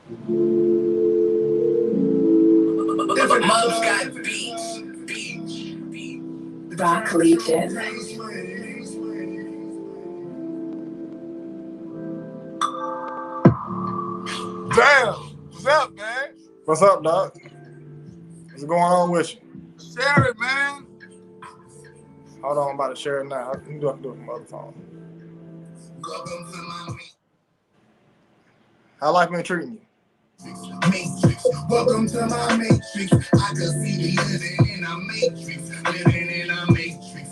Rock Legion. Damn, what's up, man? What's up, dog? What's going on with you? Share it, man. Hold on, I'm about to share it now. I can do it from my other phone. How life been treating you? Matrix, welcome to my matrix. I can see me living in a matrix, living in a matrix,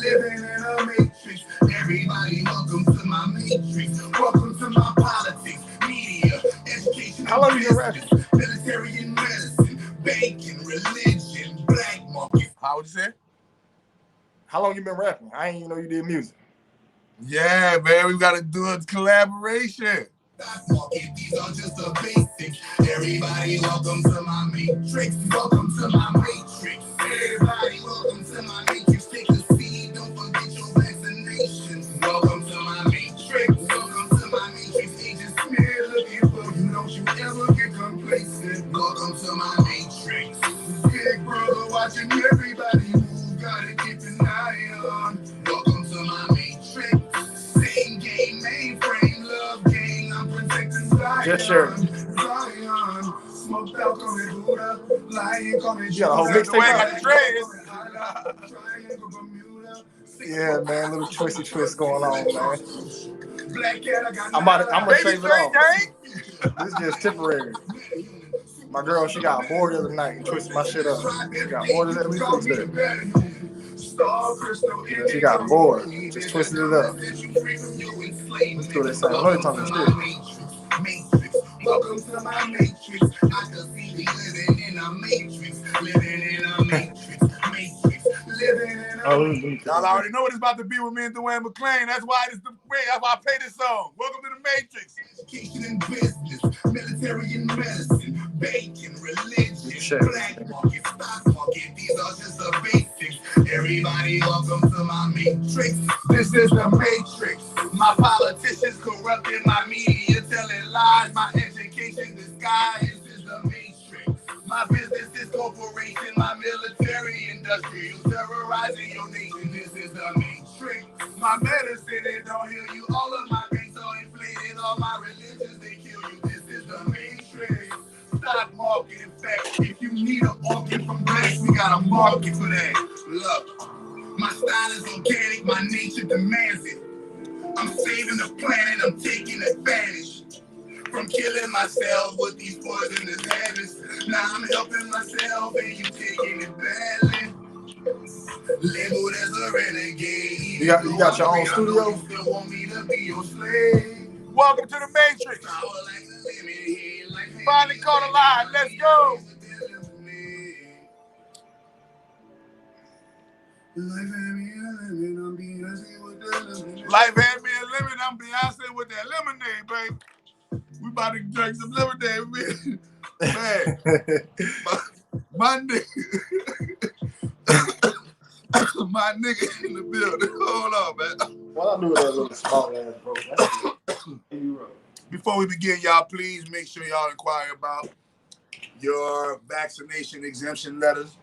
living in a matrix. Everybody, welcome to my matrix. Welcome to my politics, media, education. How long you been rapping? Military and medicine, banking, religion, black market. How would you say? How long you been rapping? I ain't even know you did music. Yeah, man, we gotta do a collaboration. These are just the basics. Everybody, welcome to my matrix. Welcome to my matrix. Everybody, welcome to my matrix. Take a seat, don't forget your vaccination. Welcome to my matrix. Welcome to my matrix. Agent Smith looking for you. Don't you ever get complacent. Welcome to my matrix. Big brother watching everybody move. Gotta keep an eye on. Welcome to my matrix. Same game, mainframe, love game. I'm protecting Zion. Just share it. Zion. Smoked out on it, Buddha. Lying on it, You got a whole mixtape Duane out? got the dreads. Yeah, man, little twisty twist going on, man. Black cat, I got I'm gonna Baby shave it straight off. gang. This is just temporary. My girl, she got bored the other night and twisted my shit up. She got bored of that. We fixed it. She got bored. Just twisted it up. Let's do this thing. I know you're talking shit. Welcome to my matrix. I can see me living in a matrix. Living in a matrix. Living in a matrix. Y'all already know what it's about to be with me and Duane McLean. That's why it's the way. That's why I play this song. Welcome to the Matrix. Education and business, military and medicine, banking, religion, black market, stock market. These are just the basics. Everybody, welcome to my matrix. This is the matrix. My politicians corrupting my media, telling lies. My education disguised. This is the matrix. My business is corporation. My military industrial terrorizing your nation. This is the matrix. My medicine, it don't heal you. All of my banks are inflated. All my religions, they kill you. This is the matrix. Stock market, in fact, if you need an organ from blacks, we got a market for that. Look, my style is organic. My nature demands it. I'm saving the planet. I'm taking advantage. From killing myself with these poisonous habits. Now I'm helping myself and you taking it badly. Labeled as a renegade. You got your own studio? You still want me to be your slave. Welcome to the Matrix. Finally caught a line. Let's go. Life had me a lemon. I'm Beyonce with that lemonade, baby. We about to drink some lemonade, man. My nigga. My nigga in the building. Hold on, man. What I do with that little small ass, bro? Before we begin, y'all, please make sure y'all inquire about your vaccination exemption letters.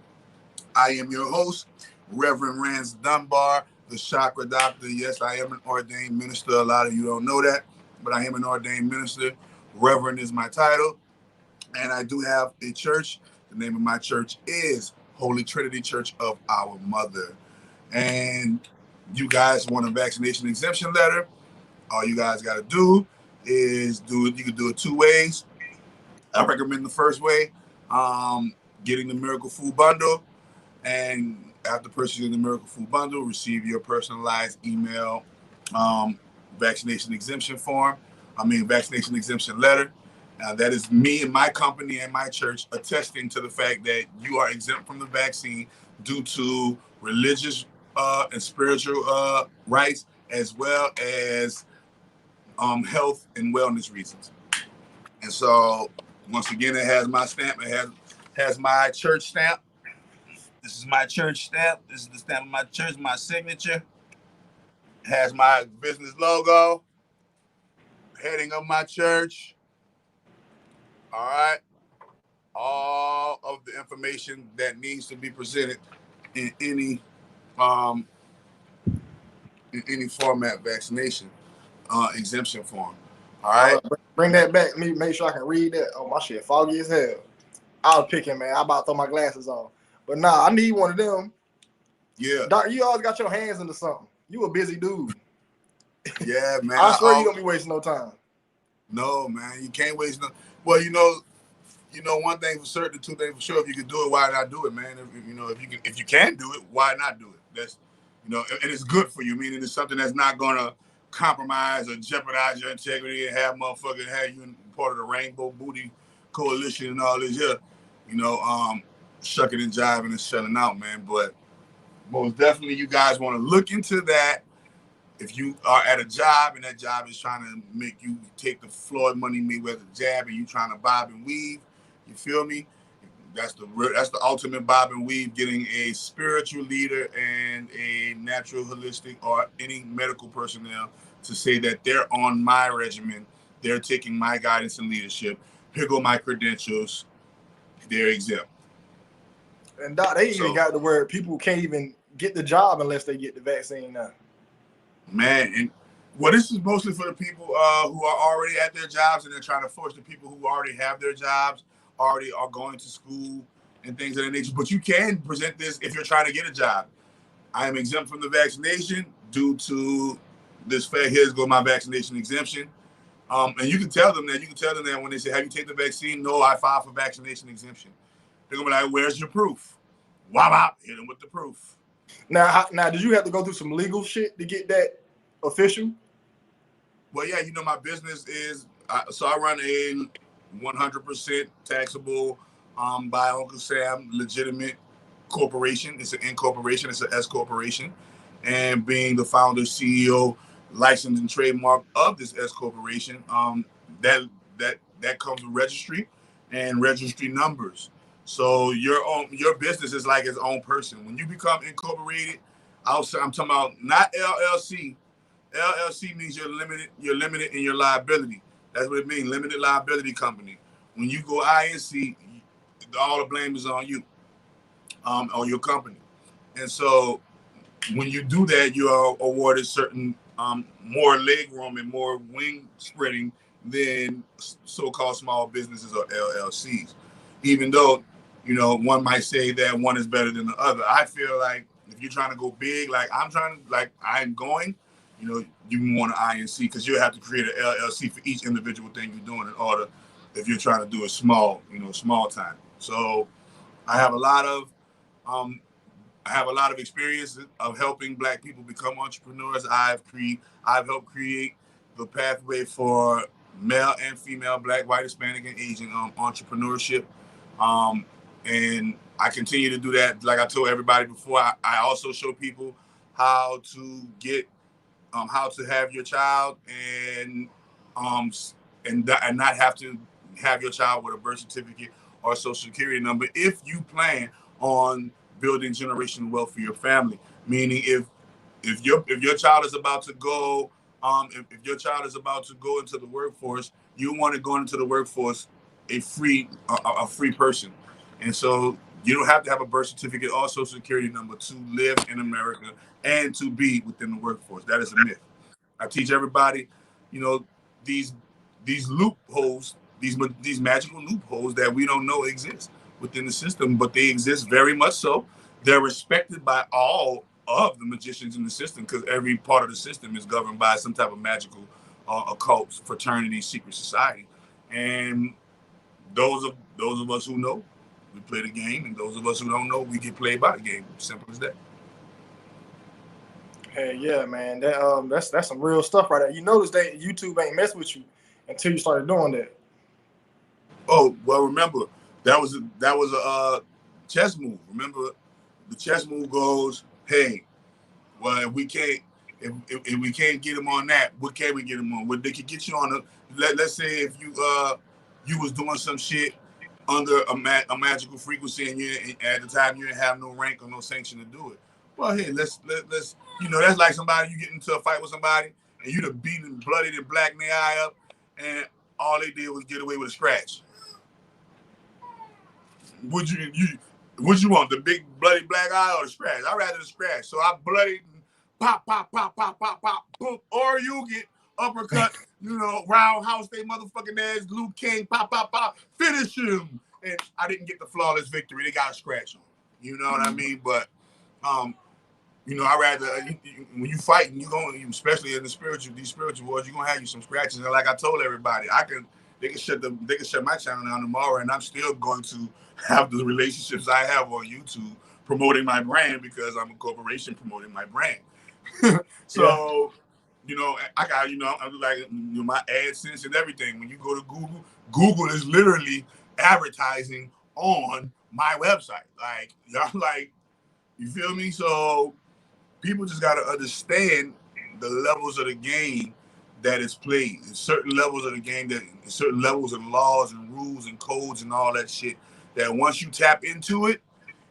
I am your host, Reverend Rance Dunbar, the chakra doctor. Yes, I am an ordained minister. A lot of you don't know that, but I am an ordained minister. Reverend is my title, and I do have a church. The name of my church is Holy Trinity Church of Our Mother. And you guys want a vaccination exemption letter, all you guys got to do is you can do it two ways. I recommend the first way, getting the Miracle Food Bundle, and after purchasing the Miracle Food Bundle, receive your personalized email vaccination exemption letter. That is me and my company and my church attesting to the fact that you are exempt from the vaccine due to religious and spiritual rights, as well as health and wellness reasons. And so, once again, it has my stamp. It has my church stamp. This is my church stamp. This is the stamp of my church, my signature. It has my business logo, heading of my church, All right. All of the information that needs to be presented in any format, vaccination exemption form. All right. Bring that back. Me make sure I can read that. Oh, my shit foggy as hell. I was picking, man. I about to throw my glasses on. But nah, I need one of them. Yeah. Doc, you always got your hands into something. You a busy dude. Yeah, man. I swear you don't be wasting no time. No, man. You can't waste no. Well, you know, one thing for certain, two things for sure. If you can do it, why not do it, man? If you can do it, why not do it? That's, and it's good for you. Meaning it's something that's not gonna compromise or jeopardize your integrity and have you part of the Rainbow Booty Coalition and all this here. Shucking and jiving and shutting out, man. But most definitely, you guys want to look into that. If you are at a job and that job is trying to make you take the Floyd Money Mayweather jab and you trying to bob and weave, you feel me? That's the ultimate bob and weave, getting a spiritual leader and a natural holistic or any medical personnel to say that they're on my regimen, they're taking my guidance and leadership. Here go my credentials. They're exempt. And Doc, they even got to where people can't even get the job unless they get the vaccine now. Man, and this is mostly for the people who are already at their jobs, and they're trying to force the people who already have their jobs, already are going to school and things of that nature. But you can present this if you're trying to get a job. I am exempt from the vaccination due to this fact. Here's go my vaccination exemption. And you can tell them that. You can tell them that when they say, "Have you taken the vaccine?" No, I filed for vaccination exemption. They're gonna be like, "Where's your proof?" Wop, hit them with the proof. Now, did you have to go through some legal shit to get that official? Well, yeah, my business is so I run a 100% taxable by Uncle Sam legitimate corporation. It's an N corporation. It's an S corporation, and being the founder, CEO, licensed and trademark of this S corporation, that comes with registry and registry numbers. So your business is like its own person. When you become incorporated, I'm talking about not LLC. LLC means you're limited in your liability. That's what it means, limited liability company. When you go INC, all the blame is on you, on your company. And so when you do that, you are awarded certain more leg room and more wing spreading than so-called small businesses or LLCs. Even though, one might say that one is better than the other. I feel like if you're trying to go big, like I'm going, you want an INC because you have to create an LLC for each individual thing you're doing in order if you're trying to do it small, small time. So I have a lot of experience of helping Black people become entrepreneurs. I've helped create the pathway for male and female, Black, white, Hispanic, and Asian entrepreneurship. And I continue to do that. Like I told everybody before, I also show people how to get, how to have your child and not have to have your child with a birth certificate or social security number if you plan on building generational wealth for your family. Meaning if your child is about to go if your child is about to go into the workforce, you want to go into the workforce a free person. And so you don't have to have a birth certificate or social security number to live in America and to be within the workforce. That is a myth. I teach everybody, these loopholes, these magical loopholes that we don't know exist within the system, but they exist very much so. They're respected by all of the magicians in the system because every part of the system is governed by some type of magical occult fraternity, secret society. And those of us who know, we play the game, and those of us who don't know, we get played by the game. Simple as that. Hey, yeah, man. That's some real stuff right there. You notice that YouTube ain't mess with you until you started doing that. Oh, well, remember, that was a chess move. Remember, the chess move goes, hey, well, if we can't get him on that, what can we get him on? What they could get you on let's say if you was doing some shit under a magical frequency and at the time you didn't have no rank or no sanction to do it. Well, hey, let's that's like somebody, you get into a fight with somebody and you'd have beaten bloodied and black their eye up and all they did was get away with a scratch. would you want the big bloody black eye or the scratch? I'd rather the scratch. So I bloodied and pop, pop, pop, pop, pop, pop, boom. Or you get uppercut, roundhouse they motherfucking ass, Luke King, pop, pop, pop, finish him. And I didn't get the flawless victory. They got a scratch on. You know what I mean? But I rather when you fight and especially in these spiritual wars, you're gonna have you some scratches. And like I told everybody, they can shut my channel down tomorrow, and I'm still going to have the relationships I have on YouTube promoting my brand because I'm a corporation promoting my brand. So, I got I'm like my AdSense and everything. When you go to Google is literally advertising on my website. Like y'all, like you feel me? So people just got to understand the levels of the game that is played. There's certain levels of the game certain levels of laws and rules and codes and all that shit that once you tap into it,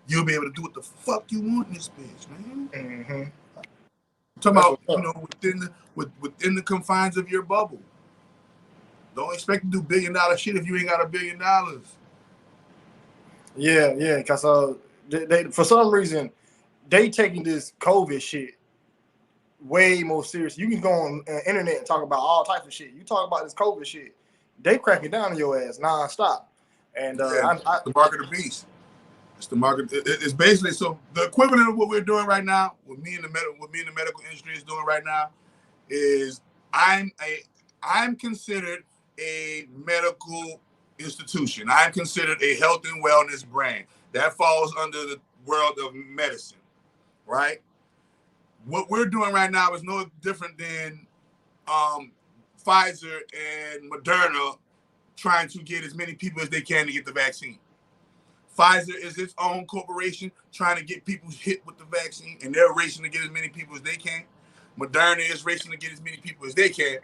you'll be able to do what the fuck you want in this bitch, man. Mm-hmm. I'm talking about, within the confines of your bubble. Don't expect to do $1 billion shit if you ain't got $1 billion. Yeah, because they for some reason they taking this COVID shit way more serious. You can go on the internet and talk about all types of shit. You talk about this COVID shit, they cracking down on your ass nonstop. And the mark of the beast. It's the market. It's basically so the equivalent of what we're doing right now, what me in the medical industry is doing right now, is I'm considered a medical institution. I'm considered a health and wellness brand that falls under the world of medicine, right? What we're doing right now is no different than Pfizer and Moderna trying to get as many people as they can to get the vaccine. Pfizer is its own corporation trying to get people hit with the vaccine, and they're racing to get as many people as they can. Moderna is racing to get as many people as they can.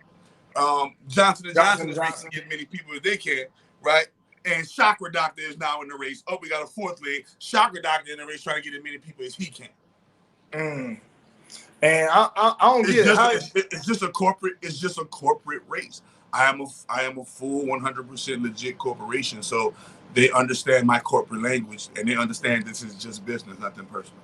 Johnson & Johnson is racing to get as many people as they can, right? And Chakra Doctor is now in the race. Oh, we got a fourth leg. Chakra Doctor in the race trying to get as many people as he can. And I don't get it. It's just a corporate race. I am a full 100% legit corporation, so they understand my corporate language and they understand this is just business, nothing personal.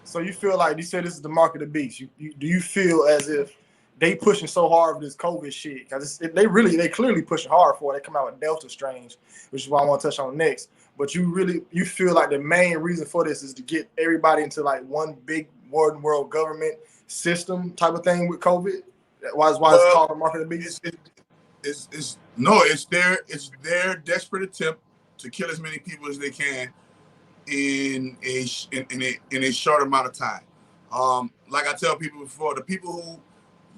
So you feel like you said this is the mark of the beast. Do you feel as if they pushing so hard for this COVID shit? Because they clearly pushing hard for it. They come out with Delta strange, which is what I want to touch on next. But you feel like the main reason for this is to get everybody into like one big world government system type of thing with COVID. Why it's called the mark of the beast? It's their desperate attempt to kill as many people as they can in a short amount of time. Like I tell people before,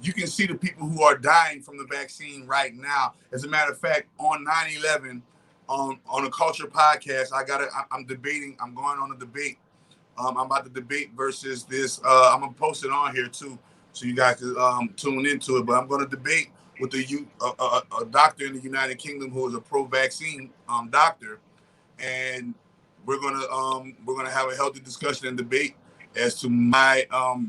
you can see the people who are dying from the vaccine right now. As a matter of fact, on 9/11, on a Culture podcast, I'm going on a debate. I'm about to debate versus this. I'm gonna post it on here too, so you guys can tune into it. But I'm gonna debate with a doctor in the United Kingdom who is a pro-vaccine doctor, and we're gonna have a healthy discussion and debate as to my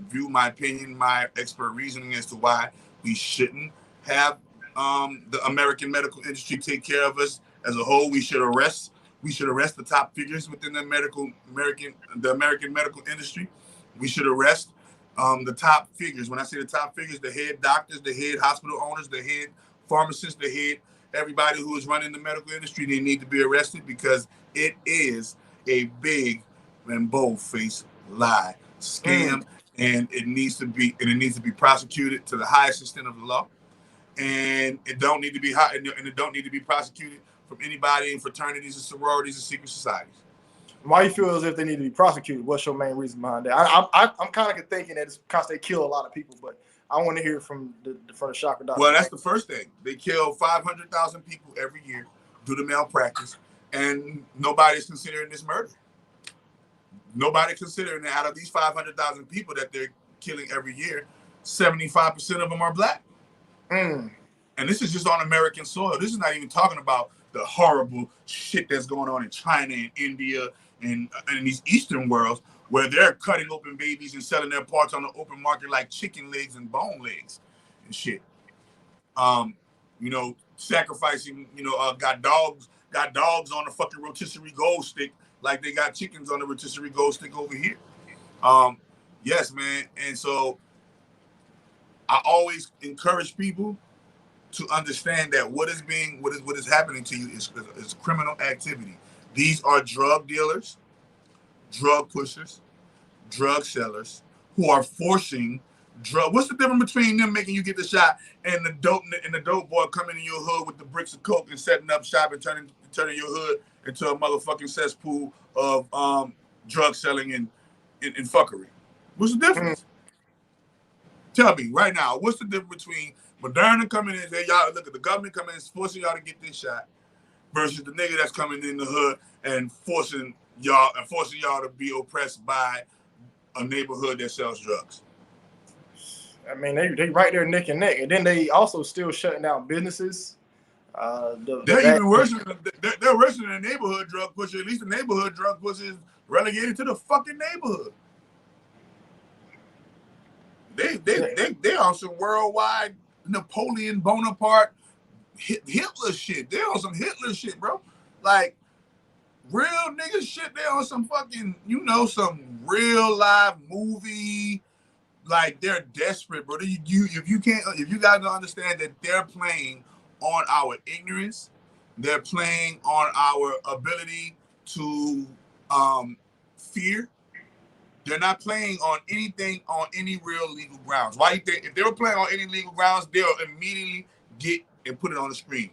view, my opinion, my expert reasoning as to why we shouldn't have the American medical industry take care of us as a whole. We should arrest the top figures within the American medical industry. We should arrest the top figures. When I say the top figures, the head doctors, the head hospital owners, the head pharmacists, the head everybody who is running the medical industry, they need to be arrested because it is a big and bold-faced lie, scam, and it needs to be prosecuted to the highest extent of the law. And it don't need to be prosecuted from anybody in fraternities and sororities and secret societies. Why you feel as if they need to be prosecuted? What's your main reason behind that? I'm kind of thinking that it's because they kill a lot of people, but I want to hear from the Chakra Doctor. Well, that's the first thing. They kill 500,000 people every year due to malpractice, and nobody's considering this murder. Nobody considering that out of these 500,000 people that they're killing every year, 75% of them are black. And this is just on American soil. This is not even talking about the horrible shit that's going on in China and India and these Eastern worlds where they're cutting open babies and selling their parts on the open market like chicken legs and bone legs and shit. Sacrificing, got dogs on the fucking rotisserie gold stick like they got chickens on the rotisserie gold stick over here. Yes, man. And so I always encourage people to understand that what is happening to you is criminal activity. These are drug dealers, drug pushers, drug sellers who are forcing drug. What's the difference between them making you get the shot and the dope boy coming in your hood with the bricks of coke and setting up shop and turning your hood into a motherfucking cesspool of drug selling and fuckery? What's the difference? Tell me right now, what's the difference between Moderna coming in and say, y'all, look at the government coming in forcing y'all to get this shot versus the nigga that's coming in the hood and forcing y'all to be oppressed by a neighborhood that sells drugs? I mean, they right there neck and neck, and then they also still shutting down businesses. They're even worse than they're worse than the neighborhood drug pusher. At least the neighborhood drug pusher is relegated to the fucking neighborhood. They on some worldwide Napoleon Bonaparte Hitler shit. They on some Hitler shit, bro. Like real nigga shit. They on some fucking, some real live movie. Like they're desperate, bro. If you guys don't understand that they're playing on our ignorance, they're playing on our ability to fear. They're not playing on anything on any real legal grounds. Why you think if they were playing on any legal grounds, they'll immediately get and put it on the screen?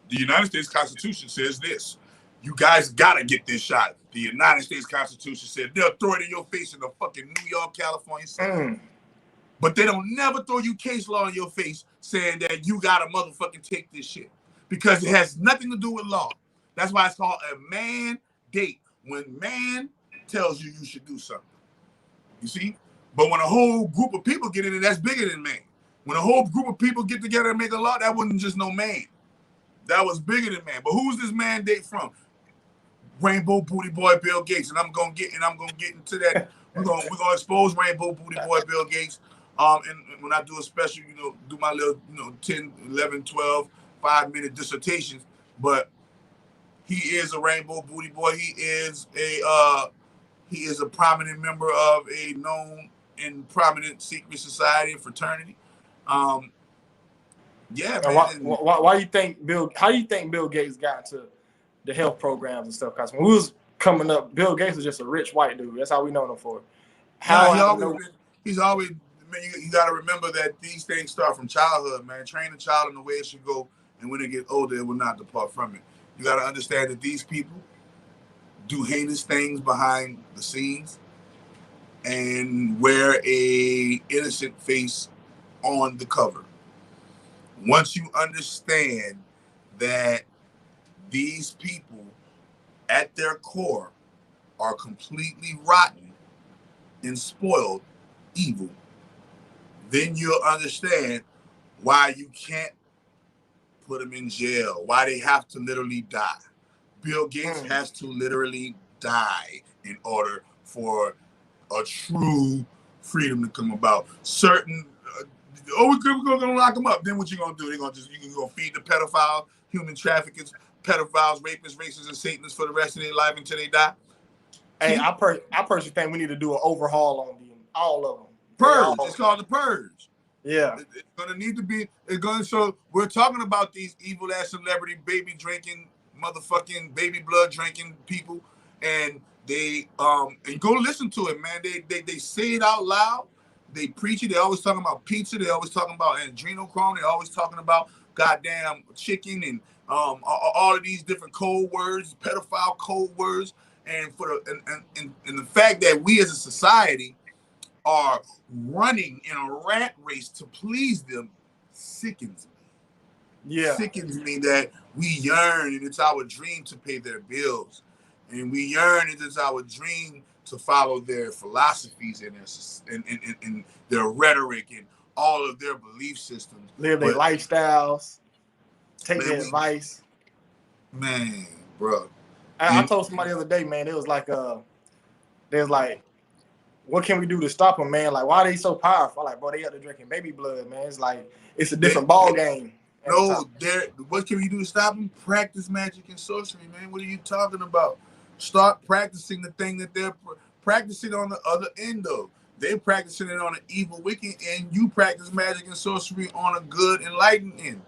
The United States Constitution says this. You guys gotta get this shot. The United States Constitution said they'll throw it in your face in the fucking New York, California. But they don't never throw you case law in your face saying that you gotta motherfucking take this shit. Because it has nothing to do with law. That's why it's called a mandate. When man tells you should do something. You see? But when a whole group of people get in it, that's bigger than man. When a whole group of people get together and make a law, that wasn't just no man. That was bigger than man. But who's this mandate from? Rainbow Booty Boy Bill Gates. And I'm gonna get into that. We're gonna expose Rainbow Booty Boy Bill Gates. And when I do a special, do my little, 10, 11, 12, 5-minute dissertations. But he is a Rainbow Booty Boy. He is a prominent member of a known and prominent secret society and fraternity. Yeah, man. Why you think how you think Bill Gates got into the health programs and stuff? Because when we was coming up, Bill Gates was just a rich white dude. That's how we know him for. He's always, man, you got to remember that these things start from childhood, man. Train a child in the way it should go, and when they get older, it will not depart from it. You got to understand that these people do heinous things behind the scenes and wear a innocent face on the cover. Once you understand that these people at their core are completely rotten and spoiled evil, then you'll understand why you can't put them in jail, why they have to literally die. Bill Gates has to literally die in order for a true freedom to come about. Certain, we're gonna lock them up. Then what you gonna do? You can go feed the pedophiles, human traffickers, pedophiles, rapists, racists, and Satanists for the rest of their life until they die. Hey, I personally think we need to do an overhaul on all of them. Purge. It's called the purge. Yeah. It's gonna need to be. So we're talking about these evil ass celebrity baby drinking, motherfucking baby blood drinking people, and they and go listen to it, man. They say it out loud. They preach it. They always talking about pizza. They always talking about adrenochrome. They always talking about goddamn chicken and all of these different code words, pedophile code words, and the fact that we as a society are running in a rat race to please them sickens me. Yeah. Sickens me that we yearn and it's our dream to pay their bills. And we yearn and it's our dream to follow their philosophies and their rhetoric and all of their belief systems. Live their lifestyles. Take their advice. Man, bro. I told somebody the other day, man, it was like, what can we do to stop them, man? Like, why are they so powerful? Like, bro, they out there drinking baby blood, man. It's like, it's a different ball game. No, what can we do to stop them? Practice magic and sorcery, man. What are you talking about? Start practicing the thing that they're practicing on the other end of. They're practicing it on the evil, wicked end. You practice magic and sorcery on a good, enlightened end.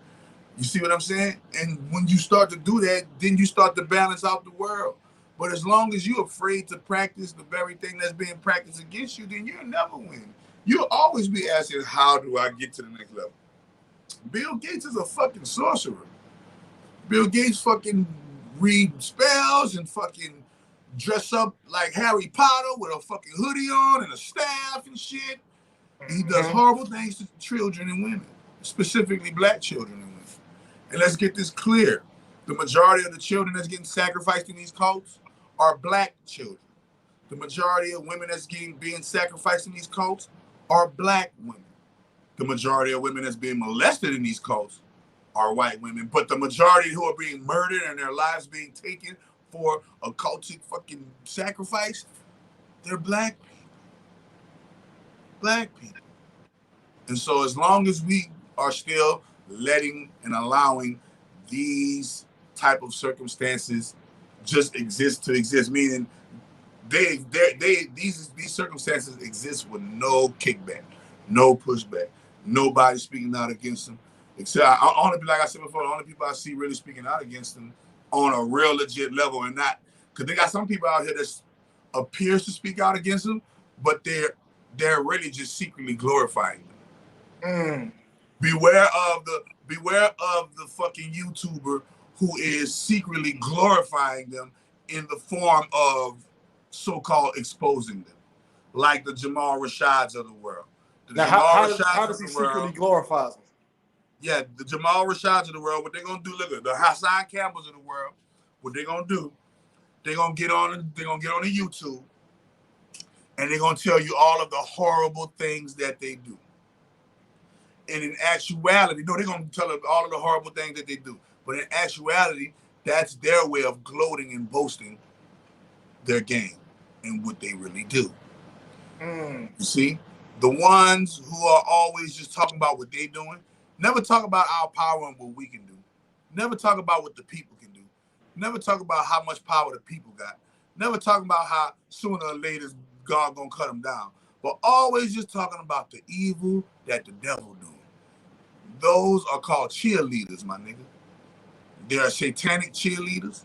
You see what I'm saying? And when you start to do that, then you start to balance out the world. But as long as you're afraid to practice the very thing that's being practiced against you, then you'll never win. You'll always be asking, how do I get to the next level? Bill Gates is a fucking sorcerer. Bill Gates fucking read spells and fucking dress up like Harry Potter with a fucking hoodie on and a staff and shit. He does horrible things to children and women, specifically black children and women. And let's get this clear. The majority of the children that's getting sacrificed in these cults are black children. The majority of women that's being sacrificed in these cults are black women. The majority of women that's being molested in these cults are white women. But the majority who are being murdered and their lives being taken for a cultic fucking sacrifice, they're black people. Black people. And so as long as we are still letting and allowing these type of circumstances just exist to exist, meaning these circumstances exist with no kickback, no pushback, nobody speaking out against them. Except like I said before, the only people I see really speaking out against them on a real legit level, and not because they got some people out here that appears to speak out against them, but they're really just secretly glorifying them. Beware of the fucking YouTuber who is secretly glorifying them in the form of so-called exposing them, like the Jamal Rashads of the world. Now, how does he secretly glorify them? Yeah, the Jamal Rashads of the world, what they're gonna do, look at the Hassan Campbells of the world, what they're gonna do, they're gonna get on the YouTube and they're gonna tell you all of the horrible things that they do. And in actuality, no, they're gonna tell them all of the horrible things that they do. But in actuality, that's their way of gloating and boasting their game and what they really do. You see? The ones who are always just talking about what they're doing, never talk about our power and what we can do. Never talk about what the people can do. Never talk about how much power the people got. Never talk about how sooner or later God gonna cut them down. But always just talking about the evil that the devil doing. Those are called cheerleaders, my nigga. They are satanic cheerleaders.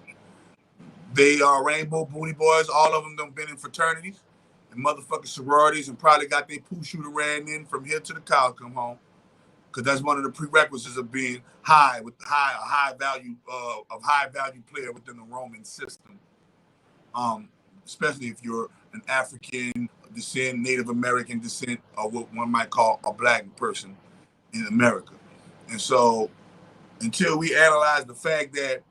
They are rainbow booty boys. All of them done been in fraternities and motherfucking sororities and probably got their poo shooter ran in from here to the cows come home. Because that's one of the prerequisites of being a high value player within the Roman system. Especially if you're an African descent, Native American descent, or what one might call a black person in America. And so until we analyze the fact that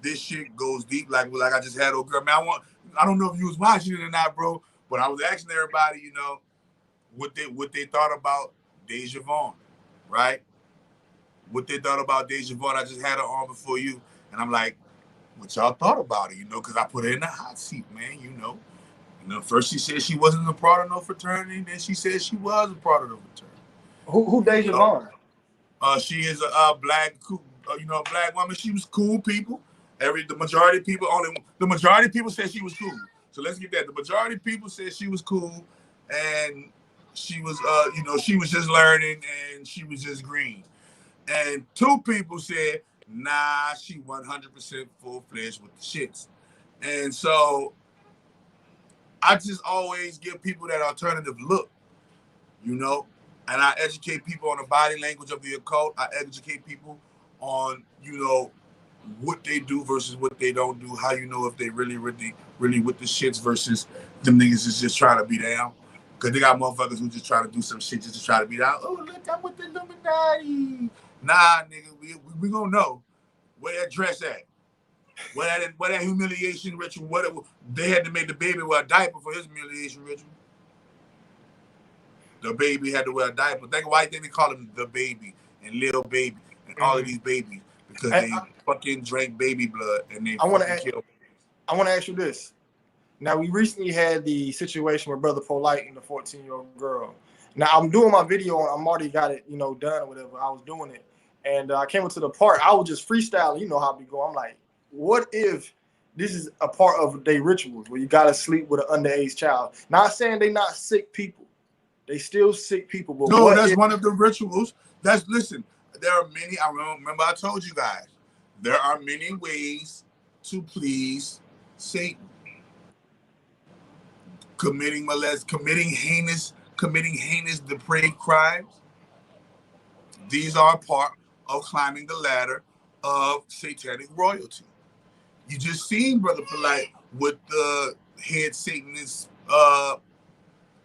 this shit goes deep, like I just had old girl, man, I don't know if you was watching it or not, bro, but I was asking everybody, you know, what they thought about Deja Vaughn, right? What they thought about Deja Vaughn. I just had her on before you, and I'm like, what y'all thought about it, you know, because I put her in the hot seat, man, you know. First she said she wasn't a part of no fraternity, then she said she was a part of the fraternity. Who Deja Vaughn? She is a black, black woman. She was cool people. The majority of people said she was cool. So let's get that. The majority of people said she was cool, and she was, she was just learning, and she was just green. And 2 people said, nah, she 100% full-fledged with the shits. And so I just always give people that alternative look, you know, and I educate people on the body language of the occult. I educate people on, you know, what they do versus what they don't do, how you know if they really with the shits versus them niggas is just trying to be down. Because they got motherfuckers who just try to do some shit just to try to be down. Oh, look, I'm with the Illuminati. Nah, nigga, we gonna know where that dress at. Where that humiliation ritual, they had to make the baby wear a diaper for his humiliation ritual. The baby had to wear a diaper. Why they call him the baby and little baby and all of these babies? Because they fucking drank baby blood and they killed. I want to ask you this. Now, we recently had the situation with Brother Polite and the 14-year-old girl. Now, I'm doing my video and I'm already got it, done or whatever. I was doing it. And I came into the part. I was just freestyling. You know how we go. I'm like, what if this is a part of their rituals where you gotta sleep with an underage child. Not saying they not sick people. They still sick people, but no, what that's if, one of the rituals. Listen, there are many, I remember I told you guys, there are many ways to please Satan. Committing heinous, depraved crimes. These are part of climbing the ladder of satanic royalty. You just seen Brother Polite with the head Satanists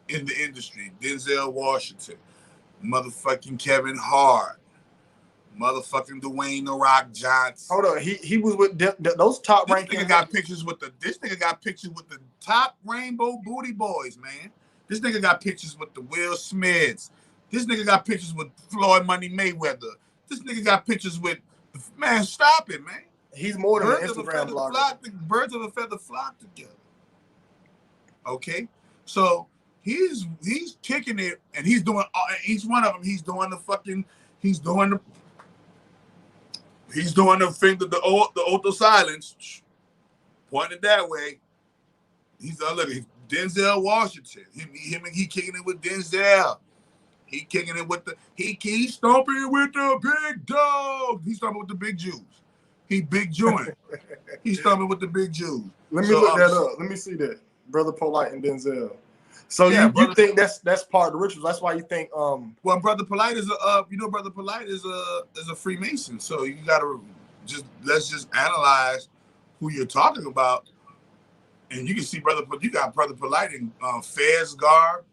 in the industry. Denzel Washington, motherfucking Kevin Hart, motherfucking Duane The Rock Johnson. hold on, he was with those top This ranking. nigga got pictures with the top rainbow booty boys, man. This nigga got pictures with the Will Smiths. This nigga got pictures with Floyd Money Mayweather. This nigga got pictures with, man, stop it, man. He's more than an Instagram blogger. Birds of a feather flock together. Okay, so he's kicking it, and he's doing each one of them. He's doing the thing, the oath of silence, pointed that way. He's look, Denzel Washington. He kicking it with Denzel. He kicking it with he's stomping with the big dog. He's stomping with the big Jews. He big Jewing. He's stomping with the big Jews. Let me look that up. Let me see that. Brother Polite and Denzel. So yeah, you think that's part of the rituals? That's why you think well, Brother Polite is Brother Polite is a Freemason. So you gotta let's just analyze who you're talking about, and you can see you got Brother Polite in Fez garb,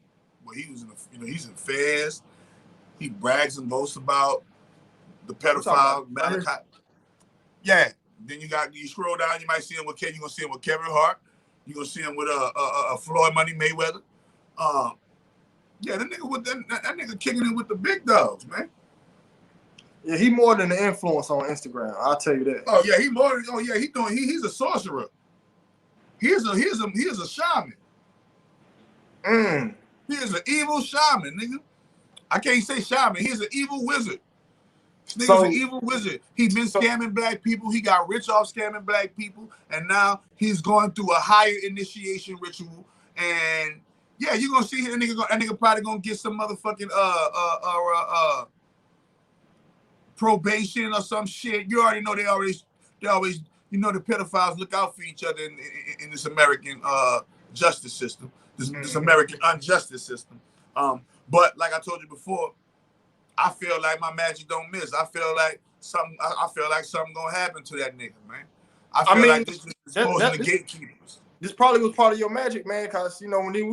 where he was he's in Fez. He brags and boasts about the pedophile Malachi. Yeah. Then you scroll down, you might see him with You're gonna see him with Kevin Hart. You're gonna see him with a Floyd Money Mayweather. Yeah, that nigga kicking it with the big dogs, man. Yeah, he more than an influence on Instagram. I'll tell you that. Oh yeah, he's a sorcerer. He is a shaman. He is an evil shaman, nigga. I can't say shaman. He's an evil wizard. This nigga's an evil wizard. He's been scamming black people. He got rich off scamming black people, and now he's going through a higher initiation ritual. And yeah, you're gonna see that nigga probably gonna get some motherfucking probation or some shit. You already know they always the pedophiles look out for each other in this American justice system, this American unjustice system. But like I told you before, I feel like my magic don't miss. I feel like something gonna happen to that nigga, man. I feel like this is exposing the gatekeepers. This probably was part of your magic, man, because when they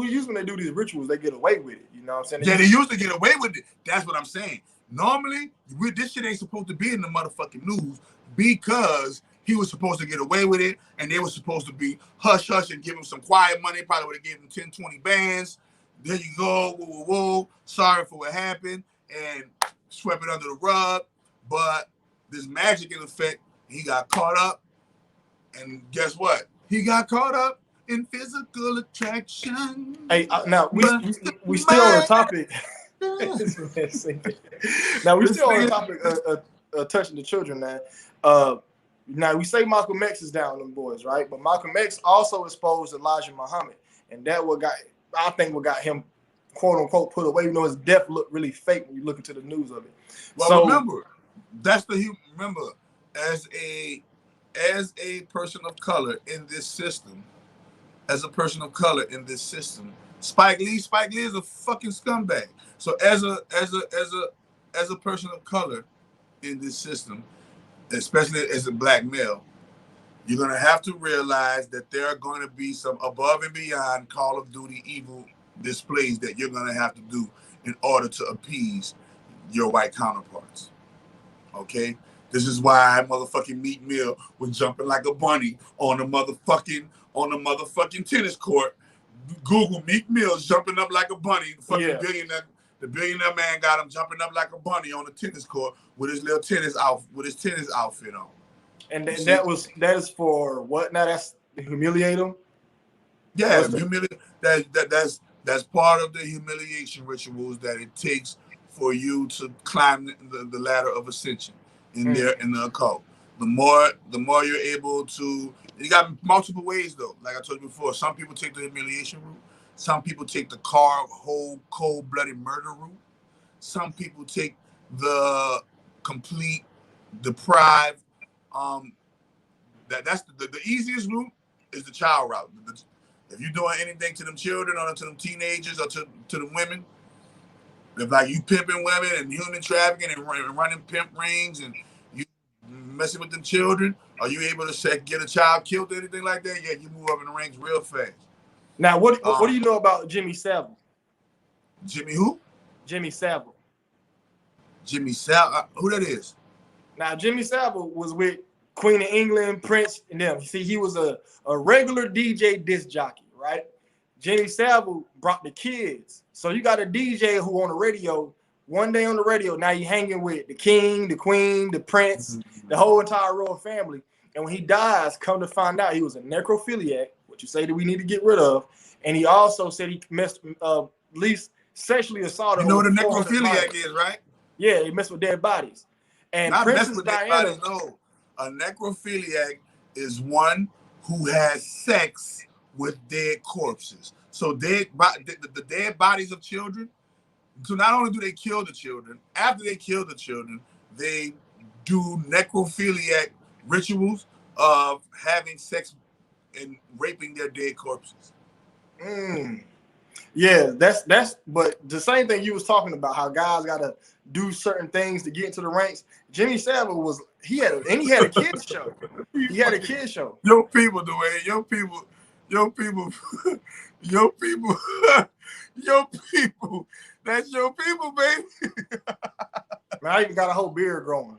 do these rituals, they get away with it. You know what I'm saying? Yeah, they used to get away with it. That's what I'm saying. Normally, this shit ain't supposed to be in the motherfucking news because he was supposed to get away with it, and they were supposed to be hush hush and give him some quiet money. Probably would have given him 10, 20 bands. There you go. Whoa, whoa, whoa. Sorry for what happened. And swept it under the rug. But this magic in effect, he got caught up. And guess what? He got caught up in physical attraction. Hey, now we still on the topic. Now we still on the topic of touching the children, man. Now we say Malcolm X is down on them boys, right? But Malcolm X also exposed Elijah Muhammad, and that what got him, quote unquote, put away. His death looked really fake when you look into the news of it. Well, so, remember, as a person of color in this system, Spike Lee is a fucking scumbag. So as a person of color in this system, especially as a black male, you're gonna have to realize that there are going to be some above and beyond Call of Duty evil displays that you're gonna have to do in order to appease your white counterparts. Okay? This is why motherfucking Meek Mill was jumping like a bunny on the motherfucking tennis court. Google Meek Mill jumping up like a bunny. The billionaire man got him jumping up like a bunny on the tennis court with his little tennis outfit on. And that is for what? Now that's humiliate him. Yeah, that's part of the humiliation rituals that it takes for you to climb the ladder of ascension in the occult. the more you're able to. You got multiple ways though. Like I told you before, some people take the humiliation route. Some people take the whole cold-blooded murder route. Some people take the complete deprived. That's the easiest route is the child route. If you're doing anything to them children or to them teenagers or to the women, if like you pimping women and human trafficking and running pimp rings and you messing with them children, are you able to get a child killed or anything like that? Yeah, you move up in the ranks real fast. Now, what do you know about Jimmy Savile? Jimmy who? Jimmy Savile. Jimmy Savile? Who that is? Now, Jimmy Savile was with Queen of England, Prince, and them. You see, he was a regular DJ disc jockey, right? Jimmy Savile brought the kids. So you got a DJ who on the radio, one day on the radio, now you hanging with the king, the queen, the prince, the whole entire royal family. And when he dies, come to find out he was a necrophiliac, what you say that we need to get rid of. And he also said he messed, at least sexually assaulted. You know what a necrophiliac is, right? Yeah, he messed with dead bodies. And not Princess mess with Diana, dead bodies, no. A necrophiliac is one who has sex with dead corpses. So the dead bodies of children. So not only do they kill the children, after they kill the children, they do necrophiliac rituals of having sex and raping their dead corpses. Yeah, that's but the same thing you was talking about, how guys gotta do certain things to get into the ranks. Jimmy Savile he had a kids show. He had a kids show. Your people, Duane, your people, your people, that's your people, baby. Man, I even got a whole beard growing.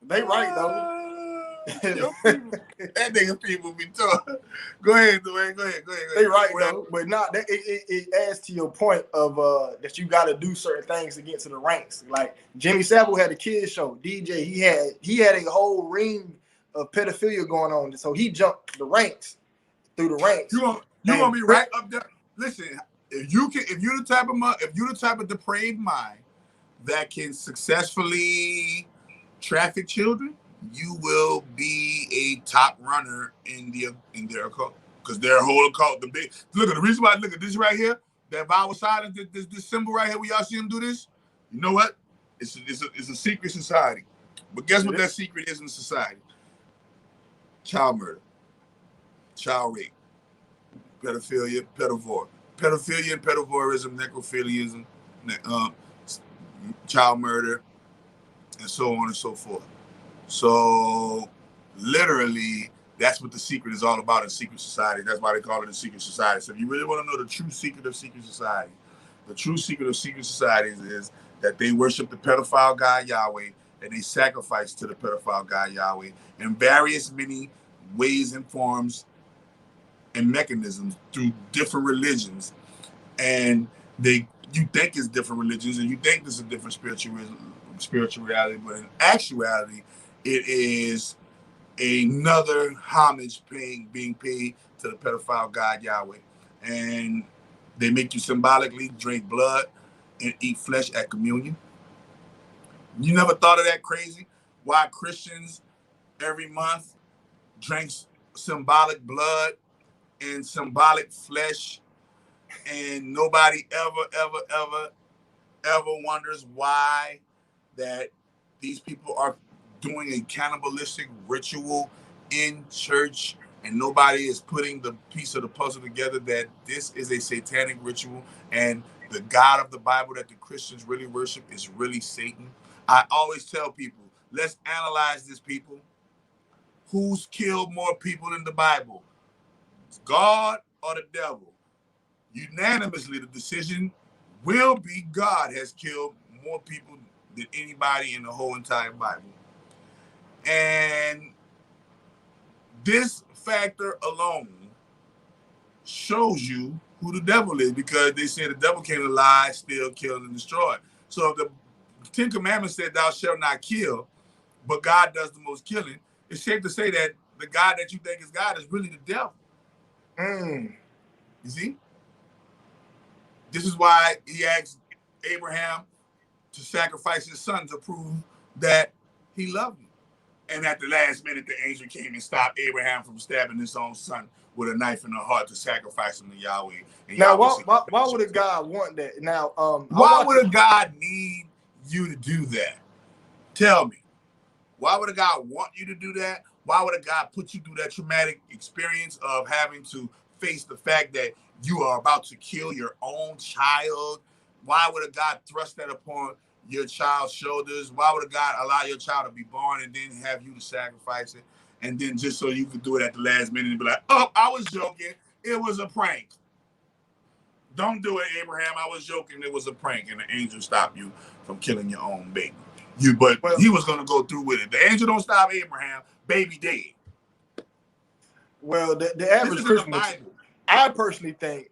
They right though. That nigga people be talking. Go ahead, Duane. Go ahead. They right though, but not that. It adds to your point of that you got to do certain things to get to the ranks. Like Jimmy Savile had a kids show, DJ. He had a whole ring of pedophilia going on, so he jumped the ranks through the ranks. You gonna be right up there. Listen, if you're the type of depraved mind that can successfully traffic children, you will be a top runner in their occult, because their whole occult, the reason why I look at this right here, that vow of silence, this symbol right here, where y'all see them do this. You know what? It's a secret society. But guess what that secret is in society? Child murder, child rape, pedophilia, pedophilia and pedophilism, necrophiliaism, child murder, and so on and so forth. So literally, that's what the secret is all about in secret society. That's why they call it a secret society. So if you really want to know the true secret of secret society, the true secret of secret societies is that they worship the pedophile God Yahweh, and they sacrifice to the pedophile God Yahweh in various many ways and forms and mechanisms through different religions. And you think it's different religions and you think this is a different spirituality, but in actuality, it is another homage being paid to the pedophile God Yahweh. And they make you symbolically drink blood and eat flesh at communion. You never thought of that crazy? Why Christians every month drinks symbolic blood and symbolic flesh, and nobody ever wonders why that these people are doing a cannibalistic ritual in church, and nobody is putting the piece of the puzzle together that this is a satanic ritual, and the God of the Bible that the Christians really worship is really Satan. I always tell people, let's analyze this, people. Who's killed more people in the Bible? God or the devil? Unanimously, the decision will be God has killed more people than anybody in the whole entire Bible. And this factor alone shows you who the devil is, because they say the devil came to lie, steal, kill, and destroy. So if the Ten Commandments said thou shalt not kill, but God does the most killing, it's safe to say that the God that you think is God is really the devil. You see? This is why he asked Abraham to sacrifice his son to prove that he loved him. And at the last minute, the angel came and stopped Abraham from stabbing his own son with a knife in the heart to sacrifice him to Yahweh. And Now, Yahweh why would a God want that? Now, why would a God need you to do that? Tell me. Why would a God want you to do that? Why would a God put you through that traumatic experience of having to face the fact that you are about to kill your own child? Why would a God thrust that upon your child's shoulders? Why would a God allow your child to be born and then have you to sacrifice it? And then just so you could do it at the last minute and be like, oh, I was joking. It was a prank. Don't do it, Abraham. I was joking. It was a prank. And the angel stopped you from killing your own baby. But he was going to go through with it. The angel don't stop Abraham. Baby dead. Well, the average Christian, I personally think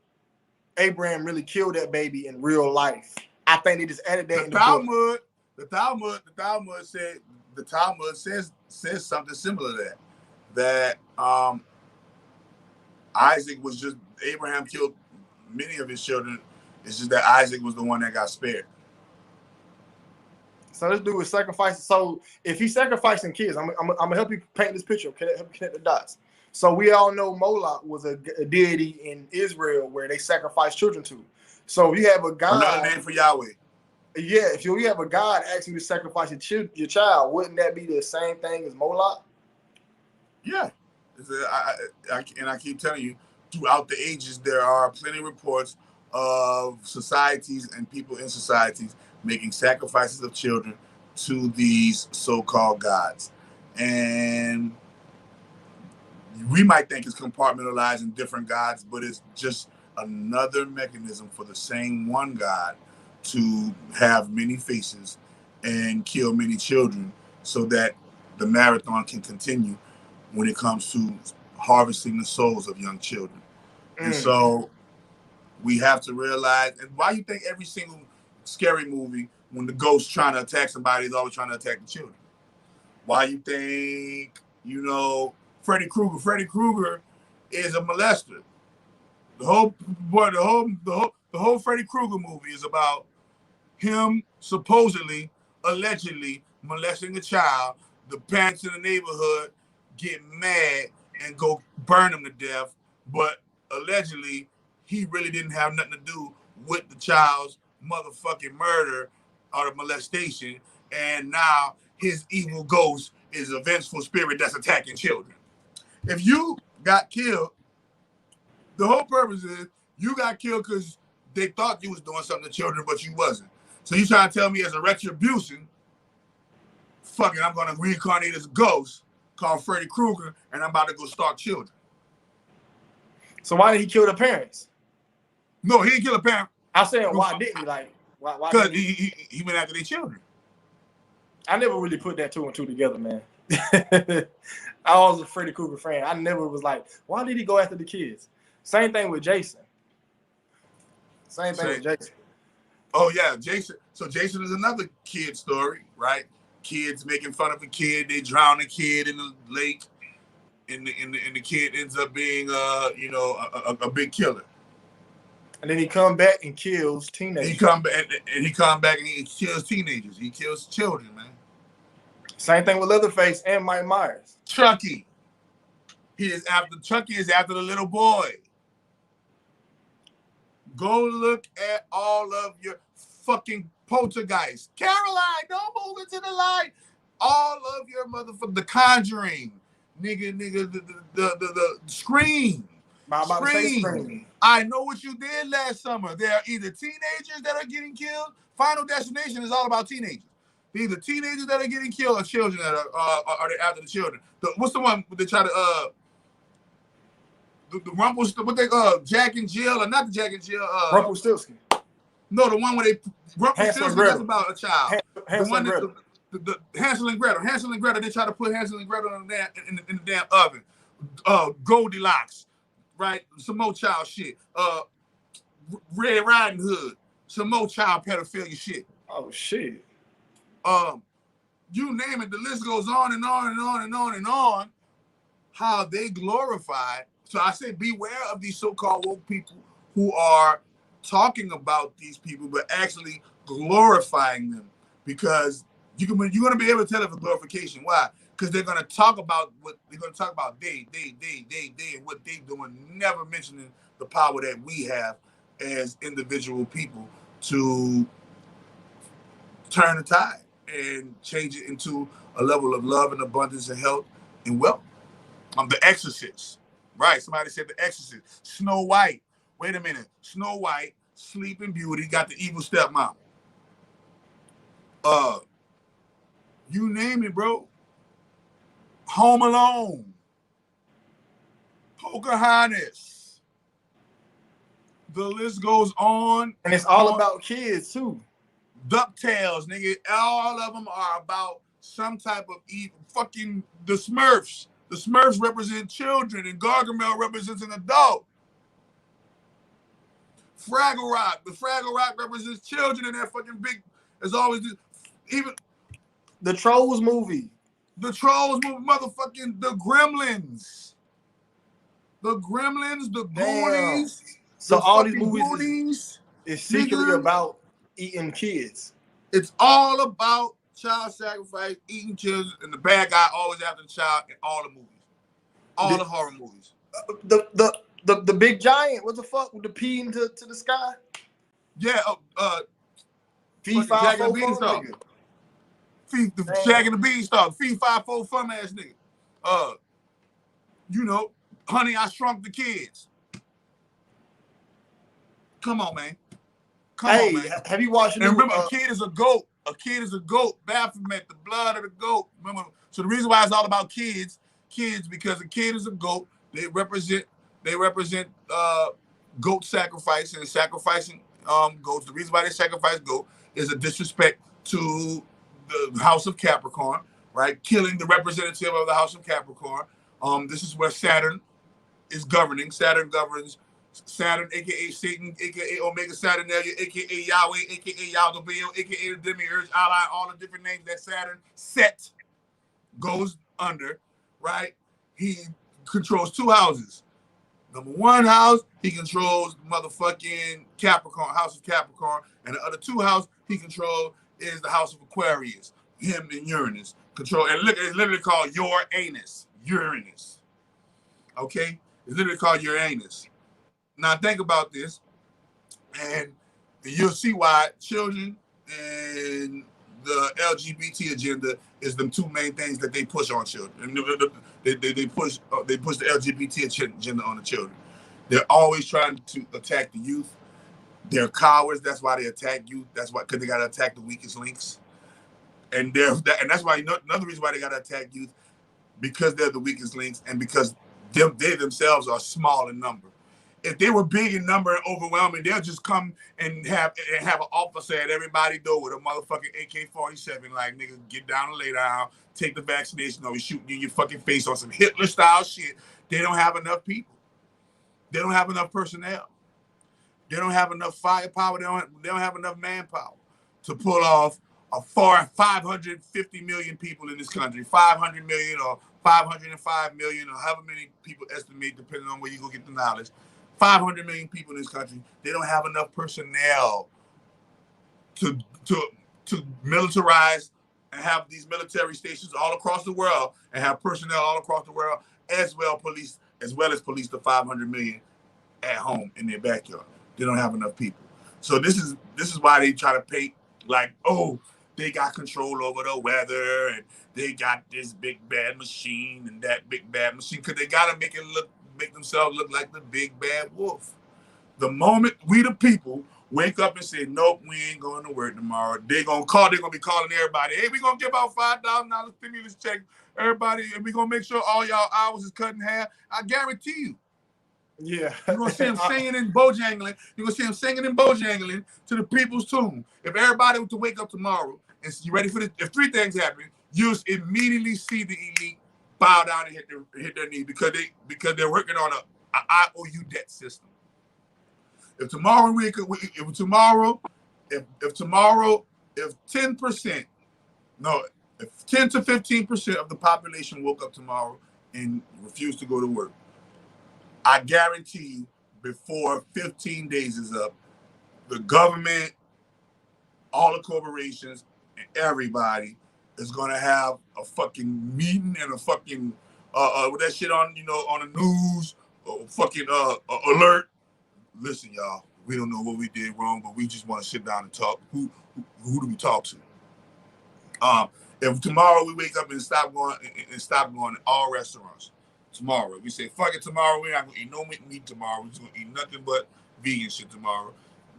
Abraham really killed that baby in real life. I think they just added that in the book. The Talmud says something similar to that. That Isaac was just, Abraham killed many of his children. It's just that Isaac was the one that got spared. So this dude was sacrificing. So if he's sacrificing kids, I'm gonna help you paint this picture. Okay, help you connect the dots. So we all know Moloch was a deity in Israel where they sacrificed children to. So you have a God. Another name for Yahweh. Yeah, if you have a God asking you to sacrifice your child, wouldn't that be the same thing as Moloch? Yeah, I keep telling you, throughout the ages, there are plenty of reports of societies and people in societies making sacrifices of children to these so-called gods. And we might think it's compartmentalizing different gods, but it's just another mechanism for the same one God to have many faces and kill many children so that the marathon can continue when it comes to harvesting the souls of young children. And so we have to realize, and why you think every single scary movie, when the ghost's trying to attack somebody, is always trying to attack the children? Why you think, Freddy Krueger is a molester? The whole Freddy Krueger movie is about him supposedly, allegedly molesting a child. The parents in the neighborhood get mad and go burn him to death, but allegedly he really didn't have nothing to do with the child's motherfucking murder or the molestation, and now his evil ghost is a vengeful spirit that's attacking children. If you got killed, the whole purpose is you got killed because they thought you was doing something to children, but you wasn't. So you trying to tell me as a retribution, fucking, I'm going to reincarnate as a ghost called Freddy Krueger, and I'm about to go stalk children. So why did he kill the parents? No, he didn't kill a parent. I'm saying, why didn't he? Like, why? Because he went after their children. I never really put that two and two together, man. I was a Freddy Krueger fan. I never was like, why did he go after the kids? Same thing with Jason. Same thing with Jason. Oh yeah, Jason. So Jason is another kid story, right? Kids making fun of a kid, they drown a kid in the lake, and the kid ends up being a big killer. And then he come back and kills teenagers. He come back and he kills teenagers. He kills children, man. Same thing with Leatherface and Mike Myers. Chucky. Chucky is after the little boy. Go look at all of your fucking poltergeists. Caroline, don't move into the light. All of your motherfucker, The Conjuring, nigga, the Scream. Scream. I know what you did last summer. There are either teenagers that are getting killed. Final Destination is all about teenagers. Either teenagers that are getting killed or children that are they after the children. What's the one they try to the Rumpelstiltskin, what they Jack and Jill, or not the Jack and Jill, Rumpelstiltskin. No, the one where they Rumpelstiltskin, that's about a child. Hansel and Gretel. The Hansel and Gretel. Hansel and Gretel, they try to put Hansel and Gretel in the damn oven. Goldilocks, right? Some more child shit. Red Riding Hood. Some more child pedophilia shit. Oh shit. You name it, the list goes on and on and on and on and on. How they glorify. So I say beware of these so-called woke people who are talking about these people, but actually glorifying them, because you're going to be able to tell if it's glorification. Why? because they're gonna talk about what they're gonna talk about. They, and what they doing, never mentioning the power that we have as individual people to turn the tide and change it into a level of love and abundance and health and wealth. The Exorcist, right? Somebody said The Exorcist. Snow White. Wait a minute. Snow White, Sleeping Beauty, got the evil stepmom. You name it, bro. Home Alone. Pocahontas. The list goes on. And it's all about kids too. DuckTales, nigga. All of them are about some type of evil. Fucking the Smurfs. The Smurfs represent children, and Gargamel represents an adult. Fraggle Rock. The Fraggle Rock represents children, and that fucking big. As always, even the Trolls movie. The Trolls movie, motherfucking the Gremlins. The Gremlins, the Goonies. So the all these fucking movies Goonies, is secretly about eating kids. It's all about child sacrifice, eating children, and the bad guy always after the child in all the movies. All the horror movies. The big giant, what the fuck, with the pee into the sky? Yeah, Jack and the Beanstalk. Jack and the Beanstalk. Fee 5 4 fun ass nigga. You know, Honey, I Shrunk the Kids. Come on, man. Come on, man. Have you watched? And remember, a kid is a goat. A kid is a goat. Baphomet, the blood of the goat. Remember, so the reason why it's all about kids, because a kid is a goat. They represent goat sacrifice and sacrificing goats. The reason why they sacrifice goat is a disrespect to the House of Capricorn, right? Killing the representative of the House of Capricorn. This is where Saturn is governing. Saturn governs Saturn, aka Satan, aka Omega Saturnalia, aka Yahweh, aka Yaldabaoth, aka the Demiurge, all the different names that Saturn set goes under, right? He controls 2 houses. Number 1 house, he controls motherfucking Capricorn, House of Capricorn, and the other 2 houses he controls is the House of Aquarius, him and Uranus. Control, and look, it's literally called Uranus. Uranus. Okay? It's literally called Uranus. Now think about this, and you'll see why children and the LGBT agenda is the 2 main things that they push on children. And they push the LGBT agenda on the children. They're always trying to attack the youth. They're cowards. That's why they attack youth. That's why, because they got to attack the weakest links. And that's why another reason why they got to attack youth, because they're the weakest links, and because they themselves are small in number. If they were big in number and overwhelming, they'll just come and have an officer at everybody's door with a motherfucking AK-47, like, nigga, get down and lay down, take the vaccination, or we shooting you in your fucking face on some Hitler-style shit. They don't have enough people. They don't have enough personnel. They don't have enough firepower. They don't have enough manpower to pull off 550 million people in this country, 500 million or 505 million, or however many people estimate, depending on where you go get the knowledge. 500 million people in this country. They don't have enough personnel to militarize and have these military stations all across the world, and have personnel all across the world, as well as police the 500 million at home in their backyard. They don't have enough people. So this is why they try to paint like, oh, they got control over the weather, and they got this big bad machine and that big bad machine, because they gotta make themselves look like the big bad wolf. The moment we the people wake up and say, nope, we ain't going to work tomorrow, they're gonna be calling everybody, hey, we're gonna give out $5,000 stimulus check, everybody, and we're gonna make sure all y'all hours is cut in half. I guarantee you. Yeah. You're gonna see him singing and bojangling. You're gonna see him singing and bojangling to the people's tune. If everybody was to wake up tomorrow and you ready for this, if 3 things happen, you'll immediately see the elite bow down and hit their knee, because they're working on an IOU debt system. If tomorrow if 10 to 15% of the population woke up tomorrow and refused to go to work, I guarantee you, before 15 days is up, the government, all the corporations, and everybody is gonna have a fucking meeting and a fucking with that shit on, you know, on the news, fucking alert. Listen, y'all, we don't know what we did wrong, but we just want to sit down and talk. Who do we talk to? If tomorrow we wake up and stop going to all restaurants, tomorrow we say fuck it, tomorrow we're not gonna eat no meat tomorrow. We're just gonna eat nothing but vegan shit tomorrow.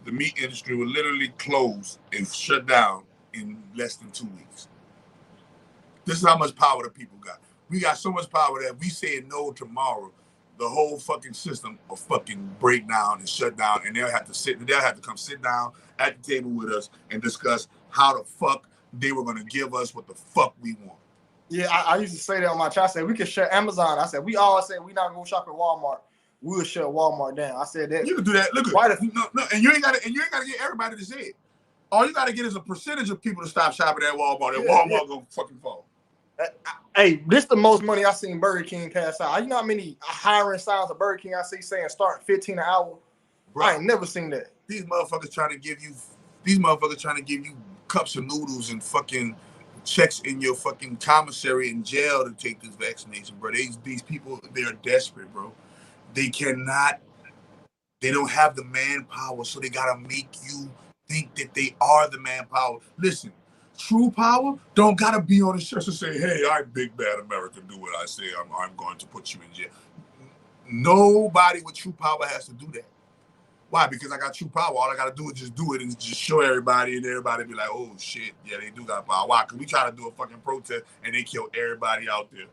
The meat industry will literally close and shut down in less than 2 weeks. This is how much power the people got. We got so much power that if we say no tomorrow, the whole fucking system will fucking break down and shut down, and they'll have to come sit down at the table with us and discuss how the fuck they were gonna give us what the fuck we want. Yeah, I used to say that on my chat. I said we could shut Amazon. I said we all said we not gonna shop at Walmart. We'll shut Walmart down. I said that. You can do that. Look, and you ain't gotta get everybody to say it. All you gotta get is a percentage of people to stop shopping at Walmart, and Walmart gonna fucking fall. Hey, this the most money I seen Burger King pass out. You know how many hiring signs of Burger King I see saying start 15 an hour? Bro, I ain't never seen that. These motherfuckers trying to give you cups of noodles and fucking checks in your fucking commissary in jail to take this vaccination, bro. These people, they are desperate, bro. They don't have the manpower, so they gotta make you think that they are the manpower. Listen, true power don't gotta be on the chest and say, hey, I'm big bad America, do what I say, I'm going to put you in jail. Nobody with true power has to do that. Why? Because I got true power. All I gotta do is just do it and just show everybody, and everybody be like, oh shit, yeah, they do got power. Why? Because we try to do a fucking protest and they kill everybody out there.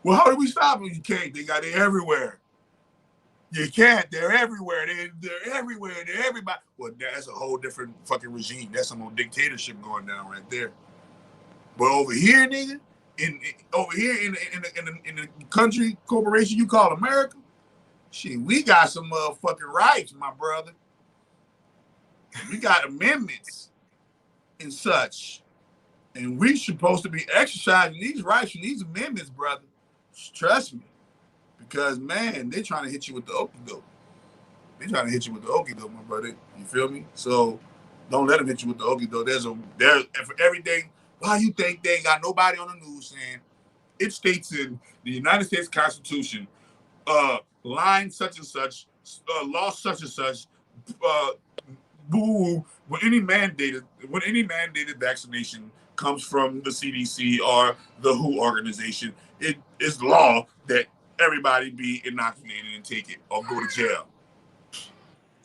Well, how do we stop them? You can't. They're everywhere. You can't. They're everywhere. They're everywhere. They're everybody. Well, that's a whole different fucking regime. That's some old dictatorship going down right there. But over here, nigga, in the country corporation you call America, shit, we got some motherfucking rights, my brother. We got amendments and such, and we supposed to be exercising these rights and these amendments, brother. Trust me, because man, they're trying to hit you with the okie doke. They're trying to hit you with the okie doke, my brother. You feel me? So don't let them hit you with the okie doke. There's for everything. Why you think they ain't got nobody on the news saying it states in the United States Constitution, line such and such, law such and such, boo, when any mandated vaccination comes from the CDC or the WHO organization, it is law that everybody be inoculated and take it or go to jail.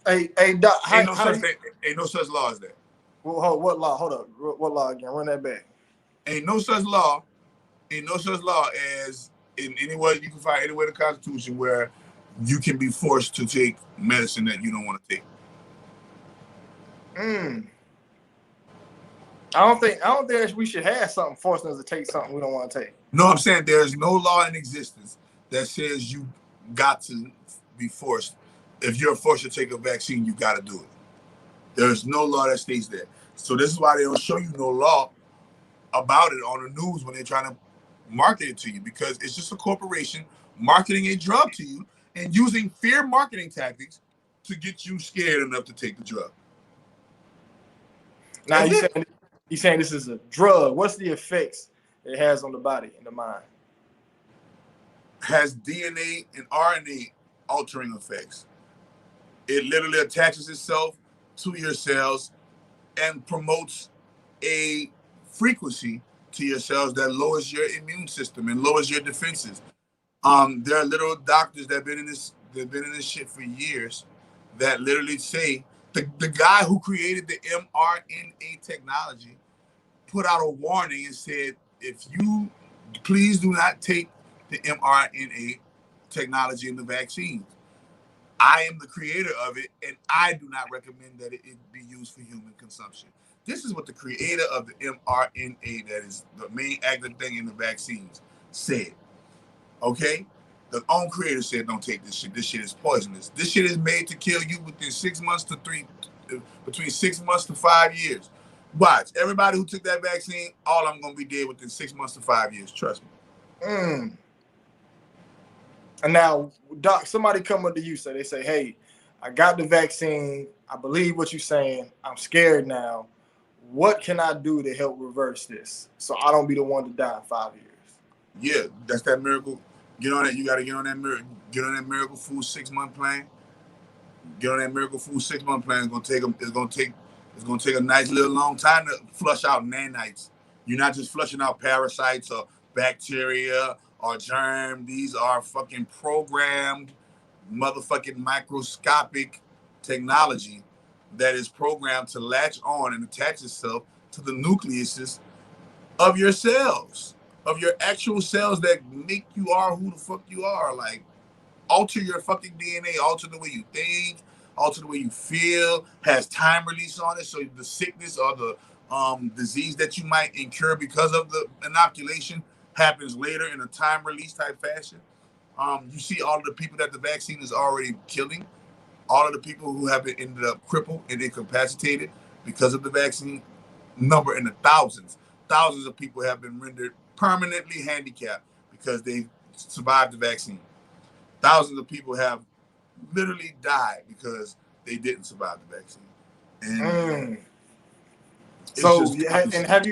Hey, Doc, ain't no such law as that. Well, what law? Hold up. What law again? Run that back. Ain't no such law as in any way you can find anywhere in the Constitution where you can be forced to take medicine that you don't want to take. I don't think that we should have something forcing us to take something we don't want to take. No, I'm saying there's no law in existence that says you got to be forced. If you're forced to take a vaccine, you got to do it. There's no law that states that. So this is why they don't show you no law about it on the news when they're trying to market it to you, because it's just a corporation marketing a drug to you and using fear marketing tactics to get you scared enough to take the drug. Now you saying this is a drug. What's the effects it has on the body and the mind? Has DNA and RNA altering effects. It literally attaches itself to your cells and promotes a frequency to your cells that lowers your immune system and lowers your defenses. There are little doctors that have been in this shit for years that literally say the guy who created the mRNA technology put out a warning and said, if you please do not take the mRNA technology in the vaccines. I am the creator of it, and I do not recommend that it be used for human consumption. This is what the creator of the mRNA, that is the main active thing in the vaccines, said. Okay? The own creator said, don't take this shit. This shit is poisonous. This shit is made to kill you within between 6 months to 5 years. Watch. Everybody who took that vaccine, all I'm going to be dead within 6 months to 5 years. Trust me. And now, Doc, somebody come up to you, so they say, hey, I got the vaccine. I believe what you're saying. I'm scared now. what can I do to help reverse this so I don't be the one to die in 5 years? Yeah, that's that miracle. Get on that. You got to get on that miracle food 6-month plan. Get on that miracle food 6-month plan. It's gonna take a nice little long time to flush out nanites. You're not just flushing out parasites or bacteria or germ. These are fucking programmed, motherfucking microscopic technology that is programmed to latch on and attach itself to the nucleuses of your cells, of your actual cells that make you are who the fuck you are. Like, alter your fucking DNA, alter the way you think, alter the way you feel, has time release on it. So the sickness or the disease that you might incur because of the inoculation happens later in a time release type fashion. You see all of the people that the vaccine is already killing, all of the people who have been ended up crippled and incapacitated because of the vaccine, number in the thousands. Thousands of people have been rendered permanently handicapped because they survived the vaccine. Thousands of people have literally died because they didn't survive the vaccine. And so, and have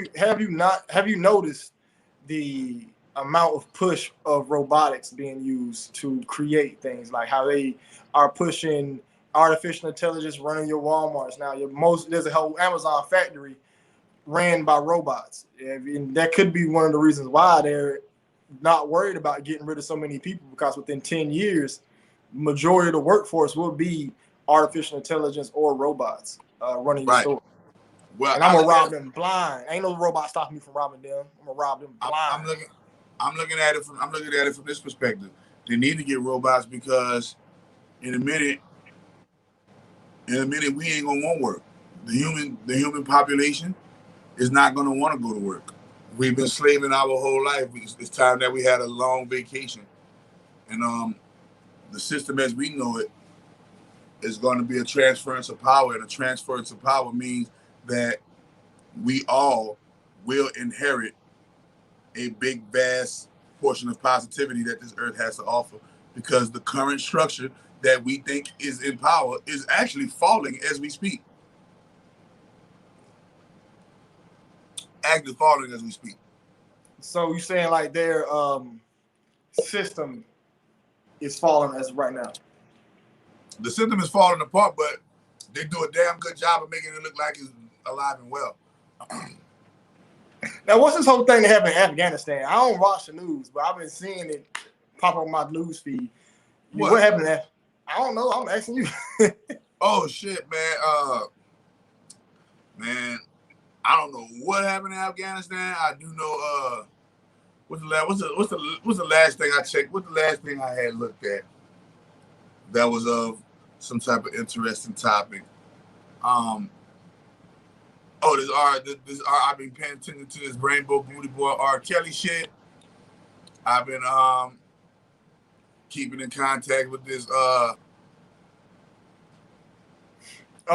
you noticed the amount of push of robotics being used to create things, like how they are pushing artificial intelligence running your Walmarts now? There's a whole Amazon factory ran by robots, and that could be one of the reasons why they're not worried about getting rid of so many people, because within 10 years, majority of the workforce will be artificial intelligence or robots running your store. Well, and I'm gonna rob them blind. Ain't no robot stopping me from robbing them. I'm gonna rob them blind. I'm looking at it from this perspective. They need to get robots because in a minute we ain't gonna want work. The human population is not gonna want to go to work. We've been slaving our whole life. It's time that we had a long vacation. And the system as we know it is going to be a transference of power. And a transference of power means that we all will inherit a big, vast portion of positivity that this earth has to offer, because the current structure that we think is in power is actually falling as we speak. Active falling as we speak. So you're saying like their system is falling as of right now? The system is falling apart, but they do a damn good job of making it look like it's alive and well. Now, what's this whole thing that happened in Afghanistan? I don't watch the news, but I've been seeing it pop up on my news feed. What happened there? I don't know. I'm asking you. Oh shit, man. Man, I don't know what happened in Afghanistan. I do know. What's the last thing I checked? What's the last thing I had looked at that was of some type of interesting topic? I've been paying attention to this Rainbow Booty Boy R. Kelly shit. I've been keeping in contact with this.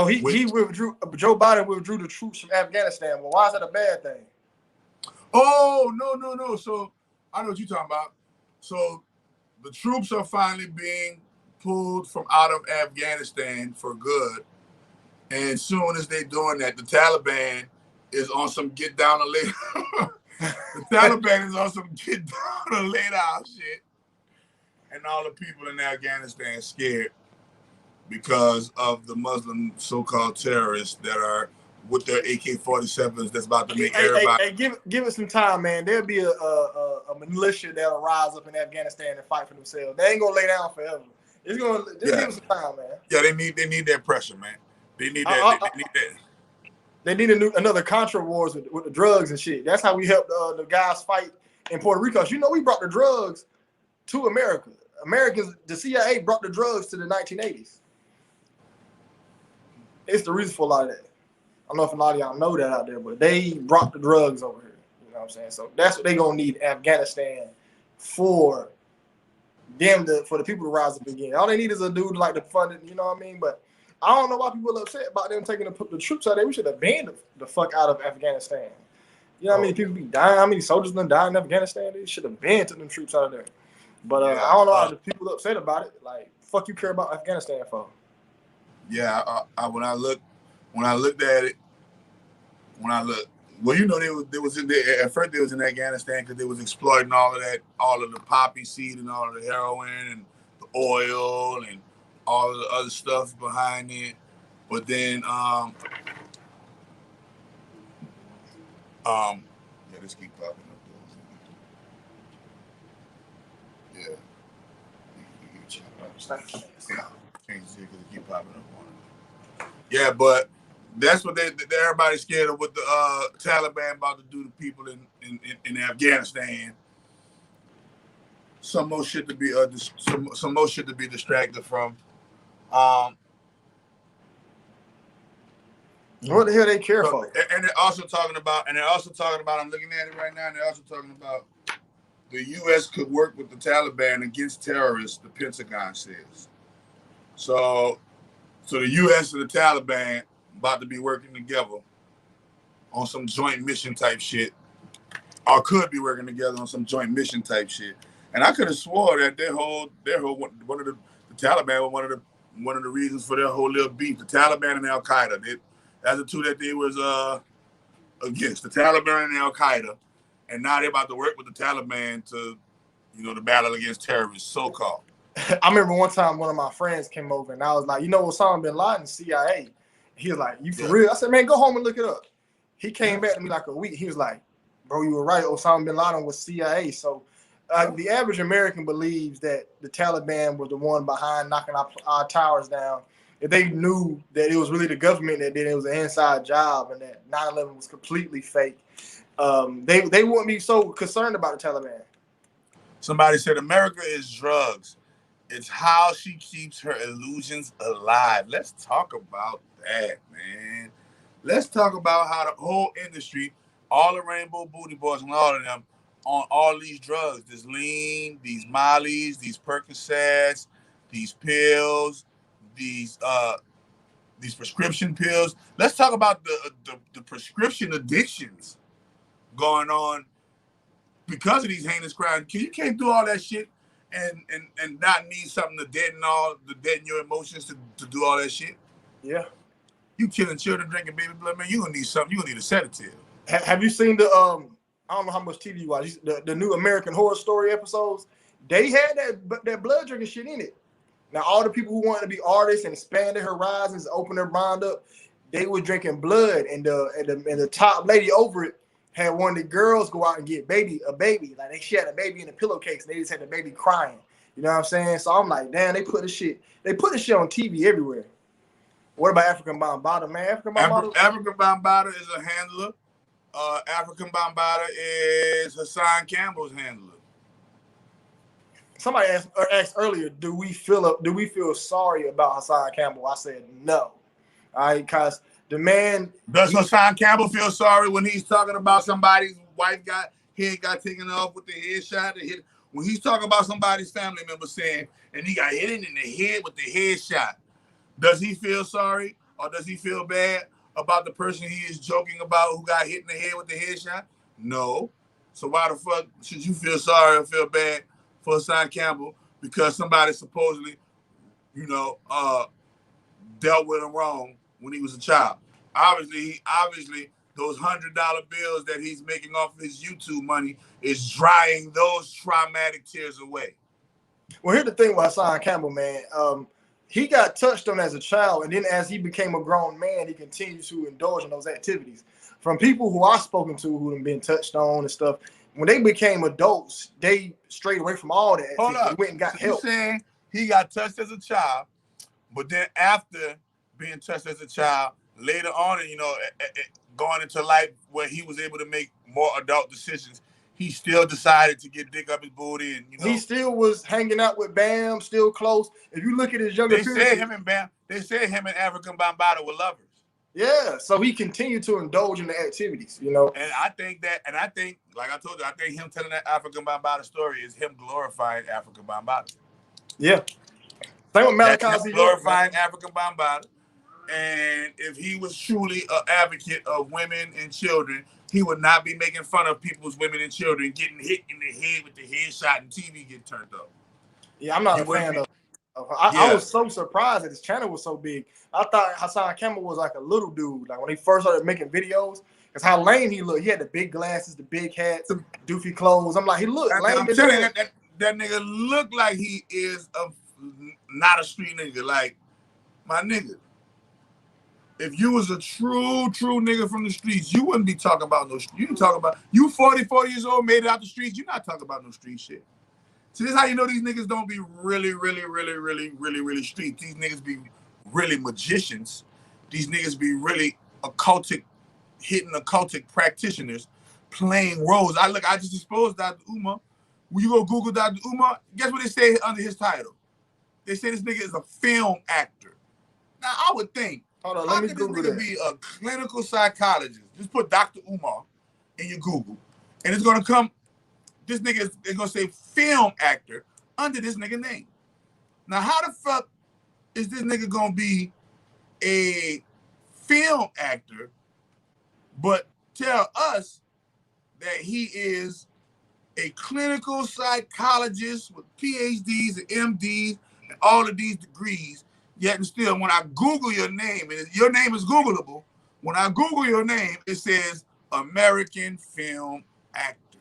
He withdrew. Joe Biden withdrew the troops from Afghanistan. Well, why is that a bad thing? Oh, no. So I know what you're talking about. So the troops are finally being pulled from out of Afghanistan for good. And as soon as they're doing that, the Taliban is on some get down and lay down. The Taliban is on some get down and lay down shit. And all the people in Afghanistan scared because of the Muslim so-called terrorists that are with their AK-47s that's about to make everybody. Hey, give it some time, man. There'll be a militia that'll rise up in Afghanistan and fight for themselves. They ain't gonna lay down forever. It's gonna give it some time, man. Yeah, they need that pressure, man. They need that. They need that. They need another Contra wars with the drugs and shit. That's how we helped the guys fight in Puerto Rico. You know, we brought the drugs to America. Americans, the CIA brought the drugs to the 1980s. It's the reason for a lot of that. I don't know if a lot of y'all know that out there, but they brought the drugs over here. You know what I'm saying? So that's what they're going to need Afghanistan for them, for the people to rise up again. All they need is a dude like to fund it, you know what I mean? But I don't know why people are upset about them taking the troops out there. We should have banned the fuck out of Afghanistan. You know how many people be dying? How many soldiers done died in Afghanistan? They should have banned them troops out of there. But I don't know how the people upset about it. Like, fuck you care about Afghanistan for? Yeah, when I looked at it, when I look. Well, you know, they was in there at first. They was in Afghanistan because they was exploiting all of that, all of the poppy seed and all of the heroin and the oil and all of the other stuff behind it. But then, yeah, this keep popping up. Yeah. Change it because it keep popping up on it. Yeah, but that's what everybody's scared of what the Taliban about to do to people in Afghanistan. Some more shit to be some more shit to be distracted from. What the hell they care for? And they're also talking about. I'm looking at it right now. And they're also talking about the U.S. could work with the Taliban against terrorists. The Pentagon says. So the U.S. and the Taliban about to be working together on some joint mission type shit, or could be working together on some joint mission type shit. And I could have swore that their whole one of the Taliban was one of the reasons for their whole little beef. The Taliban and Al Qaeda, that's the two that they was against. The Taliban and Al Qaeda, and now they're about to work with the Taliban to, to battle against terrorists, so called. I remember one time one of my friends came over and I was like, Osama bin Laden, CIA. He was like, you for real? I said, man, go home and look it up. He came back to me like a week. He was like, bro, you were right. Osama bin Laden was CIA. So the average American believes that the Taliban was the one behind knocking our towers down. If they knew that it was really the government that did it, was an inside job and that 9/11 was completely fake, they wouldn't be so concerned about the Taliban. Somebody said America is drugs. It's how she keeps her illusions alive. Let's talk about that, man. Let's talk about how the whole industry, all the rainbow booty boys and all of them, on all these drugs, this lean, these mollies, these Percocets, these pills, these prescription pills. Let's talk about the prescription addictions going on because of these heinous crimes. You can't do all that shit and not need something to deaden your emotions to do all that shit. Yeah. You killing children, drinking baby blood, man. You gonna need something. You gonna need a sedative. Have you seen the I don't know how much TV you watch. The new American Horror Story episodes. They had that blood drinking shit in it. Now all the people who wanted to be artists and expand their horizons, open their mind up, they were drinking blood, and the top lady over it had one of the girls go out and get a baby. Like she had a baby in a pillowcase, and they just had the baby crying. You know what I'm saying? So I'm like, damn, they put this shit on TV everywhere. What about African Bambaataa, man? African Bambaataa is a handler. African Bambaataa is Hassan Campbell's handler. Somebody asked earlier, do we feel sorry about Hassan Campbell? I said no. All right, because the man. Does Hassan Campbell feel sorry when he's talking about somebody's wife got taken off with the headshot? When he's talking about somebody's family member saying, and he got hit in the head with the headshot, does he feel sorry or does he feel bad about the person he is joking about who got hit in the head with the headshot? No. So why the fuck should you feel sorry or feel bad for Hassan Campbell because somebody supposedly, dealt with him wrong when he was a child? Obviously, those $100 bills that he's making off of his YouTube money is drying those traumatic tears away. Well, here's the thing with Hassan Campbell, man. He got touched on as a child, and then as he became a grown man, he continued to indulge in those activities. From people who I've spoken to who have been touched on and stuff, when they became adults, they strayed away from all that. Hold up. They went and got help. You're saying he got touched as a child, but then after being touched as a child, later on, going into life where he was able to make more adult decisions, he still decided to get dick up his booty, and he still was hanging out with Bam, still close. If you look at his younger period, they said him and African Bambaataa were lovers. Yeah, so he continued to indulge in the activities, And I think, like I told you, I think him telling that African Bambaataa story is him glorifying African Bambaataa. Yeah. Same with Malachi. Glorifying African Bambaataa. And if he was truly an advocate of women and children, he would not be making fun of people's women and children getting hit in the head with the headshot and TV get turned up. Yeah, I'm not a fan of. I was so surprised that his channel was so big. I thought Hassan Campbell was like a little dude. Like when he first started making videos, Cause how lame he looked. He had the big glasses, the big hats, doofy clothes. I'm like, he looked lame. I'm telling you, that nigga look like he is not a street nigga. Like, my nigga, if you was a true nigga from the streets, you wouldn't be talking about no. You talking about you 40 years old, made it out the streets. You're not talking about no street shit. So this is how you know these niggas don't be really street. These niggas be really magicians. These niggas be really occultic practitioners playing roles. I just exposed Dr. Umar. When you go Google Dr. Umar, guess what they say under his title? They say this nigga is a film actor. Now I would think, hold on, how could this nigga be a clinical psychologist? Just put Dr. Umar in your Google, and it's gonna come. This nigga is gonna say film actor under this nigga name. Now, how the fuck is this nigga gonna be a film actor, but tell us that he is a clinical psychologist with PhDs and MDs and all of these degrees, yet and still, when I Google your name, and your name is Googleable, when I Google your name, it says American film actor.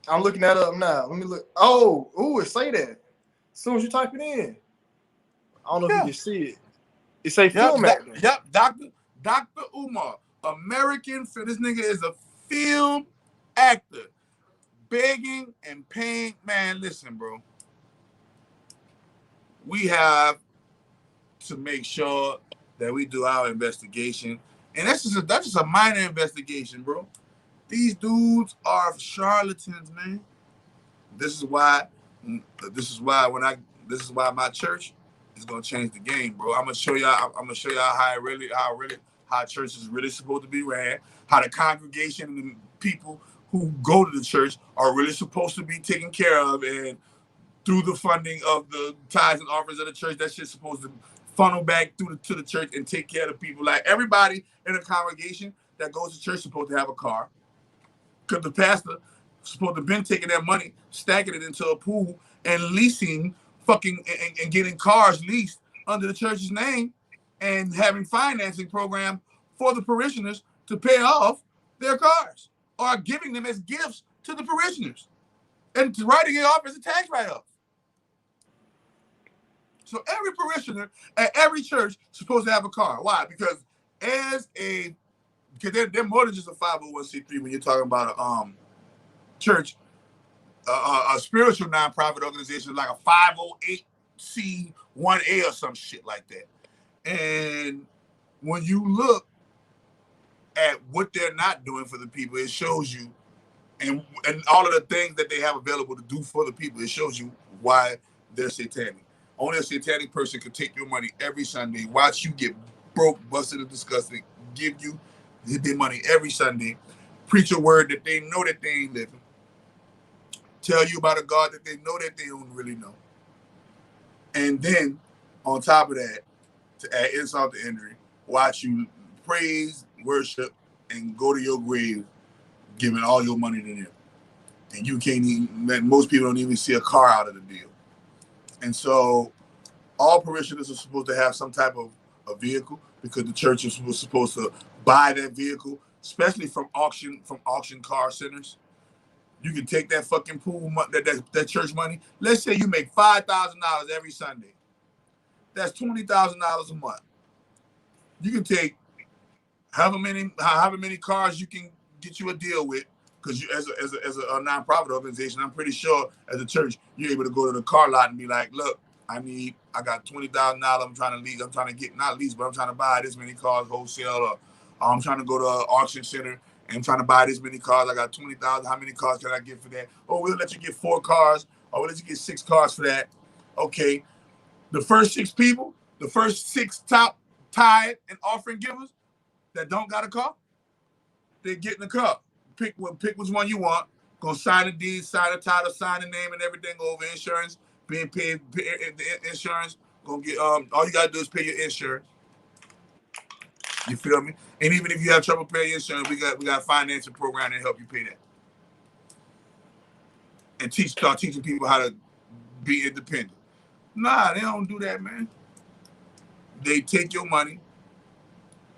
I'm looking that up now. Let me look. Oh, it say that. As soon as you type it in. I don't know if you can see it. It say film actor. Yep, Dr. Umar, American film. This nigga is a film actor. Begging and paying. Man, listen, bro. We have to make sure that we do our investigation. And that's just a minor investigation, bro. These dudes are charlatans, man. This is why my church is gonna change the game, bro. I'm gonna show y'all how church is really supposed to be ran, how the congregation and the people who go to the church are really supposed to be taken care of, and through the funding of the tithes and offerings of the church, that shit's supposed to funnel back to the church and take care of the people. Like, everybody in a congregation that goes to church is supposed to have a car, because the pastor is supposed to have been taking that money, stacking it into a pool, and leasing and getting cars leased under the church's name, and having financing program for the parishioners to pay off their cars, or giving them as gifts to the parishioners, and writing it off as a tax write-off. So every parishioner at every church is supposed to have a car. Why? Because they're more than just a 501c3 when you're talking about a church, a spiritual nonprofit organization like a 508c1A or some shit like that. And when you look at what they're not doing for the people, it shows you, and all of the things that they have available to do for the people, it shows you why they're satanic. Only a satanic person could take your money every Sunday, watch you get broke, busted, and disgusted, give you their money every Sunday, preach a word that they know that they ain't living, tell you about a God that they know that they don't really know. And then, on top of that, to add insult to injury, watch you praise, worship, and go to your grave giving all your money to them. And you can't even, most people don't even see a car out of the deal. And so all parishioners are supposed to have some type of a vehicle, because the church was supposed to buy that vehicle, especially from auction car centers. You can take that fucking pool, that church money. Let's say you make $5,000 every Sunday. That's $20,000 a month. You can take however many cars you can get you a deal with, because you, as a nonprofit organization, I'm pretty sure as a church, you're able to go to the car lot and be like, look, I got $20,000. I'm trying to lease. I'm trying to get, not lease, but I'm trying to buy this many cars wholesale, or I'm trying to go to an auction center and I'm trying to buy this many cars. I got 20,000. How many cars can I get for that? Oh, we'll let you get 4 cars, or we'll let you get 6 cars for that. Okay. The first 6 people, the first 6 top tithe and offering givers that don't got a car, they get in the car. Pick which one you want. Go sign the deed, sign the title, sign the name and everything over. Insurance, being paid, the insurance. Gonna get all you gotta do is pay your insurance. You feel me? And even if you have trouble paying your insurance, we got a financing program to help you pay that. And start teaching people how to be independent. Nah, they don't do that, man. They take your money,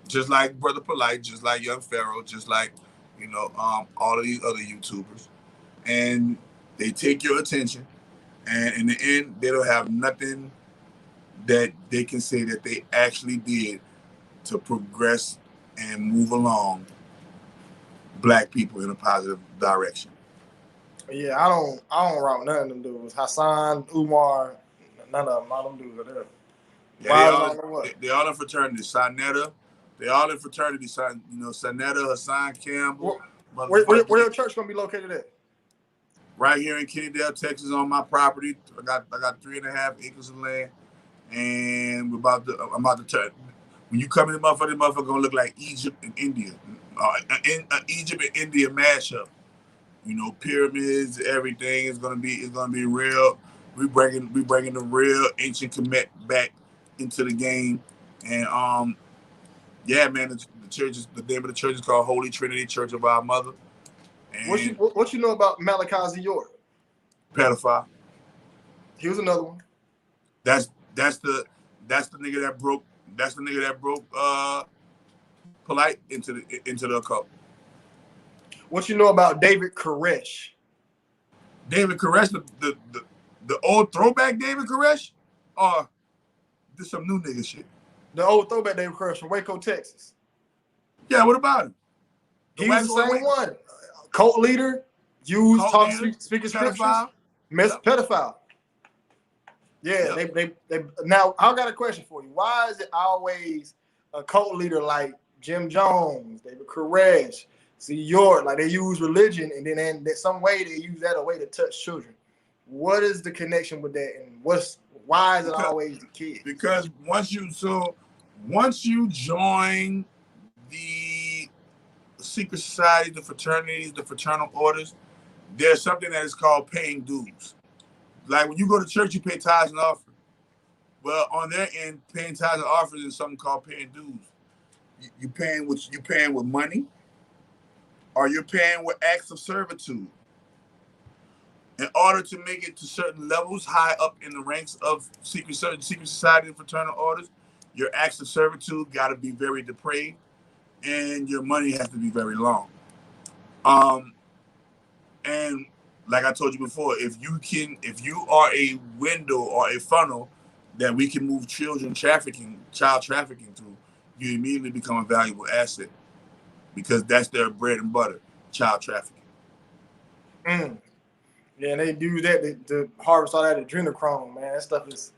just like Brother Polite, just like Young Pharaoh, just like, you know, all of these other YouTubers. And they take your attention, and in the end, they don't have nothing that they can say that they actually did to progress and move along black people in a positive direction. Yeah, I don't rock none of them dudes. Hassan, Umar, none of them. All them dudes are there. Yeah, they all in fraternity. Sanetta, they all in fraternity. You know, Sanetta, Hassan Campbell. Where your church gonna be located at? Right here in Kennedale, Texas, on my property. I got 3.5 acres of land, and I'm about to turn. When you come in, the motherfucker gonna look like Egypt and India, Egypt and India mashup. You know, pyramids, everything is gonna be real. We bringing the real ancient Kemet back into the game, and yeah, man, the name of the church is called Holy Trinity Church of Our Mother. And what you know about Malachi Z. York? Pedophile. He was another one. That's the nigga that broke Polite into the occult. What you know about David Koresh? David Koresh, the old throwback David Koresh, or this some new nigga shit? The old throwback David Koresh from Waco, Texas. Yeah, what about him? He was the same one. Cult leader, speaking scriptures, pedophile. Yeah, yep. They now I got a question for you. Why is it always a cult leader like Jim Jones, David Koresh, Z. York, like they use religion and then some way they use that a way to touch children? What is the connection with that, and why is it always the kids? Because once you join the secret society, the fraternities, the fraternal orders, there's something that is called paying dues. Like when you go to church, you pay tithes and offerings. Well, on their end, paying tithes and offerings is something called paying dues. You paying with money, or you're paying with acts of servitude. In order to make it to certain levels high up in the ranks of secret society and fraternal orders, your acts of servitude got to be very depraved, and your money has to be very long. And like I told you before, if you are a window or a funnel that we can move child trafficking through, you immediately become a valuable asset, because that's their bread and butter, child trafficking. Yeah, and they do that to harvest all that adrenochrome, man. That stuff is.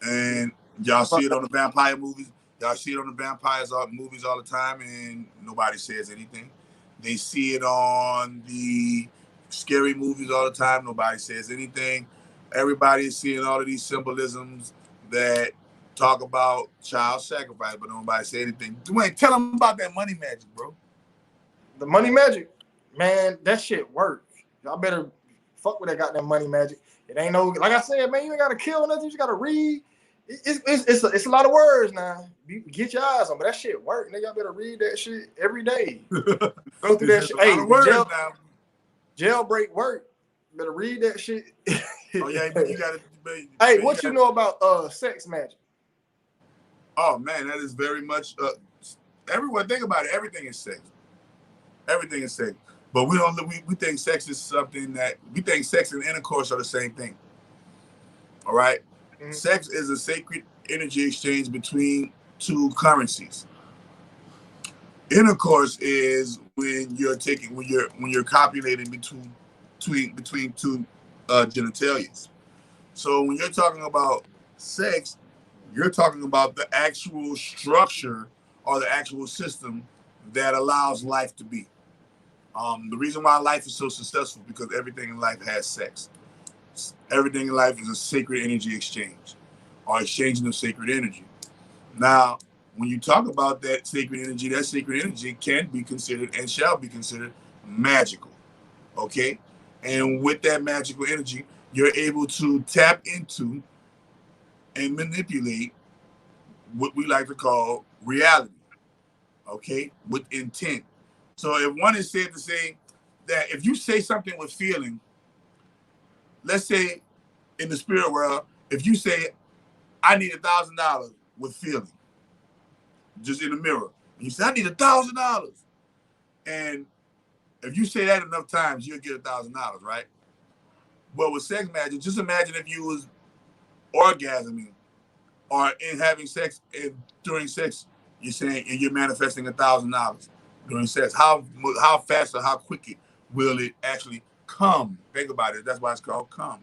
And y'all see it on the vampire movies. Y'all see it on the vampires movies all the time, and nobody says anything. They see it on the scary movies all the time. Nobody says anything. Everybody is seeing all of these symbolisms that talk about child sacrifice, but nobody say anything. Duane, tell them about that money magic, bro. The money magic, man, that shit works. Y'all better fuck with that goddamn money magic. It ain't no, like I said, man, you ain't gotta kill nothing. You just gotta read. It's a lot of words now. You get your eyes on, but that shit work. Nigga, y'all better read that shit every day. Go through that shit. Hey, jailbreak work. Better read that shit. Oh yeah, but you gotta. Hey, what you know about sex magic? Oh man, that is very much. Everyone think about it. Everything is sex. Everything is sex. But we think sex is something that we think sex and intercourse are the same thing. All right. Mm-hmm. Sex is a sacred energy exchange between two currencies. Intercourse is when you're copulating between two genitalias. So when you're talking about sex, you're talking about the actual structure or the actual system that allows life to be. The reason why life is so successful is because everything in life has sex. Everything in life is a sacred energy exchange, or exchanging of sacred energy. Now, when you talk about that sacred energy can be considered and shall be considered magical. Okay? And with that magical energy, you're able to tap into and manipulate what we like to call reality. Okay? With intent. So if one is said to say that if you say something with feeling, let's say in the spirit world, if you say, I need $1,000 with feeling, just in the mirror, You say, I need $1,000. And if you say that enough times, you'll get $1,000, right? But with sex magic, just imagine if you was orgasming or in having sex, and during sex, you're saying, and you're manifesting $1,000 during sex. How fast or how quick will it actually come? Think about it. That's why it's called come.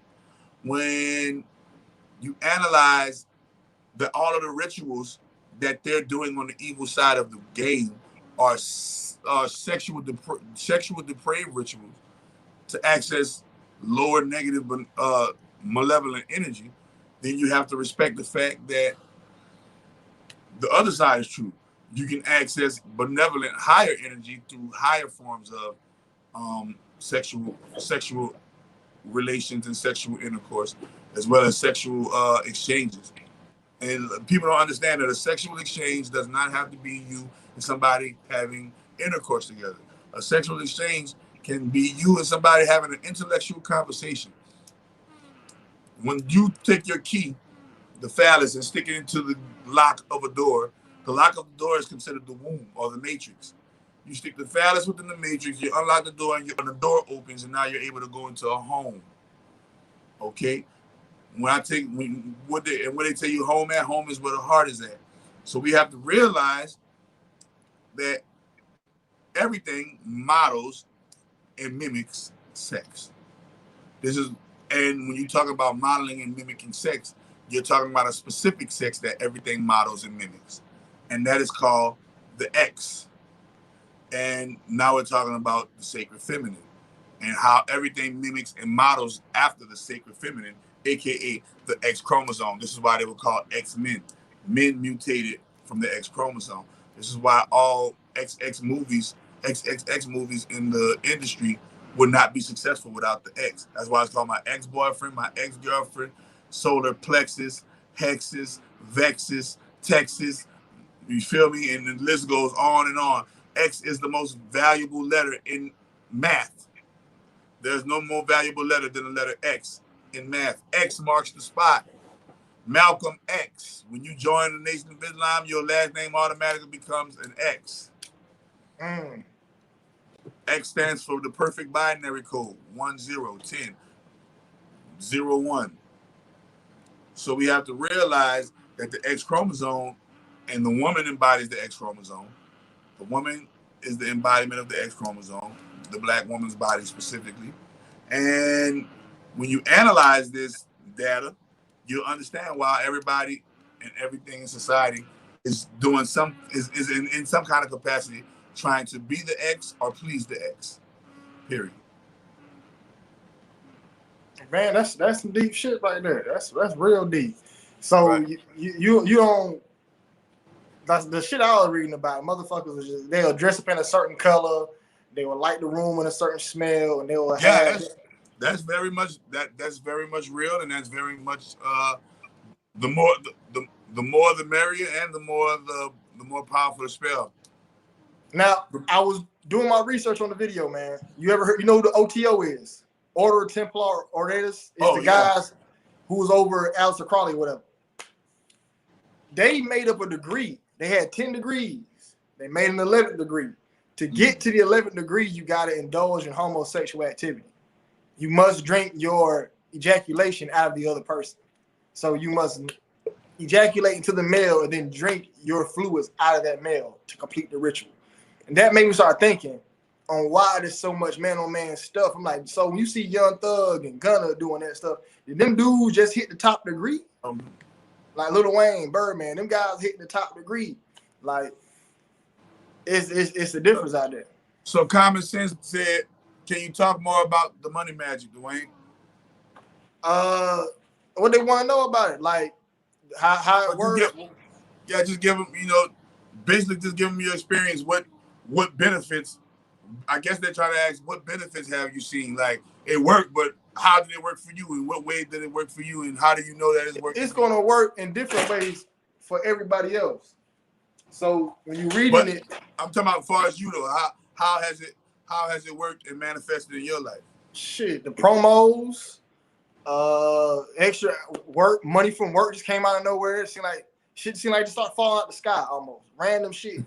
When you analyze all of the rituals that they're doing on the evil side of the game are sexual depraved rituals to access lower negative malevolent energy, then you have to respect the fact that the other side is true. You can access benevolent higher energy through higher forms of sexual relations and sexual intercourse, as well as sexual exchanges. And people don't understand that a sexual exchange does not have to be you and somebody having intercourse together. A sexual exchange can be you and somebody having an intellectual conversation. When you take your key, the phallus, and stick it into the lock of a door, the lock of the door is considered the womb or the matrix. You stick the phallus within the matrix, you unlock the door, and the door opens, and now you're able to go into a home. Okay? When they tell you home is where the heart is at. So we have to realize that everything models and mimics sex. And when you talk about modeling and mimicking sex, you're talking about a specific sex that everything models and mimics. And that is called the X. And now we're talking about the sacred feminine and how everything mimics and models after the sacred feminine, aka the X chromosome. This is why they were called X-Men. Men mutated from the X chromosome. This is why all XXX movies in the industry would not be successful without the X. That's why it's called my ex-boyfriend, my ex-girlfriend, solar plexus, hexes, vexes, Texas. You feel me? And the list goes on and on. X is the most valuable letter in math. There's no more valuable letter than the letter X in math. X marks the spot. Malcolm X. When you join the Nation of Islam, your last name automatically becomes an X. X stands for the perfect binary code, 1 0 10 0 1. So we have to realize that the X chromosome, and the woman embodies the X chromosome. The woman is the embodiment of the X chromosome, the black woman's body specifically. And when you analyze this data, you'll understand why everybody and everything in society is doing is in some kind of capacity trying to be the X or please the X. Period. Man, that's some deep shit right there. That's real deep. So right. you don't. That's the shit I was reading about. Motherfuckers was just, they'll dress up in a certain color, they will light the room in a certain smell, and they will have. That's very much that's very much real, and that's very much the more the merrier, and the more powerful the spell. Now, I was doing my research on the video, man. You ever heard? You know who the OTO is? Order of Templar Oratus. It's the guys who was over Aleister Crowley, whatever. They made up a degree. They had 10 degrees. They made an 11th degree. To get to the 11th degree, you got to indulge in homosexual activity. You must drink your ejaculation out of the other person. So you must ejaculate into the male and then drink your fluids out of that male to complete the ritual. And that made me start thinking on why there's so much man-on-man stuff. I'm like, so when you see Young Thug and Gunna doing that stuff, did them dudes just hit the top degree? Like Lil Wayne, Birdman, them guys hitting the top degree. Like, it's a difference out there. So Common Sense said, can you talk more about the money magic, Duane? What they want to know about it, like how it works. Just give them, basically just give them your experience. What benefits? I guess they're trying to ask, what benefits have you seen? Like, it worked, but how did it work for you? In what way did it work for you? And how do you know that it's working? It's going to work in different ways for everybody else. So when you're reading it, I'm talking about as far as you know, how has it worked and manifested in your life? Shit, the promos, extra work, money from work just came out of nowhere. It seemed like just start falling out the sky almost. Random shit.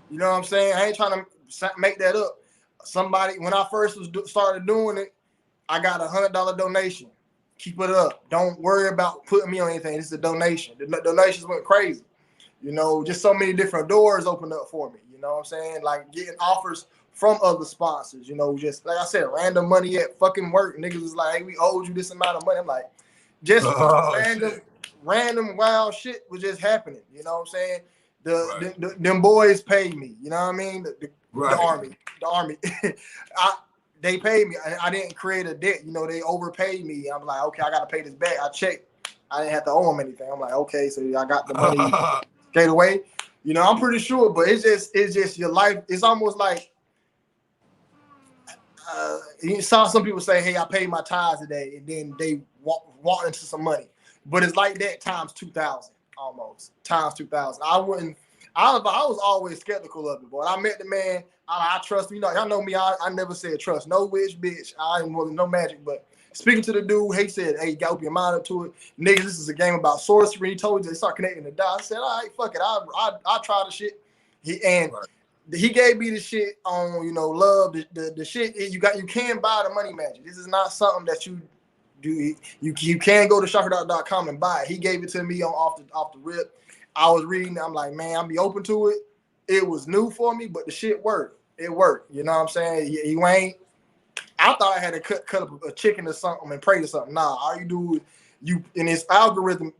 You know what I'm saying? I ain't trying to make that up. Somebody, when I first started doing it, I got $100 donation. Keep it up. Don't worry about putting me on anything. This is a donation. The donations went crazy. You know, just so many different doors opened up for me. You know what I'm saying? Like getting offers from other sponsors. You know, just like I said, random money at fucking work. Niggas was like, hey, we owed you this amount of money. I'm like, just random wild shit was just happening. You know what I'm saying? Them boys paid me. You know what I mean? The army. They paid me. I didn't create a debt. You know, they overpaid me. I'm like, okay, I got to pay this back. I checked. I didn't have to owe them anything. I'm like, okay, so I got the money straight away. You know, I'm pretty sure, but it's just your life. It's almost like you saw some people say, hey, I paid my tithes today, and then they walk into some money. But it's like that times 2,000 almost. Times 2,000. I was always skeptical of it, but I met the man. I trust him. You know, y'all know me. I never said trust no witch, bitch. I ain't more than no magic. But speaking to the dude, he said, hey, you got to be mind up to it. Niggas, this is a game about sorcery. He told me they start connecting the dots. I said, all right, fuck it. I try the shit. He gave me the shit on, you know, love. The shit, you can buy the money magic. This is not something that you do. You can go to chakra.com and buy it. He gave it to me off the rip. I was reading. I'm like, man, I'll be open to it. It was new for me, but the shit worked. It worked. You know what I'm saying? You ain't. I thought I had to cut up a chicken or something and pray to something. Nah, all you do is and it's algorithm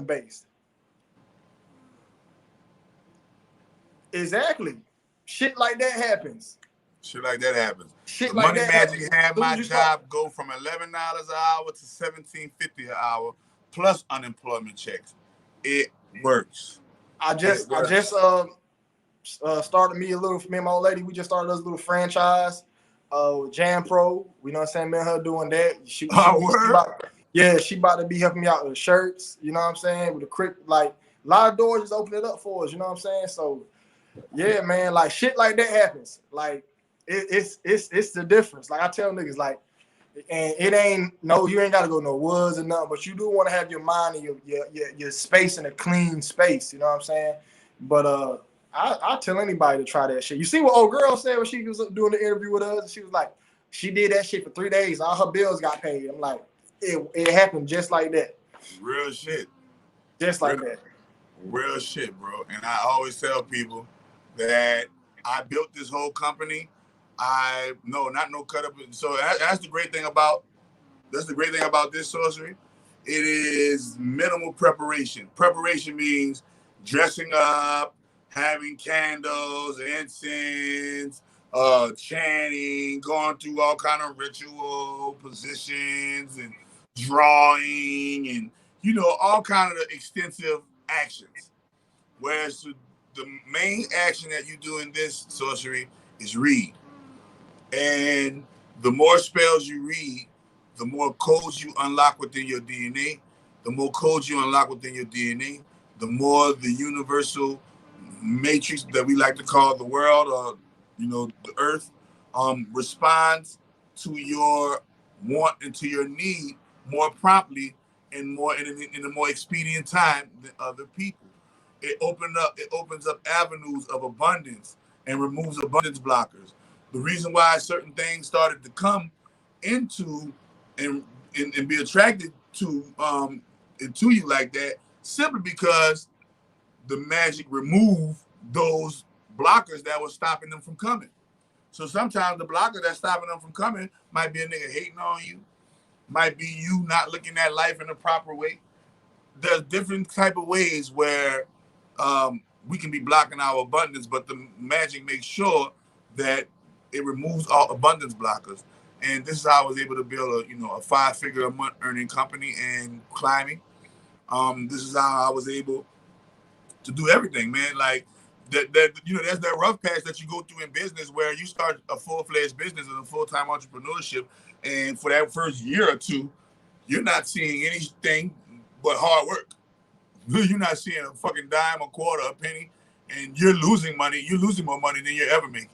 based. Exactly. Shit like that happens. Shit like that happens. Shit the like Money that Magic happens. had my job go from $11 an hour to $17.50 an hour plus unemployment checks. It works. I just started me and my old lady. We just started us a little franchise. Jam Pro. You know what I'm saying? Me and her doing that. She about to be helping me out with shirts. You know what I'm saying? With the crypt, like a lot of doors just open it up for us. You know what I'm saying? So yeah, man, like shit like that happens. Like it's the difference. Like I tell niggas, like, and it ain't you ain't gotta go no woods or nothing, but you do want to have your mind and your space in a clean space. You know what I'm saying? But I tell anybody to try that shit. You see what old girl said when she was doing the interview with us? She was like, she did that shit for 3 days. All her bills got paid. I'm like, it happened just like that. Real shit. Just like that. Real shit, bro. And I always tell people that I built this whole company. Not no cut up. So that's the great thing about this sorcery. It is minimal preparation. Preparation means dressing up, having candles, incense, chanting, going through all kind of ritual positions and drawing and, you know, all kind of extensive actions. Whereas the main action that you do in this sorcery is read. And the more spells you read, the more codes you unlock within your DNA. The more codes you unlock within your DNA, the more the universal matrix that we like to call the world, or you know, the earth, responds to your want and to your need more promptly and more in a more expedient time than other people. It opens up avenues of abundance and removes abundance blockers. The reason why certain things started to come into and be attracted to you like that, simply because the magic removed those blockers that were stopping them from coming. So sometimes the blocker that's stopping them from coming might be a nigga hating on you, might be you not looking at life in a proper way. There's different type of ways where we can be blocking our abundance, but the magic makes sure that it removes all abundance blockers. And this is how I was able to build a 5-figure a month earning company and climbing. This is how I was able to do everything, man. Like that's that rough patch that you go through in business where you start a full-fledged business and a full-time entrepreneurship, and for that first year or two, you're not seeing anything but hard work. You're not seeing a fucking dime, a quarter, a penny, and you're losing money. You're losing more money than you're ever making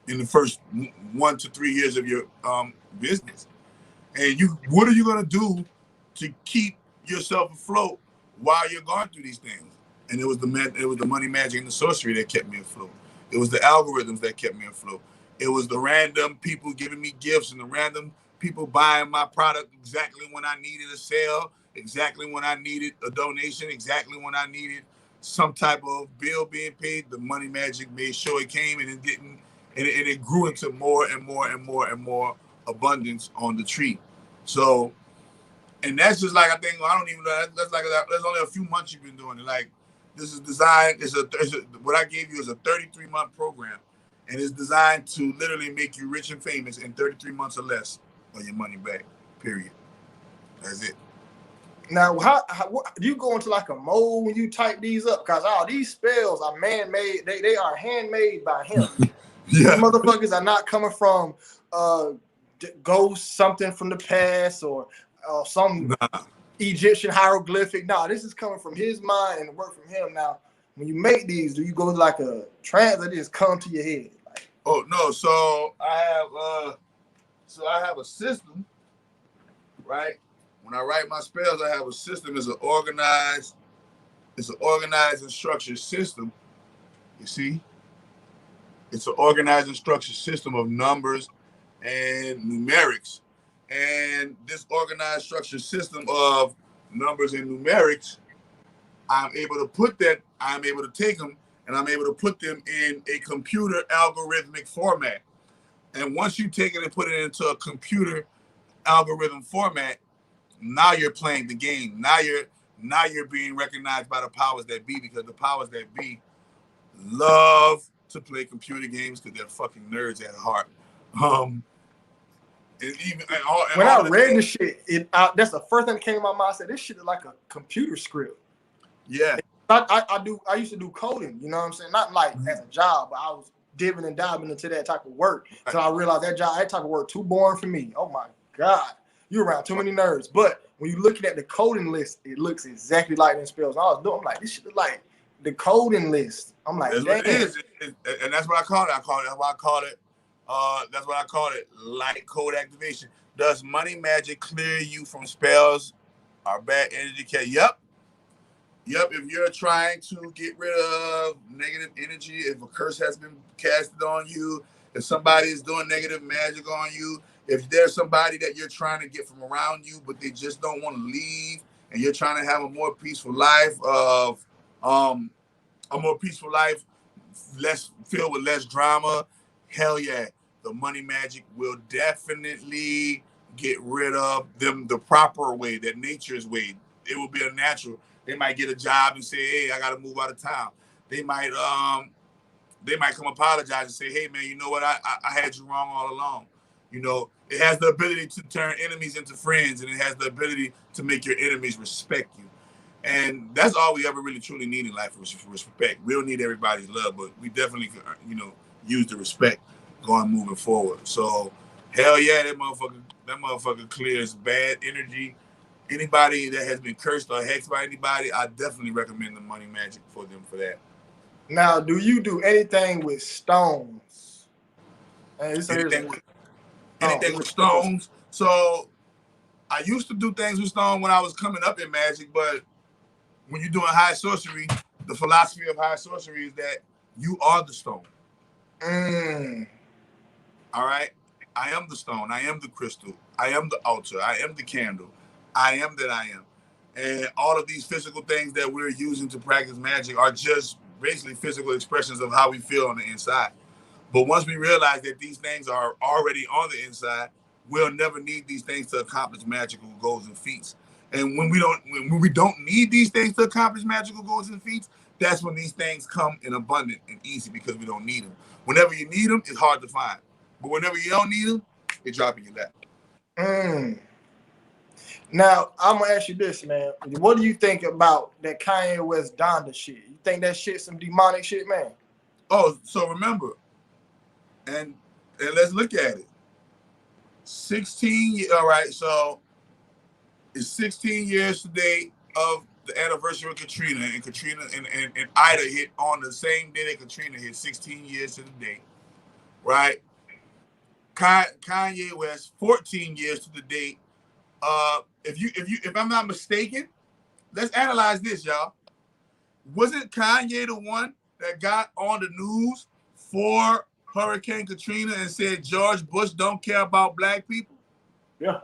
in the first 1 to 3 years of your business. And what are you gonna do to keep yourself afloat while you're going through these things? And it was the money, magic, and the sorcery that kept me afloat. It was the algorithms that kept me afloat. It was the random people giving me gifts and the random people buying my product exactly when I needed a sale, exactly when I needed a donation, exactly when I needed some type of bill being paid. The money magic made sure it came, and it didn't, and it grew into more and more and more and more abundance on the tree. So, and that's just like, I think, I don't even know, that's only a few months you've been doing it. Like, this is designed, what I gave you is a 33-month program, and it's designed to literally make you rich and famous in 33 months or less on your money back, period. That's it. Now, how do you go into like a mode when you type these up? Because all these spells are man-made. They are handmade by him. Yeah. These motherfuckers are not coming from ghost something from the past or some Egyptian hieroglyphic. No, this is coming from his mind and work from him. Now, when you make these, do you go like a trance or just come to your head? Like, oh no, so I have a system, right? When I write my spells, I have a system. It's an organized and structured system. You see? It's an organized and structured system of numbers and numerics. And this organized structured system of numbers and numerics, I'm able to take them and I'm able to put them in a computer algorithmic format. And once you take it and put it into a computer algorithm format, now you're playing the game. Now you're being recognized by the powers that be, because the powers that be love to play computer games because they're fucking nerds at heart. When I read this shit, that's the first thing that came to my mind. I said, this shit is like a computer script. Yeah. I used to do coding, you know what I'm saying? Not like as a job, but I was dipping and diving into that type of work. So I realized that type of work too boring for me. Oh my God. You're around too many nerds. But when you're looking at the coding list, it looks exactly like them spells. And I was doing, I'm like, this shit is like the coding list. I'm like, that's what it is. And that's what I call it. That's what I call it, light code activation. Does money magic clear you from spells or bad energy? Yep, if you're trying to get rid of negative energy, if a curse has been casted on you, if somebody is doing negative magic on you, if there's somebody that you're trying to get from around you, but they just don't want to leave, and you're trying to have a more peaceful life less filled with less drama, hell yeah, the money magic will definitely get rid of them the proper way, that nature's way. It will be a natural. They might get a job and say, hey, I gotta move out of town. They might come apologize and say, hey man, you know what, I had you wrong all along. You know, it has the ability to turn enemies into friends, and it has the ability to make your enemies respect you. And that's all we ever really truly need in life, is respect. We don't need everybody's love, but we definitely could, use the respect moving forward. So hell yeah, that motherfucker clears bad energy. Anybody that has been cursed or hexed by anybody, I definitely recommend the money magic for them for that. Now, do you do anything with stones? Anything with stones. So I used to do things with stone when I was coming up in magic, but when you're doing high sorcery, the philosophy of high sorcery is that you are the stone. All right? I am the stone. I am the crystal. I am the altar. I am the candle. I am that I am. And all of these physical things that we're using to practice magic are just basically physical expressions of how we feel on the inside. But once we realize that these things are already on the inside, we'll never need these things to accomplish magical goals and feats. And when we don't need these things to accomplish magical goals and feats, that's when these things come in abundant and easy, because we don't need them. Whenever you need them, it's hard to find. But whenever you don't need them, they drop in your lap. Now, I'm going to ask you this, man. What do you think about that Kanye West Donda shit? You think that shit's some demonic shit, man? Oh, so remember, and let's look at it. 16, all right, so it's 16 years today of the anniversary of Katrina, and Katrina and Ida hit on the same day that Katrina hit, 16 years to the day, right? Kanye West, 14 years to the date. If I'm not mistaken, let's analyze this, y'all. wasn't Kanye the one that got on the news for Hurricane Katrina and said George Bush don't care about black people? Yeah.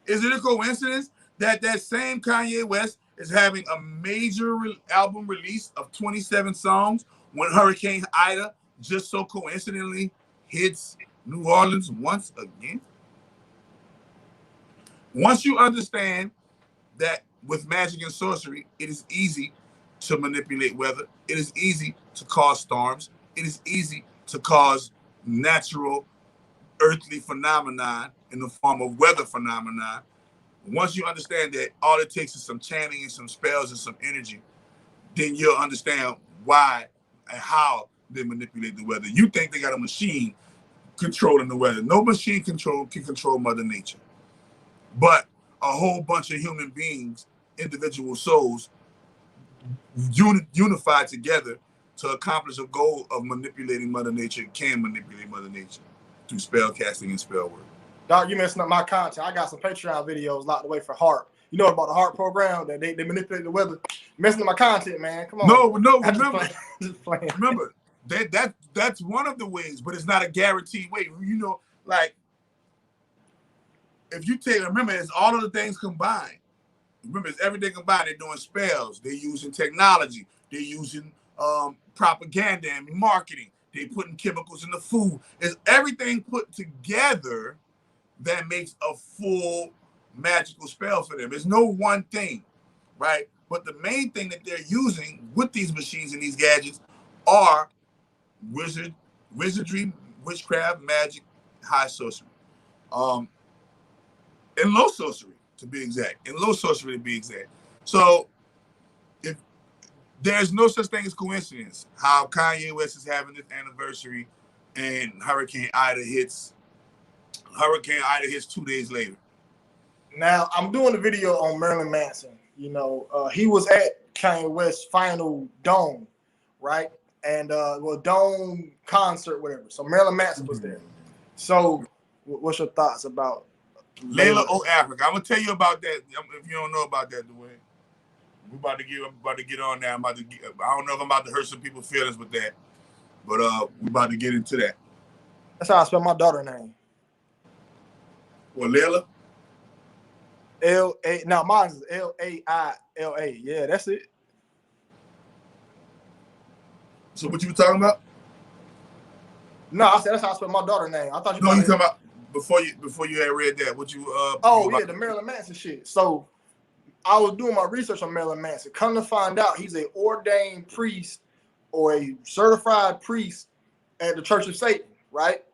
Is it a coincidence that that same Kanye West is having a major album release of 27 songs when Hurricane Ida just so coincidentally hits New Orleans once again? Once you understand that with magic and sorcery, it is easy to manipulate weather. It is easy to cause storms. It is easy to cause natural earthly phenomenon in the form of weather phenomenon. Once you understand that all it takes is some chanting and some spells and some energy, then you'll understand why and how they manipulate the weather. You think they got a machine controlling the weather. No machine can control Mother Nature. But a whole bunch of human beings, individual souls, unified together to accomplish a goal of manipulating Mother Nature, can manipulate Mother Nature through spell casting and spell work. Dog, you messing up my content. I got some Patreon videos locked away for HARP. You know about the HARP program that they manipulate the weather? Messing up my content, man. Come on. No, I'm remember, just playing. remember that's one of the ways, but it's not a guaranteed way. You know, like if you remember, it's all of the things combined. Remember, it's everything combined. They're doing spells. They're using technology. They're using propaganda and marketing. They're putting chemicals in the food. It's everything put together that makes a full magical spell for them. There's no one thing, right? But the main thing that they're using with these machines and these gadgets are wizardry, witchcraft, magic, high sorcery, and low sorcery to be exact. And low sorcery to be exact. So if there's no such thing as coincidence how Kanye West is having this anniversary and Hurricane Ida hits 2 days later. Now, I'm doing a video on Marilyn Manson. You know, he was at Kanye West's final Dome, right? And, Dome concert, whatever. So Marilyn Manson was there. So what's your thoughts about Layla O Africa? I'm going to tell you about that if you don't know about that, Duane. We're about to get on there. I don't know if I'm about to hurt some people's feelings with that, but we're about to get into that. That's how I spell my daughter's name. Well, Layla? L-A. Now, mine is L-A-I-L-A. Yeah, that's it. So what you were talking about? No, I said that's how I spell my daughter's name. I thought you. No, you talking about before you had read that. What you? The Marilyn Manson shit. So I was doing my research on Marilyn Manson. Come to find out, he's an ordained priest or a certified priest at the Church of Satan, right?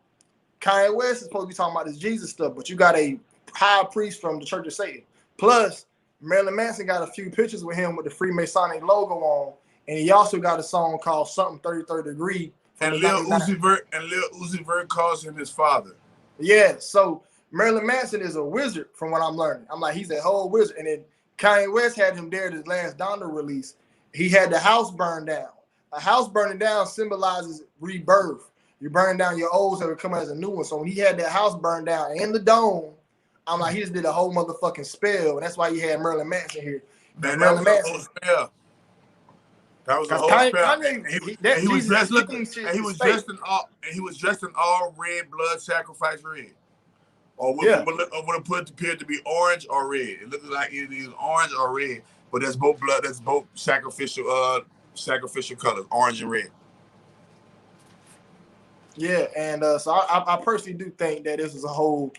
Kanye West is supposed to be talking about this Jesus stuff, but you got a high priest from the Church of Satan. Plus, Marilyn Manson got a few pictures with him with the Freemasonic logo on, and he also got a song called Something 33rd Degree. And Lil Uzi Vert calls him his father. Yeah, so Marilyn Manson is a wizard from what I'm learning. I'm like, he's a whole wizard. And then Kanye West had him there at his last Donda release. He had the house burned down. A house burning down symbolizes rebirth. You burn down your old so it come out as a new one. So when he had that house burned down in the dome, I'm like, he just did a whole motherfucking spell. And that's why he had Marilyn Manson here. Man, that was a whole spell. That was a whole spell. He was dressed in all red, blood sacrifice red. Or what appeared to be orange or red. It looked like either orange or red. But that's both blood, that's both sacrificial colors, orange and red. Yeah, and so I personally do think that this is a whole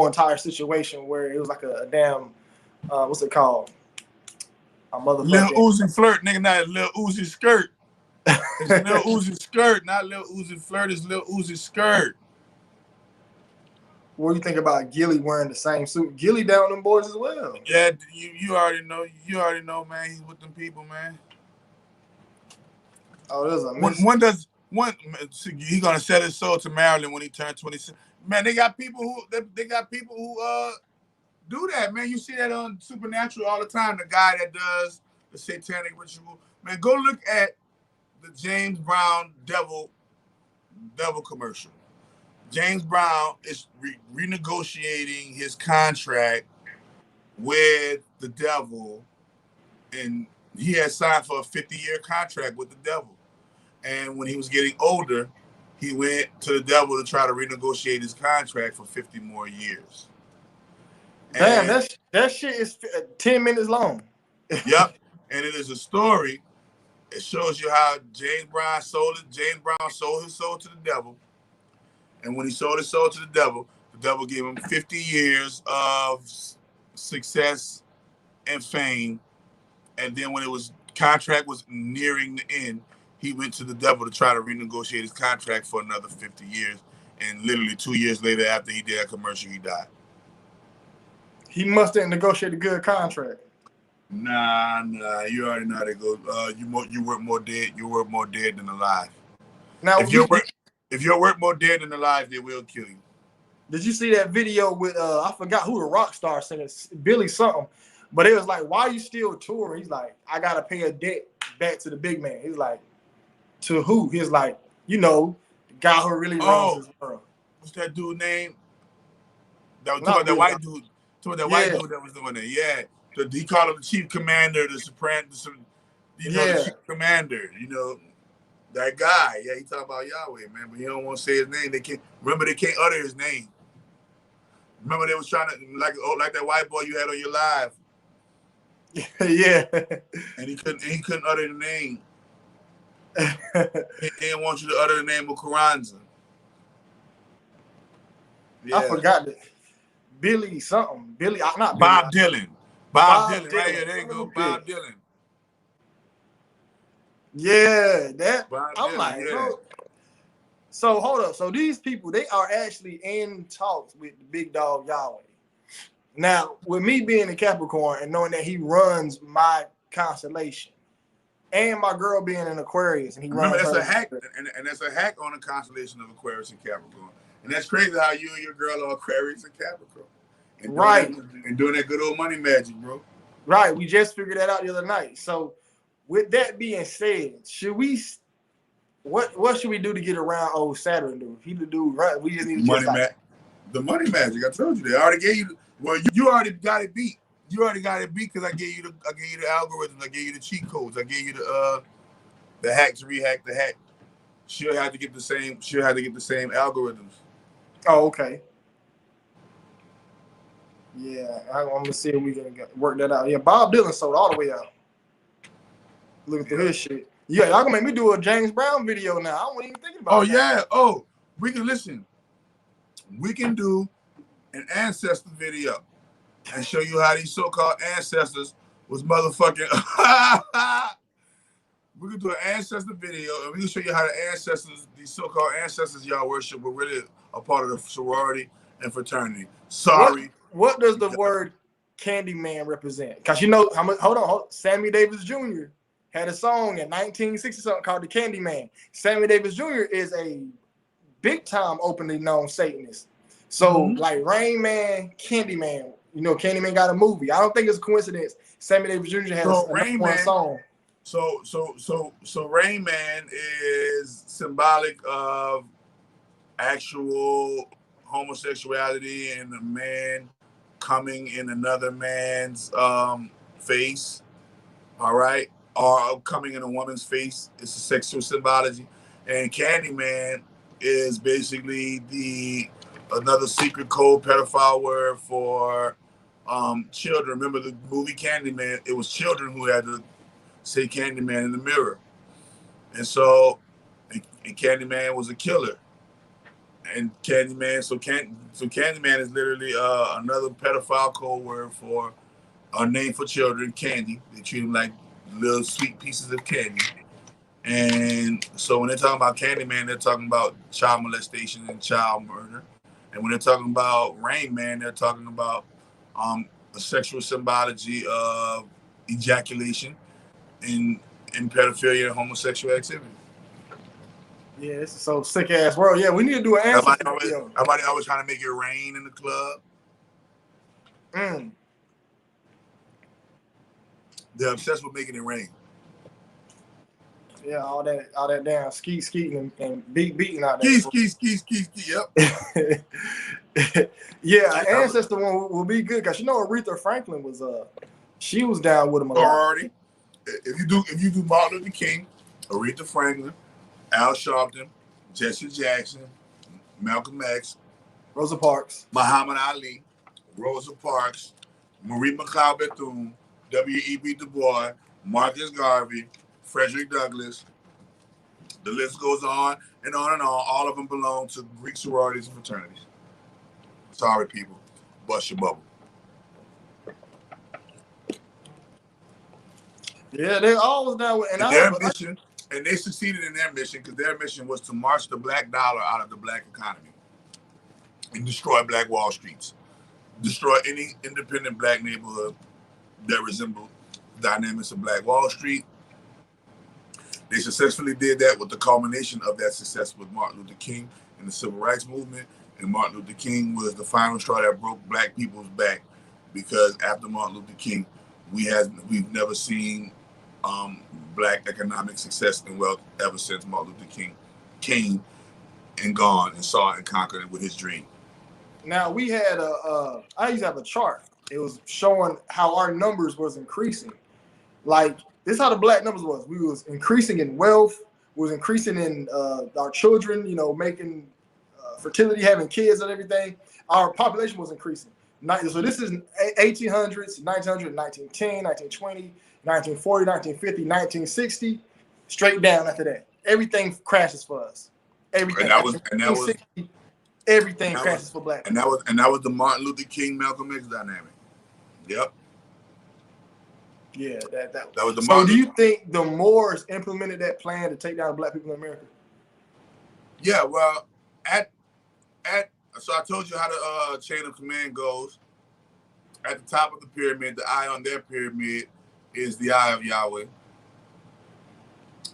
entire situation where it was like a damn what's it called? A motherfucking Lil Uzi flirt, nigga, not Lil Uzi skirt. It's Lil Uzi skirt, not Lil Uzi flirt. It's Lil Uzi skirt. What do you think about Gilly wearing the same suit? Gilly down them boys as well. Yeah, you already know. You already know, man. He's with them people, man. Oh, there's a he's gonna sell his soul to Maryland when he turns 26. Man, they got people who do that, man. You see that on Supernatural all the time. The guy that does the satanic ritual. Man, go look at the James Brown devil commercial. James Brown is renegotiating his contract with the devil and he had signed for a 50-year contract with the devil. And when he was getting older, he went to the devil to try to renegotiate his contract for 50 more years. Damn, And, that shit is 10 minutes long. Yep. And it is a story. It shows you how James Brown sold his soul to the devil. And when he sold his soul to the devil gave him 50 years of success and fame. And then when contract was nearing the end, he went to the devil to try to renegotiate his contract for another 50 years. And literally 2 years later, after he did that commercial, he died. He must have negotiated a good contract. Nah. You already know how that goes. You work more dead. You work more dead than alive. Now, if you work more dead than alive, they will kill you. Did you see that video with I forgot who the rock star said it, Billy something, but it was like, why are you still touring? He's like, I gotta pay a debt back to the big man. He's like, to who? He's like, the guy who really runs his world. What's that dude name? That was talking about that white dude. Talking about that white dude that was doing that. Yeah. He called him the chief commander, the chief commander, that guy. Yeah, he talking about Yahweh, man, but he don't want to say his name. They can't utter his name. Remember they was trying to like that white boy you had on your live. Yeah. And he couldn't utter the name. He didn't want you to utter the name of Carranza. Yeah. I forgot it. Billy something. Billy, not Bob Billy. Dylan. Bob Dylan. Right here, there you go. Bob Dylan. Yeah, that Bob I'm Dylan, like, yeah. bro. So hold up. So these people, they are actually in talks with the big dog Yahweh. Now, with me being a Capricorn and knowing that he runs my constellation, and my girl being an Aquarius, and he runs. Remember, that's a hack, and that's a hack on the constellation of Aquarius and Capricorn. And that's crazy how you and your girl are Aquarius and Capricorn. And doing that good old money magic, bro. Right. We just figured that out the other night. So, with that being said, what should we do to get around old Saturn? Do he do right? We just need to the money magic. I told you they already gave you. Well, you already got it beat. You already got it beat because I gave you the algorithms. I gave you the cheat codes. I gave you the hack to rehack the hack. She'll have to get the same algorithms. Oh, okay. Yeah, I'm gonna see if we can work that out. Yeah, Bob Dylan sold all the way out. Looking through his shit. Yeah, y'all gonna make me do a James Brown video now. I wasn't even thinking about that. Yeah. Oh, we can listen. We can do an ancestor video and show you how these so-called ancestors was motherfucking. We can do an ancestor video and we can show you how these so-called ancestors y'all worship were really a part of the sorority and fraternity. Sorry. What does the word Candyman represent? Because hold on. Sammy Davis Jr. had a song in 1960 something called the Candyman. Sammy Davis Jr. is a big time openly known Satanist. So like Rain Man, Candyman, Candyman got a movie. I don't think it's a coincidence. Sammy Davis Jr. has one song. So Rain Man is symbolic of actual homosexuality and a man coming in another man's face, all right, or coming in a woman's face. It's a sexual symbology. And Candyman is basically another secret code pedophile word for children. Remember the movie Candyman? It was children who had to say Candyman in the mirror. And so and Candyman was a killer. And Candyman, so Candyman is literally another pedophile code word for a name for children, candy. They treat them like little sweet pieces of candy. And so when they're talking about Candyman, they're talking about child molestation and child murder. And when they're talking about Rain Man, they're talking about a sexual symbology of ejaculation in pedophilia and homosexual activity. Yeah, it's so sick ass world. Yeah, we need to do an answer. Everybody always trying to make it rain in the club. They're obsessed with making it rain. Yeah, all that damn skeeting and beating out there. Ski, yep. Yeah, ancestor one will be good because Aretha Franklin was she was down with him a lot. Sorority. if you do Martin Luther King, Aretha Franklin, Al Sharpton, Jesse Jackson, Malcolm X, Rosa Parks, Muhammad Ali, Rosa Parks, Marie McLeod Bethune, W.E.B. Du Bois, Marcus Garvey, Frederick Douglass. The list goes on and on and on. All of them belong to Greek sororities and fraternities. Sorry, people. Bust your bubble. Yeah, they always down with, and they succeeded in their mission because their mission was to march the black dollar out of the black economy and destroy Black Wall Streets, destroy any independent black neighborhood that resembled dynamics of Black Wall Street. They successfully did that with the culmination of that success with Martin Luther King and the Civil Rights Movement. And Martin Luther King was the final straw that broke black people's back, because after Martin Luther King, we've never seen black economic success and wealth ever since Martin Luther King came and gone and saw and conquered it with his dream. Now we had I used to have a chart. It was showing how our numbers was increasing. Like, this is how the black numbers was. We was increasing in wealth, we was increasing in our children, you know, making fertility, having kids and everything. Our population was increasing. So this is 1800s, 1900, 1910, 1920, 1940, 1950, 1960, straight down after that. Everything crashes for us. Everything. Everything crashes for black people. And that was the Martin Luther King, Malcolm X dynamic. Yep. Yeah, that was the. So do you think the Moors implemented that plan to take down black people in America? Yeah, well, so I told you how the chain of command goes. At the top of the pyramid, the eye on their pyramid is the eye of Yahweh,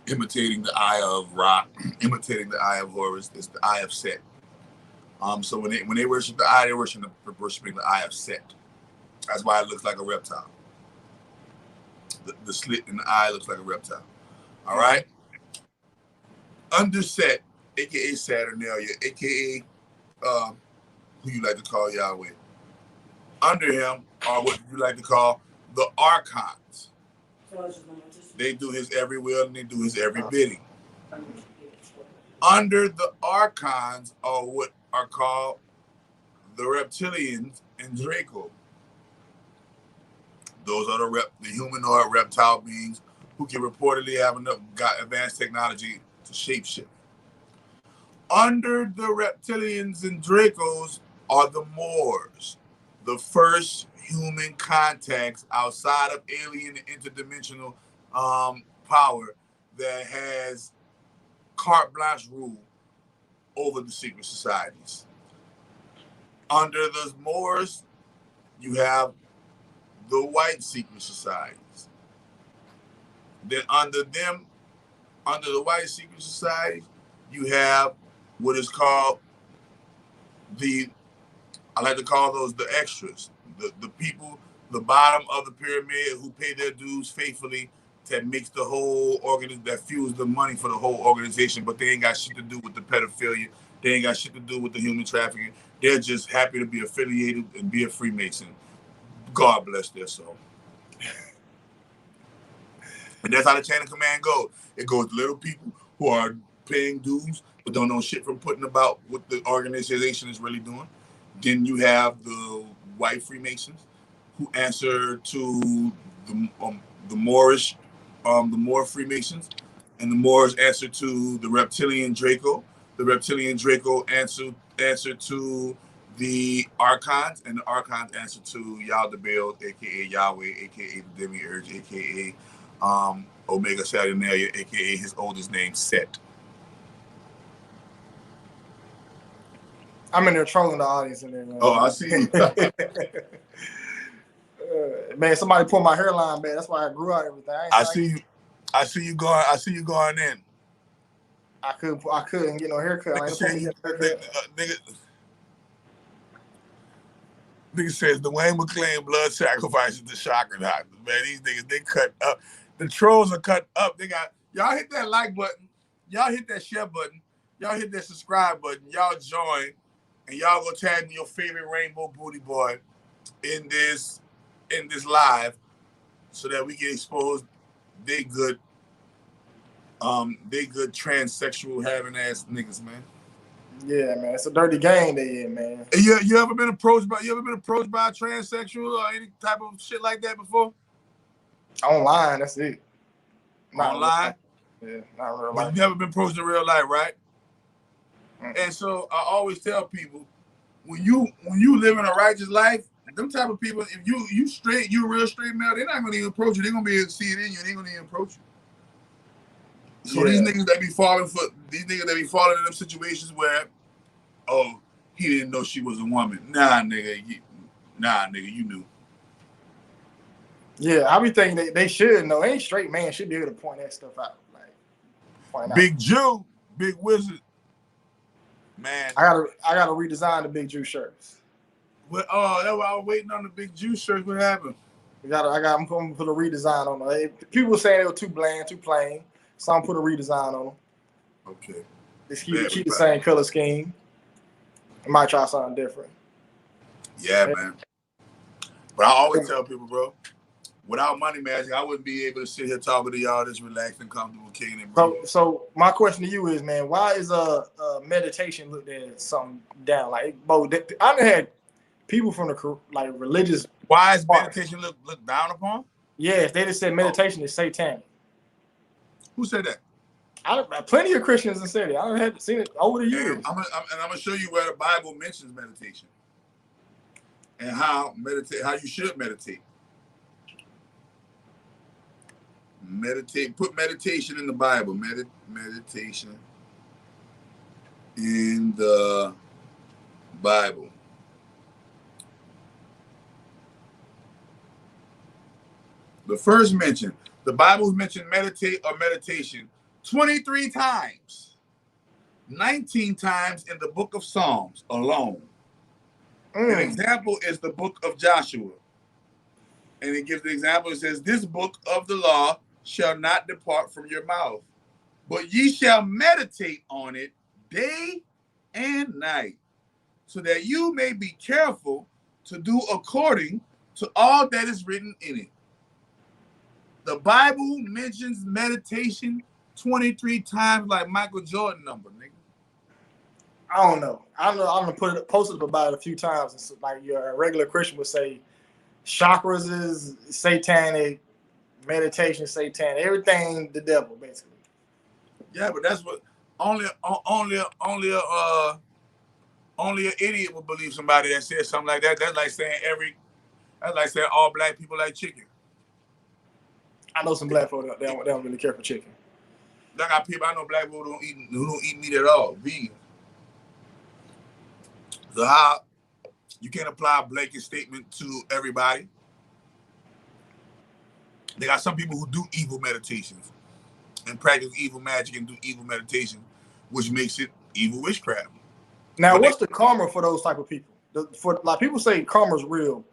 imitating the eye of Ra, imitating the eye of Horus. It's the eye of Set. So when they worship the eye, they're worshiping the eye of Set. That's why it looks like a reptile. The slit in the eye looks like a reptile. All right. Under Set, aka Saturnalia, aka who you like to call Yahweh. Under him are what you like to call the archons. They do his every will and they do his every bidding. Under the archons are what are called the reptilians and Draco. Those are the humanoid reptile beings who can reportedly have got advanced technology to shapeshift. Under the reptilians and Dracos are the Moors, the first human contacts outside of alien and interdimensional power that has carte blanche rule over the secret societies. Under the Moors, you have the white secret societies. Then under the white secret societies, you have what is called I like to call those the extras, the people, the bottom of the pyramid who pay their dues faithfully, that makes the whole that fuels the money for the whole organization, but they ain't got shit to do with the pedophilia. They ain't got shit to do with the human trafficking. They're just happy to be affiliated and be a Freemason. God bless their soul. And that's how the chain of command goes. It goes to little people who are paying dues but don't know shit from putting about what the organization is really doing. Then you have the white Freemasons who answer to the Moorish, the Moor Freemasons, and the Moors answer to the reptilian Draco. The reptilian Draco answer to the Archons, and the Archons answer to Yaldabaoth, aka Yahweh, aka the Demiurge, aka Omega Saturnalia, aka his oldest name, Set. I'm in there trolling the audience in there, man. Oh, I see you. Man, somebody pulled my hairline back. That's why I grew out everything. I see you going in. I couldn't get no haircut. Nigga says Duane McLean blood sacrifices the chakra doctor. Man, these niggas, they cut up. The trolls are cut up. They got y'all hit that like button, y'all hit that share button, y'all hit that subscribe button, y'all join, and y'all go tag me your favorite rainbow booty boy in this live so that we get exposed they good transsexual having ass niggas, man. Yeah, man, it's a dirty game they in, man. You ever been approached by a transsexual or any type of shit like that before? Online, that's it. Not online? Yeah, not real life. But you never been approached in real life, right? Mm. And so I always tell people, when you live in a righteous life, them type of people, if you straight, you a real straight male, they're not gonna even approach you. They're gonna be able to see it in you. They ain't gonna even approach you. So these niggas that be falling in them situations where, oh, he didn't know she was a woman. Nah, nigga, you knew. Yeah, I be thinking they should know. Any straight man should be able to point that stuff out. Like, point Big out. Jew, Big Wizard, man. I gotta redesign the Big Jew shirts. Well, that's why I was waiting on the Big Jew shirts. What happened? I'm going to put a redesign on them. People were saying they were too bland, too plain, so I'm put a redesign on them. Okay. Just keep the same color scheme. I might try something different. Yeah, man. But I always tell people, bro, without money magic, I wouldn't be able to sit here talking to y'all this relaxed and comfortable, kicking it. So my question to you is, man, why is meditation looked at something down? Like, bro, I done had people from the religious. Why is meditation looked down upon? Yes, they just said meditation is satanic. Who said that? Plenty of Christians have said it. I had seen it over the years. I'm gonna show you where the Bible mentions meditation and how you should meditate. Put meditation in the Bible. Meditation in the Bible. The first mention, the Bible's mentioned meditate or meditation 23 times, 19 times in the book of Psalms alone. An example is the book of Joshua. And it gives the example, it says, this book of the law shall not depart from your mouth, but ye shall meditate on it day and night, so that you may be careful to do according to all that is written in it. The Bible mentions meditation 23 times like Michael Jordan number, nigga. I don't know. I'm gonna posted up about it a few times. It's like your regular Christian would say, chakras is satanic, meditation satanic, everything the devil basically. Yeah, but that's what only an idiot would believe somebody that says something like that. That's like saying all black people like chicken. I know some black folk they don't really care for chicken. I know black people who don't eat meat at all, vegan. So how you can't apply a blanket statement to everybody. They got some people who do evil meditations and practice evil magic and do evil meditation, which makes it evil witchcraft. Now, what's the karma for those type of people? Like people say karma's real.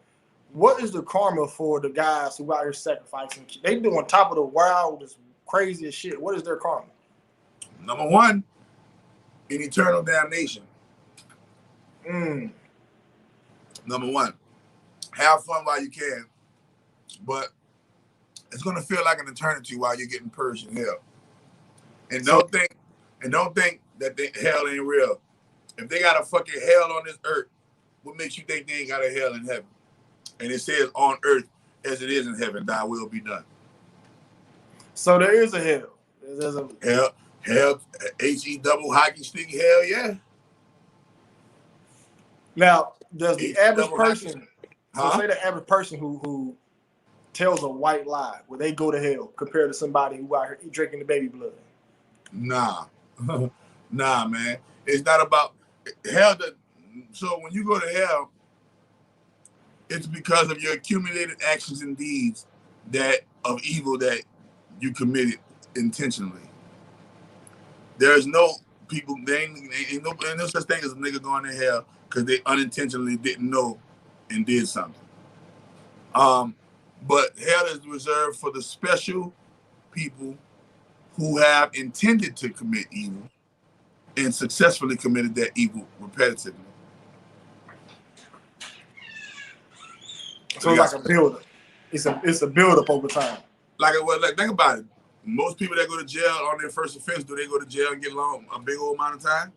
What is the karma for the guys who out here sacrificing? They doing top of the world, this crazy shit. What is their karma? Number one, in eternal damnation. Number one, have fun while you can, but it's gonna feel like an eternity while you're getting purged in hell. And don't think that hell ain't real. If they got a fucking hell on this earth, what makes you think they ain't got a hell in heaven? And it says on earth as it is in heaven, thy will be done. So there is a hell. There's a hell, H-E double hockey stick hell, yeah. Now, does the average person, say the average person who tells a white lie, will they go to hell compared to somebody who out here drinking the baby blood? Nah. Nah, man. It's not about hell. So when you go to hell, it's because of your accumulated actions and deeds of evil that you committed intentionally. There's no people, ain't no such thing as a nigga going to hell because they unintentionally didn't know and did something. But hell is reserved for the special people who have intended to commit evil and successfully committed that evil repetitively. So it's like a build-up. It's a build-up over time. like think about it. Most people that go to jail on their first offense, do they go to jail and get a big old amount of time?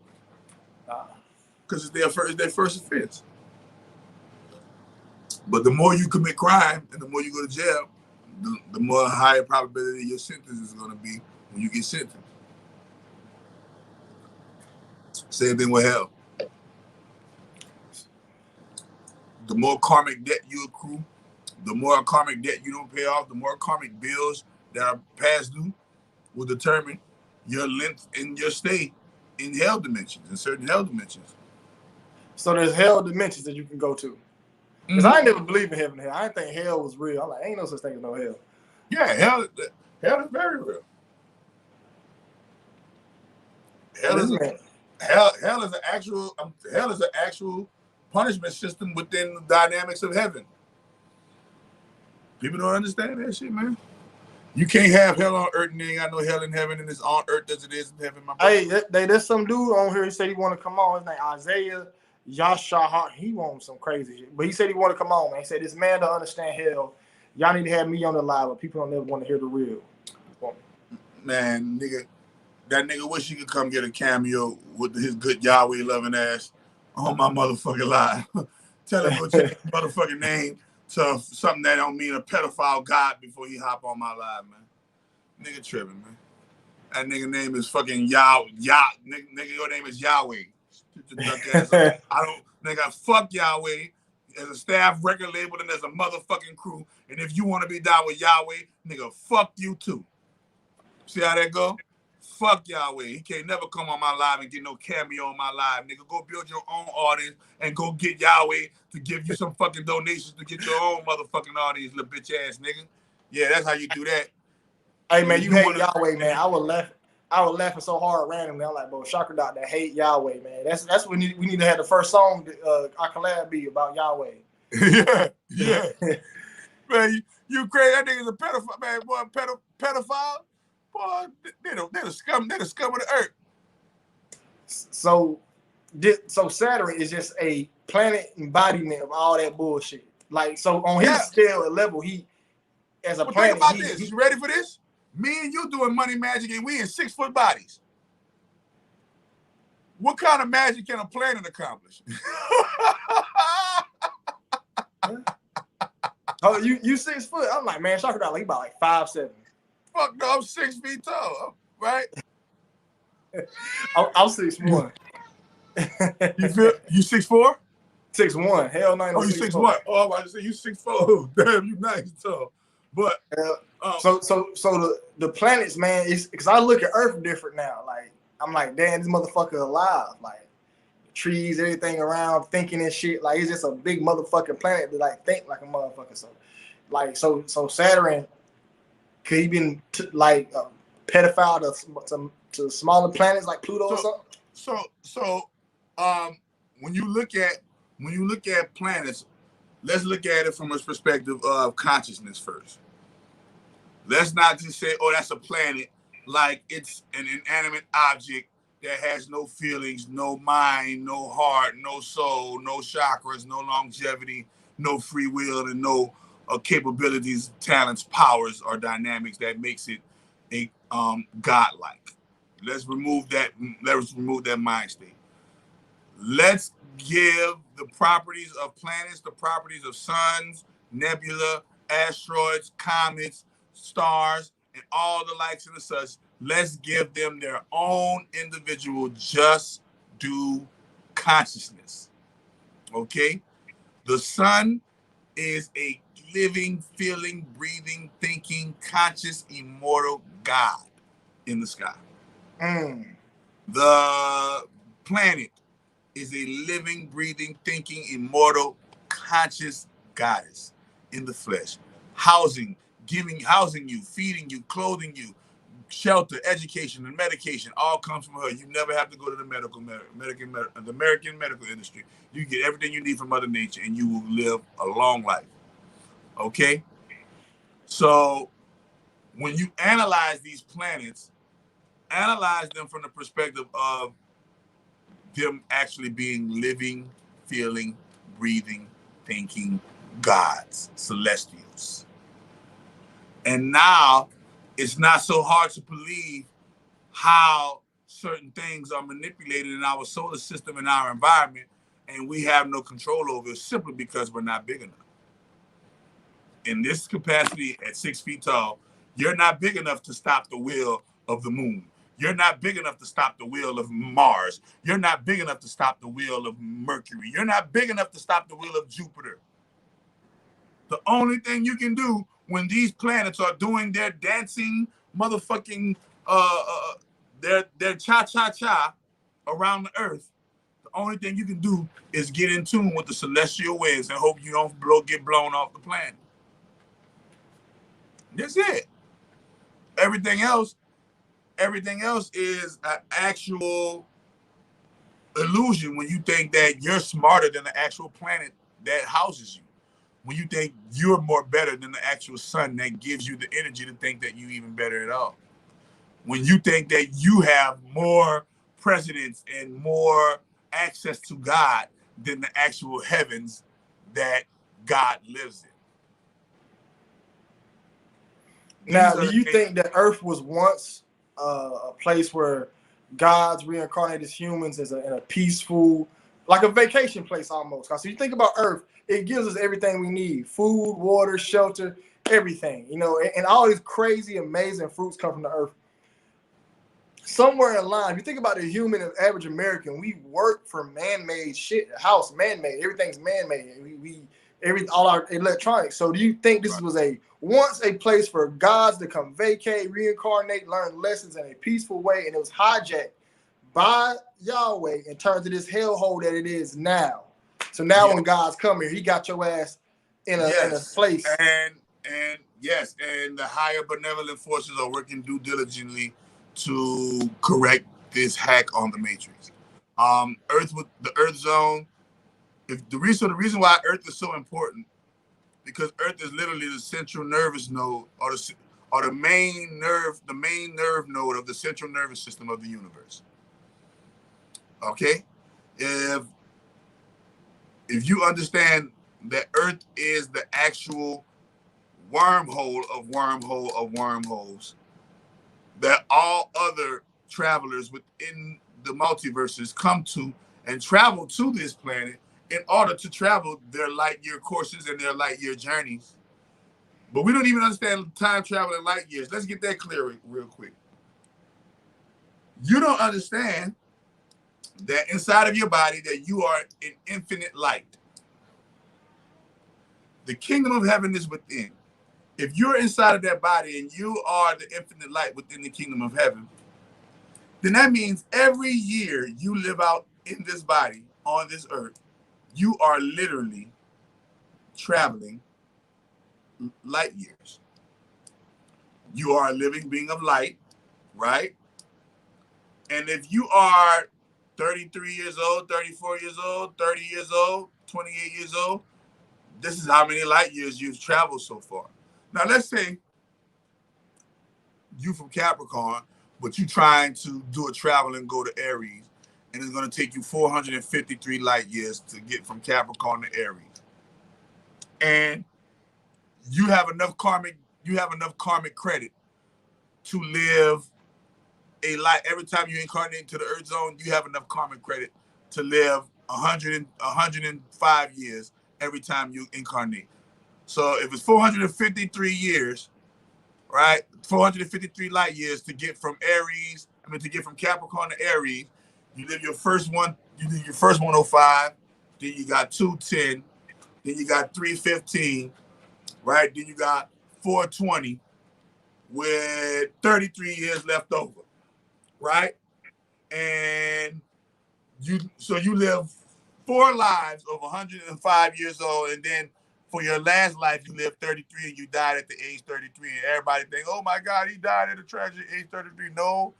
Because it's their first offense. But the more you commit crime and the more you go to jail, the more higher probability your sentence is going to be when you get sentenced. Same thing with hell. The more karmic debt you accrue, the more karmic debt you don't pay off, the more karmic bills that are past due will determine your length and your stay in hell dimensions, in certain hell dimensions. So there's hell dimensions that you can go to. Because I ain't never believed in heaven and hell. I didn't think hell was real. I'm like, ain't no such thing as no hell. Yeah, hell is very real. Hell is an actual punishment system within the dynamics of heaven. People don't understand that shit, man. You can't have hell on earth and you ain't got no hell in heaven, and it's on earth as it is in heaven, my brother. Hey, there's some dude on here. He said he want to come on. His name Isaiah Yashahar. He wants some crazy shit, but he said he want to come on, man. He said this man don't understand hell. Y'all need to have me on the live, but people don't ever want to hear the real. Man, nigga, that nigga wish he could come get a cameo with his good Yahweh loving ass on my motherfucking live. Tell him go change his motherfucking name to something that don't mean a pedophile god before he hop on my live, man. Nigga tripping, man. That nigga name is fucking nigga, your name is Yahweh. Fuck Yahweh as a staff record label and as a motherfucking crew. And if you want to be down with Yahweh, nigga, fuck you too. See how that go? Fuck Yahweh. He can't never come on my live and get no cameo on my live. Nigga, go build your own audience and go get Yahweh to give you some fucking donations to get your own motherfucking audience, little bitch ass nigga. Yeah, that's how you do that. Hey, man, you hate Yahweh, man. I was laughing so hard randomly. I'm like, bro, Chakra Doctor hate Yahweh, man. That's what we need to have the first song our collab be about Yahweh. yeah. Man, you crazy. That nigga's a pedophile, man. Boy, pedophile. Boy, they're the scum of the earth. So Saturn is just a planet embodiment of all that bullshit. Like, so on his scale and level, he as a planet. Think about this. You ready for this? Me and you doing money magic, and we in 6-foot bodies. What kind of magic can a planet accomplish? Oh, you 6 foot? I'm like, man, Chakra Doctor, he about like 5'7". Fuck no, I'm 6 feet tall, right? I'm 6'1". You 6'4"? 6'1". Hell no. Oh, you 6'1". Oh, I was about to say you 6'4". Damn, you nice tall. But so the planets, man, is because I look at Earth different now. Like, I'm like, damn, this motherfucker alive. Like, trees, everything around, thinking and shit. Like, it's just a big motherfucking planet that like think like a motherfucker. So, like, so Saturn could he been like a pedophile to smaller planets like Pluto or something? So, when you look at planets, let's look at it from a perspective of consciousness first. Let's not just say, oh, that's a planet, like it's an inanimate object that has no feelings, no mind, no heart, no soul, no chakras, no longevity, no free will, and no capabilities, talents, powers, or dynamics that makes it a godlike. Let's remove that mind state. Let's give the properties of planets, the properties of suns, nebula, asteroids, comets, stars, and all the likes and the such. Let's give them their own individual just due consciousness. Okay? The sun is a living, feeling, breathing, thinking, conscious, immortal God in the sky. The planet is a living, breathing, thinking, immortal, conscious goddess in the flesh. Housing you, feeding you, clothing you, shelter, education, and medication all comes from her. You never have to go to the American medical industry. You get everything you need from Mother Nature, and you will live a long life. Okay? So when you analyze these planets, analyze them from the perspective of them actually being living, feeling, breathing, thinking gods, celestials. And now it's not so hard to believe how certain things are manipulated in our solar system and our environment, and we have no control over it simply because we're not big enough. In this capacity at 6 feet tall, you're not big enough to stop the wheel of the moon. You're not big enough to stop the wheel of Mars. You're not big enough to stop the wheel of Mercury. You're not big enough to stop the wheel of Jupiter. The only thing you can do when these planets are doing their dancing motherfucking their cha-cha-cha around the earth, the only thing you can do is get in tune with the celestial winds and hope you don't get blown off the planet. That's it. Everything else is an actual illusion when you think that you're smarter than the actual planet that houses you. When you think you're more better than the actual sun that gives you the energy to think that you even better at all. When you think that you have more precedence and more access to God than the actual heavens that God lives in. Now, do you think that Earth was once a place where gods reincarnated as humans in a peaceful, like a vacation place almost? Because you think about Earth, it gives us everything we need: food, water, shelter, everything. You know, and all these crazy, amazing fruits come from the Earth. Somewhere in line, if you think about the human and average American, we work for man-made shit. The house, man-made. Everything's man-made. All our electronics. So do you think this was once a place for gods to come vacate, reincarnate, learn lessons in a peaceful way, and it was hijacked by Yahweh and turned to this hellhole that it is now? So now when God's come here, he got your ass in a place. And yes, and the higher benevolent forces are working due diligently to correct this hack on the matrix. Earth with the Earth zone. The reason why Earth is so important, because Earth is literally the central nervous node, or the main nerve node of the central nervous system of the universe. Okay, if you understand that Earth is the actual wormhole of wormholes, that all other travelers within the multiverses come to and travel to this planet in order to travel their light year courses and their light year journeys. But we don't even understand time travel in light years. Let's get that clear real quick. You don't understand that inside of your body that you are an infinite light. The kingdom of heaven is within. If you're inside of that body and you are the infinite light within the kingdom of heaven, then that means every year you live out in this body on this earth, you are literally traveling light years. You are a living being of light, right? And if you are 33 years old, 34 years old, 30 years old, 28 years old, this is how many light years you've traveled so far. Now, let's say you from Capricorn, but you trying to do a travel and go to Aries, and it's going to take you 453 light years to get from Capricorn to Aries. And you have enough karmic credit to live a life. Every time you incarnate into the Earth zone, you have enough karmic credit to live 105 years every time you incarnate. So if it's 453 years, right? 453 light years to get from Capricorn to Aries, you live your first 105, then you got 210, then you got 315, right? Then you got 420 with 33 years left over, right? And you live 4 lives of 105 years old, and then for your last life, you lived 33 and you died at the age 33. And everybody think, oh my God, he died at a tragic age 33. No,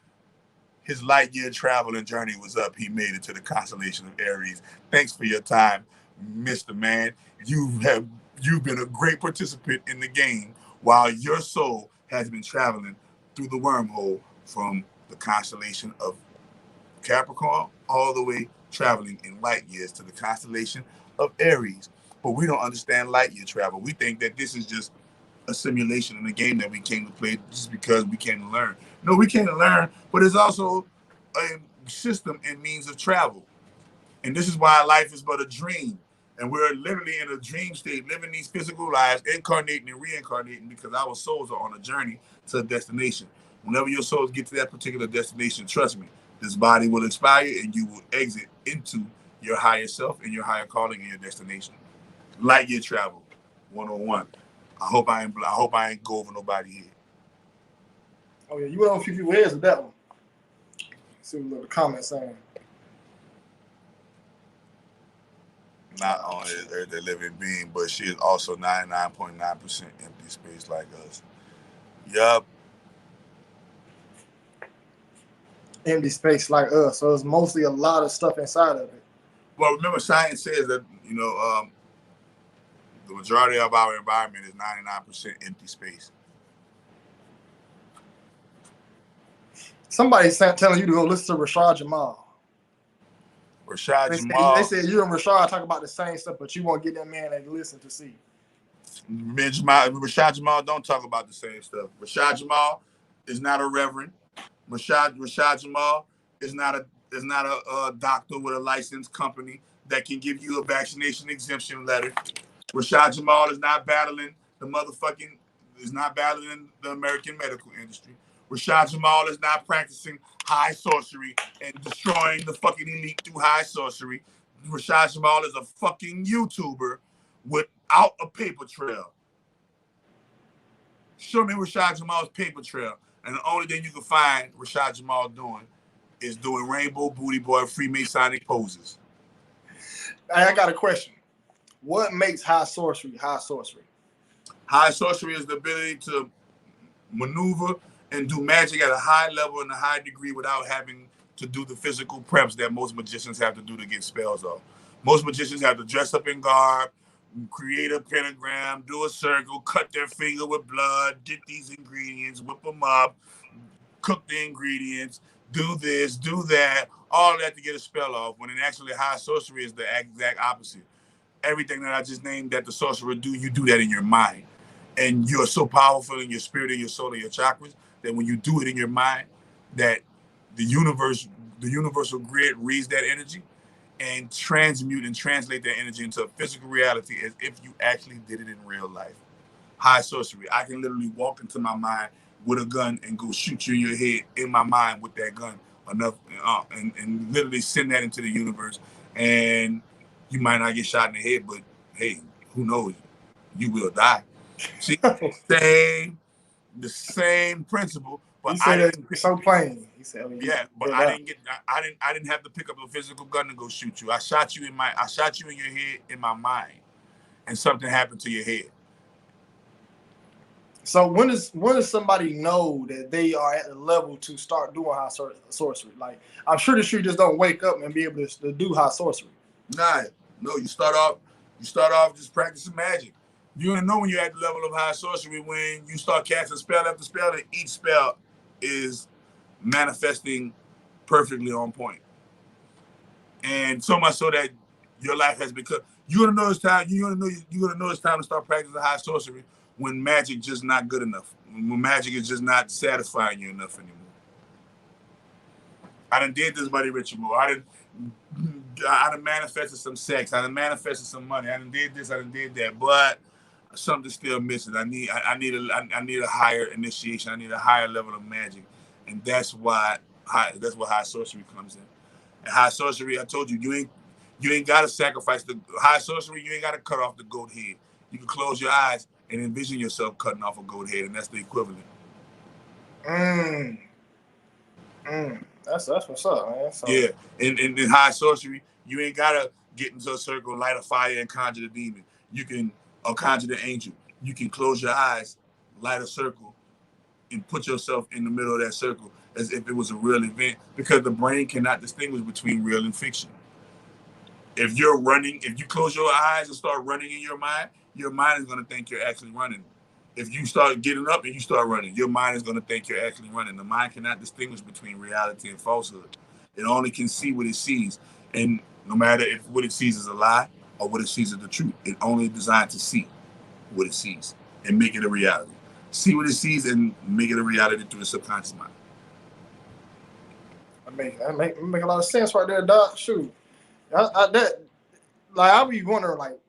his light year travel and journey was up. He made it to the constellation of Aries. Thanks for your time, Mr. Man. You've been a great participant in the game while your soul has been traveling through the wormhole from the constellation of Capricorn all the way traveling in light years to the constellation of Aries. But we don't understand light year travel. We think that this is just a simulation in the game that we came to play just because we came to learn. No, we came to learn, but it's also a system and means of travel. And this is why life is but a dream. And we're literally in a dream state, living these physical lives, incarnating and reincarnating, because our souls are on a journey to a destination. Whenever your souls get to that particular destination, trust me, this body will expire and you will exit into your higher self and your higher calling and your destination. Light year travel, 101. I hope I ain't go over nobody here. Oh yeah, you went on a few people's heads with that one. See what the comments saying. Not only is a living being, but she is also 99.9% empty space like us. Yup. Empty space like us. So it's mostly a lot of stuff inside of it. Well, remember, science says that, the majority of our environment is 99% empty space. Somebody's telling you to go listen to Rashad Jamal. Jamal. They said you and Rashad talk about the same stuff, but you won't get that man to listen to see. Rashad Jamal don't talk about the same stuff. Rashad Jamal is not a reverend. Rashad Jamal is not a doctor with a licensed company that can give you a vaccination exemption letter. Rashad Jamal is not battling the American medical industry. Rashad Jamal is not practicing high sorcery and destroying the fucking elite through high sorcery. Rashad Jamal is a fucking YouTuber without a paper trail. Show me Rashad Jamal's paper trail. And the only thing you can find Rashad Jamal doing is doing rainbow booty boy Freemasonic poses. I got a question. What makes high sorcery high sorcery? High sorcery is the ability to maneuver and do magic at a high level and a high degree without having to do the physical preps that most magicians have to do to get spells off. Most magicians have to dress up in garb, create a pentagram, do a circle, cut their finger with blood, get these ingredients, whip them up, cook the ingredients, do this, do that, all that to get a spell off, when actually high sorcery is the exact opposite. Everything that I just named that the sorcerer do, you do that in your mind. And you're so powerful in your spirit and your soul and your chakras that when you do it in your mind, that the universal grid reads that energy and transmute and translate that energy into a physical reality as if you actually did it in real life. High sorcery. I can literally walk into my mind with a gun and go shoot you in your head in my mind with that gun enough, and literally send that into the universe. And you might not get shot in the head, but hey, who knows? You will die. See, the same principle. But he said it's so plain. He said, yeah, but I didn't have to pick up a physical gun to go shoot you. I shot you in your head in my mind, and something happened to your head. So when does somebody know that they are at the level to start doing high sorcery? Like, I'm sure that you just don't wake up and be able to do high sorcery. No, you start off just practicing magic. You're gonna know when you're at the level of high sorcery when you start casting spell after spell, and each spell is manifesting perfectly on point. And so much so that your life has become. You're gonna know it's time to start practicing high sorcery when magic just not good enough. When magic is just not satisfying you enough anymore. I done did this money ritual. I done manifested some sex. I done manifested some money. I done did this. I done did that. But something's still missing. I need a higher initiation. I need a higher level of magic, and that's where high sorcery comes in. And high sorcery, I told you, you ain't gotta sacrifice the high sorcery. You ain't gotta cut off the goat head. You can close your eyes and envision yourself cutting off a goat head, and that's the equivalent. That's what's up, man. So, yeah, in high sorcery, you ain't gotta get into a circle, light a fire, and conjure the demon. You can conjure the angel. You can close your eyes, light a circle, and put yourself in the middle of that circle as if it was a real event, because the brain cannot distinguish between real and fiction. If you close your eyes and start running in your mind is going to think you're actually running. If you start getting up and you start running, your mind is going to think you're actually running. The mind cannot distinguish between reality and falsehood. It only can see what it sees. And no matter if what it sees is a lie or what it sees is the truth, it only designed to see what it sees. and make it a reality. See what it sees and make it a reality through the subconscious mind. That make a lot of sense right there, Doc. Shoot, I be wondering like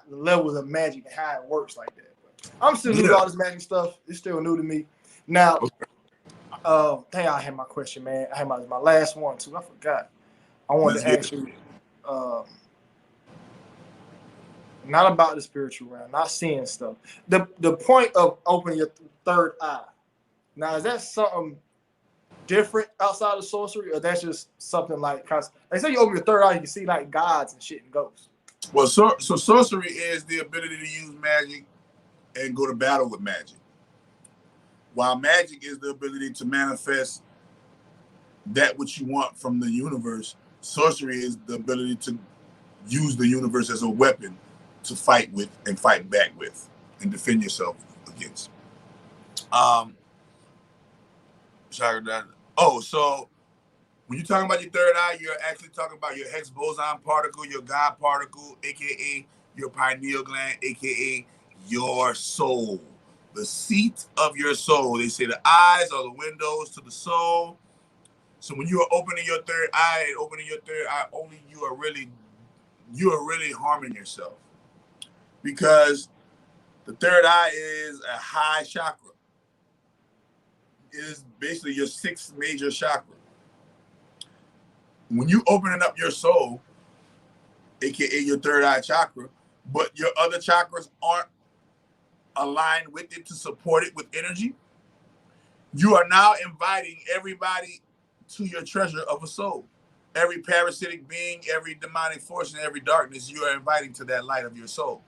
the levels of magic and how it works like that. But I'm still new to all this magic stuff. It's still new to me. Now, dang, I had my question, man. I had my last one too. I forgot. I wanted to ask you, not about the spiritual realm, not seeing stuff. The point of opening your third eye. Now, is that something different outside of sorcery, or that's just something like, cause they say you open your third eye, you can see like gods and shit and ghosts. Well, so sorcery is the ability to use magic and go to battle with magic, while magic is the ability to manifest that which you want from the universe. Sorcery is the ability to use the universe as a weapon to fight with and fight back with and defend yourself against. So when you're talking about your third eye, you're actually talking about your Higgs boson particle, your God particle, aka your pineal gland, aka your soul, the seat of your soul. They say the eyes are the windows to the soul. So when you are opening your third eye, only you are really harming yourself, because the third eye is a high chakra. It is basically your sixth major chakra. When you opening up your soul, aka your third eye chakra, but your other chakras aren't aligned with it to support it with energy, you are now inviting everybody to your treasure of a soul. Every parasitic being, every demonic force, and every darkness, you are inviting to that light of your soul.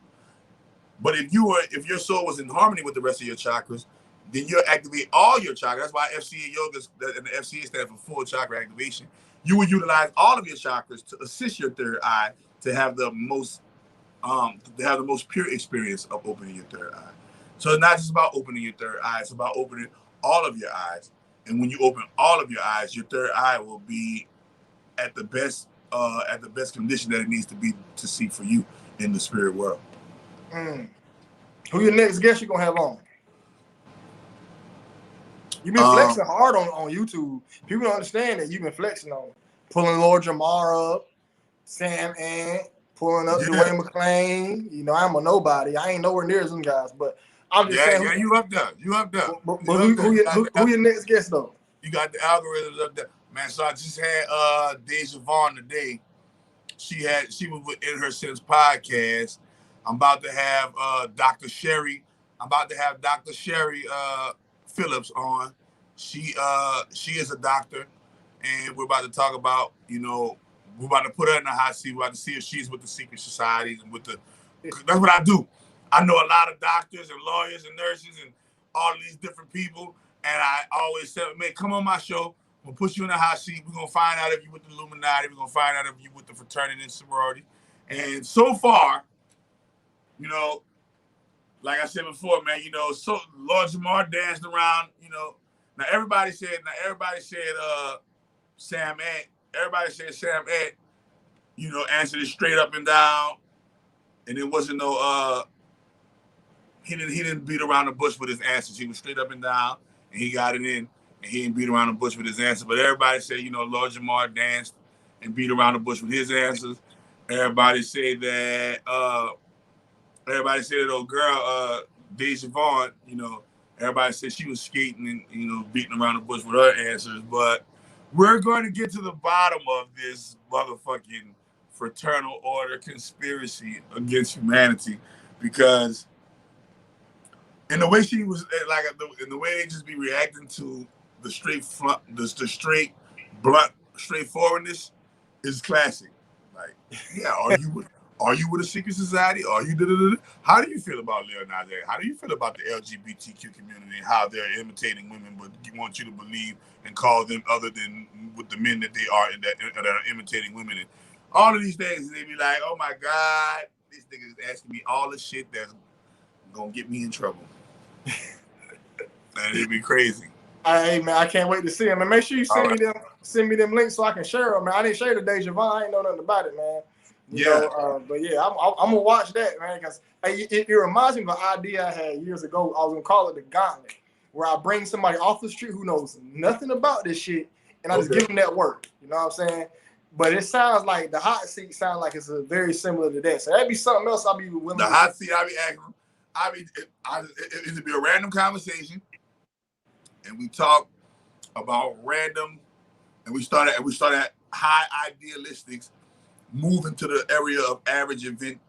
But if your soul was in harmony with the rest of your chakras, then you'll activate all your chakras. That's why FCA yoga and the FCA stands for full chakra activation. You will utilize all of your chakras to assist your third eye to have the most pure experience of opening your third eye. So it's not just about opening your third eye; it's about opening all of your eyes. And when you open all of your eyes, your third eye will be at the best condition that it needs to be to see for you in the spirit world. Who your next guest you gonna have on? You've been flexing hard on YouTube. People don't understand that you've been flexing on pulling Lord Jamar up, Sam Ant, pulling up Duane McLean. You know, I'm a nobody. I ain't nowhere near them guys, but I'm just saying. Yeah, you up there. But who your next guest though? You got the algorithms up there, man. So I just had Deja Vaughn today. She was in her Sense podcast. I'm about to have Dr. Sherry. Phillips on. She is a doctor, and we're about to talk about, we're about to put her in the hot seat. We're about to see if she's with the secret societies and that's what I do. I know a lot of doctors and lawyers and nurses and all of these different people, and I always say, man, come on my show. We'll put you in the hot seat. We're gonna find out if you're with the Illuminati. We're gonna find out if you're with the fraternity and sorority. And so far, like I said before, man, so Lord Jamar danced around, Now everybody said Sam Ant. Everybody said Sam Ant, answered it straight up and down, and it wasn't no he didn't beat around the bush with his answers. He was straight up and down, and he got it in, and he didn't beat around the bush with his answers. But everybody said, Lord Jamar danced and beat around the bush with his answers. Everybody said that. Everybody said that old girl, Deja Vaughn, everybody said she was skating and, beating around the bush with her answers. But we're going to get to the bottom of this motherfucking fraternal order conspiracy against humanity, because in the way she was, in the way they just be reacting to the straight, blunt, straightforwardness is classic. Like, yeah, are you with a secret society? Are you da-da-da-da? How do you feel about Leonardo? How do you feel about the LGBTQ community and how they're imitating women, but want you to believe and call them other than with the men that they are that are imitating women? And all of these things, they be like, oh my God, this nigga is asking me all the shit that's gonna get me in trouble. And it'd be crazy. Hey man, I can't wait to see them. And make sure you send me them links so I can share them, man. I didn't share the Deja Vaughn. I ain't know nothing about it, man. You know, but yeah, I'm gonna watch that, man, because it reminds me of an idea I had years ago. I was gonna call it the gauntlet, where I bring somebody off the street who knows nothing about this shit, and I just give them that work. You know what I'm saying? But it sounds like the hot seat sounds like it's very similar to that. So that'd be something else I'll be willing. The hot seat, I'll be asking. It'd be a random conversation, and we talk about random, and we start at high idealistics, move into the area of average event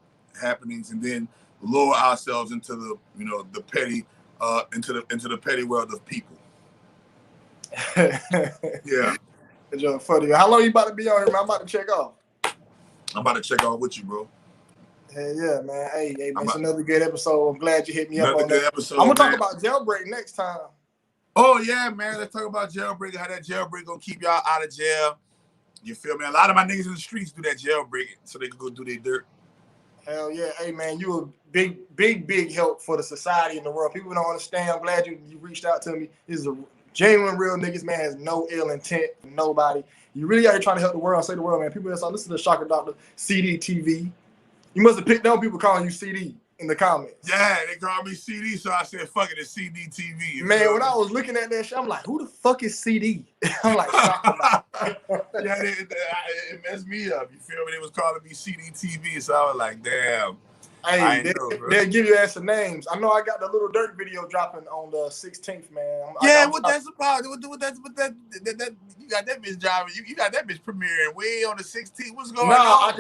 happenings, and then lower ourselves into the the petty into the petty world of people. Yeah. It's funny. How long you about to be on here, man? I'm about to check off. I'm about to check off with you, bro. Hey, yeah, man. Hey, it's another good episode. I'm glad you hit me up on that. Episode, I'm gonna talk about jailbreak next time. Oh yeah, man. Let's talk about jailbreak. How that jailbreak gonna keep y'all out of jail. You feel me? A lot of my niggas in the streets do that jailbreak so they can go do their dirt. Hell yeah. Hey man, you a big help for the society and the world. People don't understand. I'm glad you reached out to me. This is a genuine real niggas, man, has no ill intent for nobody. You really out here trying to help the world, save the world, man. People that's listen to Shocker Doctor CD TV. You must have picked up people calling you CD in the comments. Yeah, they called me CD, so I said, fuck it, it's CD TV. Man, when I was looking at that shit, I'm like, who the fuck is CD? I'm like, yeah, it messed me up. You feel me? They was calling me CD TV, so I was like, damn. Hey, they'll give you ass names. I know I got the Little Dirt video dropping on the 16th, man. What that's about? What that you got that bitch driving? You got that bitch premiering way on the 16th. What's going on?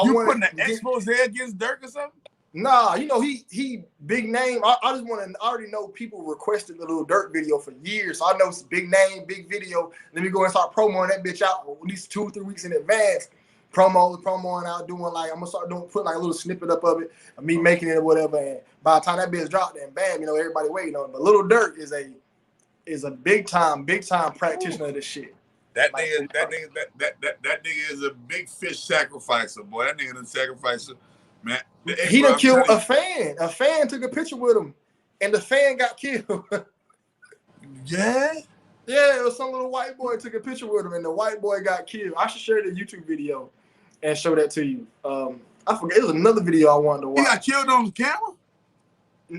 You putting an expose against Dirk or something? Nah, he big name. I just want to. I already know people requested the Little Dirt video for years, so I know it's big name, big video. Let me go and start promoting that bitch out at least 2 or 3 weeks in advance. Promoing out, doing like I'm gonna start putting like a little snippet up of it, of me making it or whatever. And by the time that bitch dropped, then bam, everybody waiting on it. But Little Dirt is a big time practitioner of this shit. That nigga is a big fish sacrificer, boy. That nigga done sacrificer, man. He done killed a fan. A fan took a picture with him, and the fan got killed. Yeah. Yeah, it was some little white boy took a picture with him, and the white boy got killed. I should share the YouTube video and show that to you. I forget. It was another video I wanted to watch. He got killed on camera?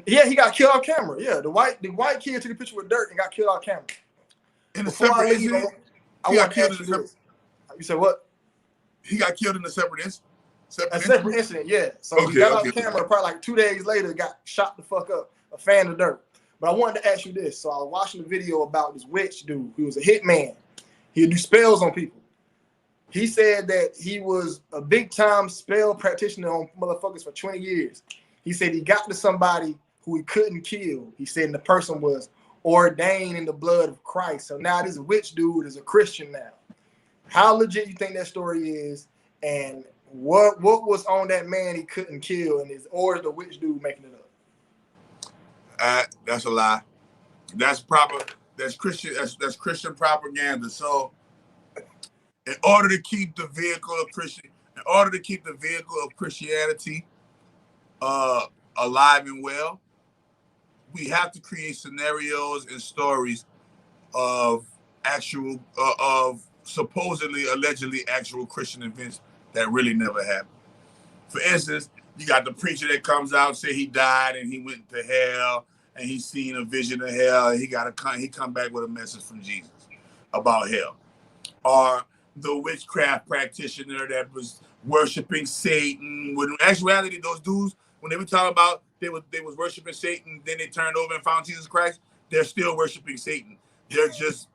Yeah, he got killed on camera. Yeah, the white kid took a picture with Dirk and got killed on camera. In a separate incident? I want to ask you this. You said what? He got killed in a separate incident? Separate incident, yeah. So he got on camera probably like 2 days later, got shot the fuck up. A fan of Dirk. But I wanted to ask you this. So I was watching a video about this witch dude who was a hitman. He'd do spells on people. He said that he was a big-time spell practitioner on motherfuckers for 20 years. He said he got to somebody who he couldn't kill. He said the person was ordained in the blood of Christ. So now this witch dude is a Christian now. How legit you think that story is? And what was on that man he couldn't kill? Or is the witch dude making it up? That's a lie. That's proper. That's Christian. That's Christian propaganda. So, in order to keep the vehicle of Christianity alive and well, we have to create scenarios and stories of supposedly, allegedly actual Christian events that really never happened. For instance, you got the preacher that comes out and say he died and he went to hell and he seen a vision of hell and he come back with a message from Jesus about hell. Or the witchcraft practitioner that was worshiping Satan. When in actuality, those dudes, when they were talking about they was worshiping Satan, then they turned over and found Jesus Christ, they're still worshiping Satan. They're just,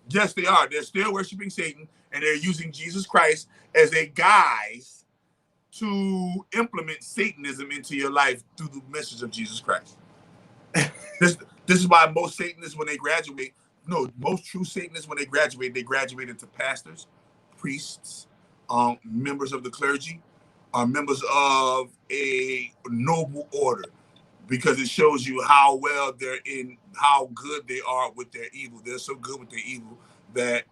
yes, they are. They're still worshiping Satan, and they're using Jesus Christ as a guise to implement Satanism into your life through the message of Jesus Christ. This is why most Satanists, when they graduate, most true Satanists, when they graduate into pastors, priests, members of the clergy, members of a noble order, because it shows you how well how good they are with their evil. They're so good with their evil that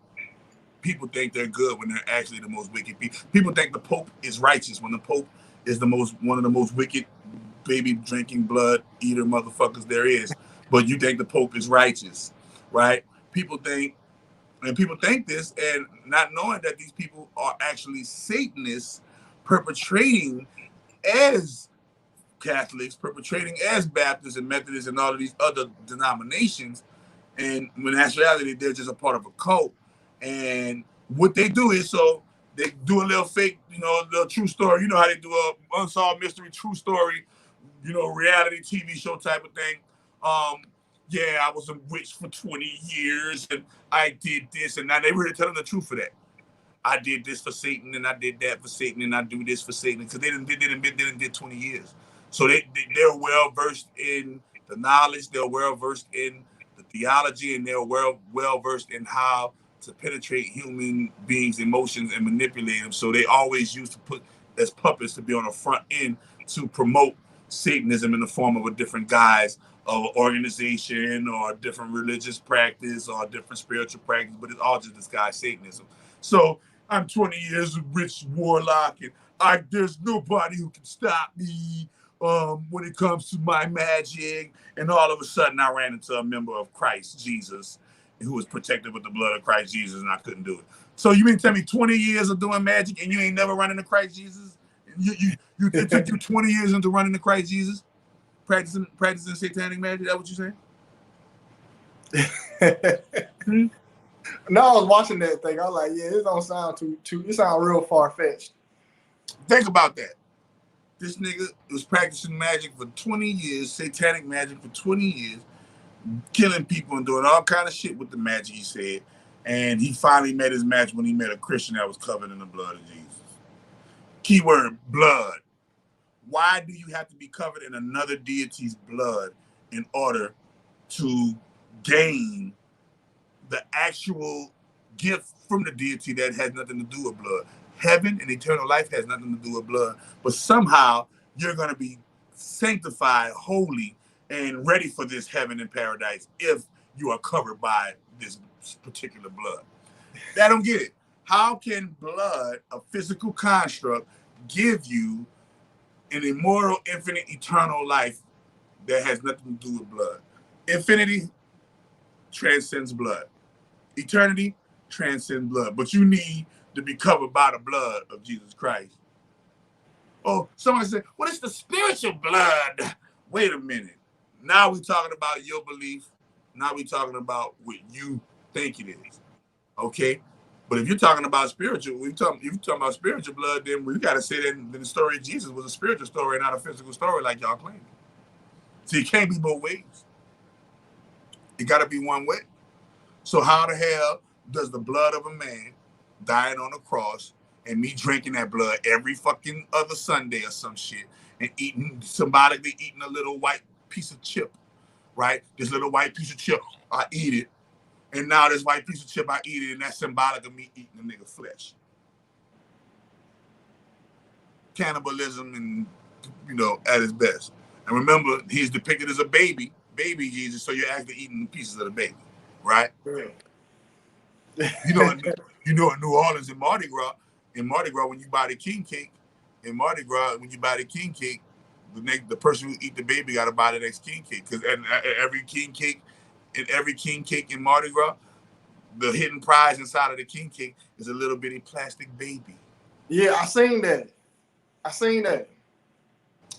people think they're good when they're actually the most wicked people. People think the Pope is righteous when the Pope is one of the most wicked, baby drinking, blood eater motherfuckers there is. But you think the Pope is righteous, right? People think this, and not knowing that these people are actually Satanists perpetrating as Catholics, perpetrating as Baptists and Methodists and all of these other denominations. And when in actuality, they're just a part of a cult. And what they do is, so they do a little fake, little true story. You know how they do a unsolved mystery true story, reality TV show type of thing. Yeah, I was a witch for 20 years and I did this, and now they really telling the truth for that. I did this for Satan and I did that for Satan and I do this for Satan, because they did 20 years. So they're well versed in the knowledge, they're well versed in the theology, and they're well versed in how to penetrate human beings' emotions and manipulate them. So they always used to put as puppets to be on the front end to promote Satanism in the form of a different guise of organization or a different religious practice or a different spiritual practice, but it's all just disguised Satanism. So I'm 20 years of rich warlock, and there's nobody who can stop me when it comes to my magic. And all of a sudden, I ran into a member of Christ Jesus who was protected with the blood of Christ Jesus, and I couldn't do it. So you mean to tell me 20 years of doing magic and you ain't never run into Christ Jesus? It took you 20 years into running into Christ Jesus, practicing satanic magic? Is that what you're saying? No, I was watching that thing. I was like, yeah, it don't sound too. It sounds real far fetched. Think about that. This nigga was practicing magic for 20 years, satanic magic for 20 years, killing people and doing all kind of shit with the magic, he said. And he finally met his match when he met a Christian that was covered in the blood of Jesus. Keyword, blood. Why do you have to be covered in another deity's blood in order to gain the actual gift from the deity that has nothing to do with blood? Heaven and eternal life has nothing to do with blood, but somehow you're going to be sanctified, holy, and ready for this heaven and paradise if you are covered by this particular blood. I don't get it. How can blood, a physical construct, give you an immortal, infinite, eternal life that has nothing to do with blood? Infinity transcends blood. Eternity transcends blood. But you need to be covered by the blood of Jesus Christ. Oh, someone said, well, it's the spiritual blood. Wait a minute. Now we're talking about your belief. Now we're talking about what you think it is. Okay? But if you're talking about spiritual, if you're talking about spiritual blood, then we got to say that the story of Jesus was a spiritual story, not a physical story like y'all claim. So it can't be both ways. It got to be one way. So how the hell does the blood of a man dying on the cross and me drinking that blood every fucking other Sunday or some shit and symbolically eating a little white piece of chip, right? This little white piece of chip, I eat it. And now this white piece of chip, I eat it, and that's symbolic of me eating a nigga flesh. Cannibalism and, at its best. And remember, he's depicted as a baby Jesus, so you're actually eating pieces of the baby, right? In New Orleans in Mardi Gras, when you buy the king cake, the person who eat the baby got to buy the next king cake, because every king cake in Mardi Gras, the hidden prize inside of the king cake is a little bitty plastic baby. Yeah, I seen that.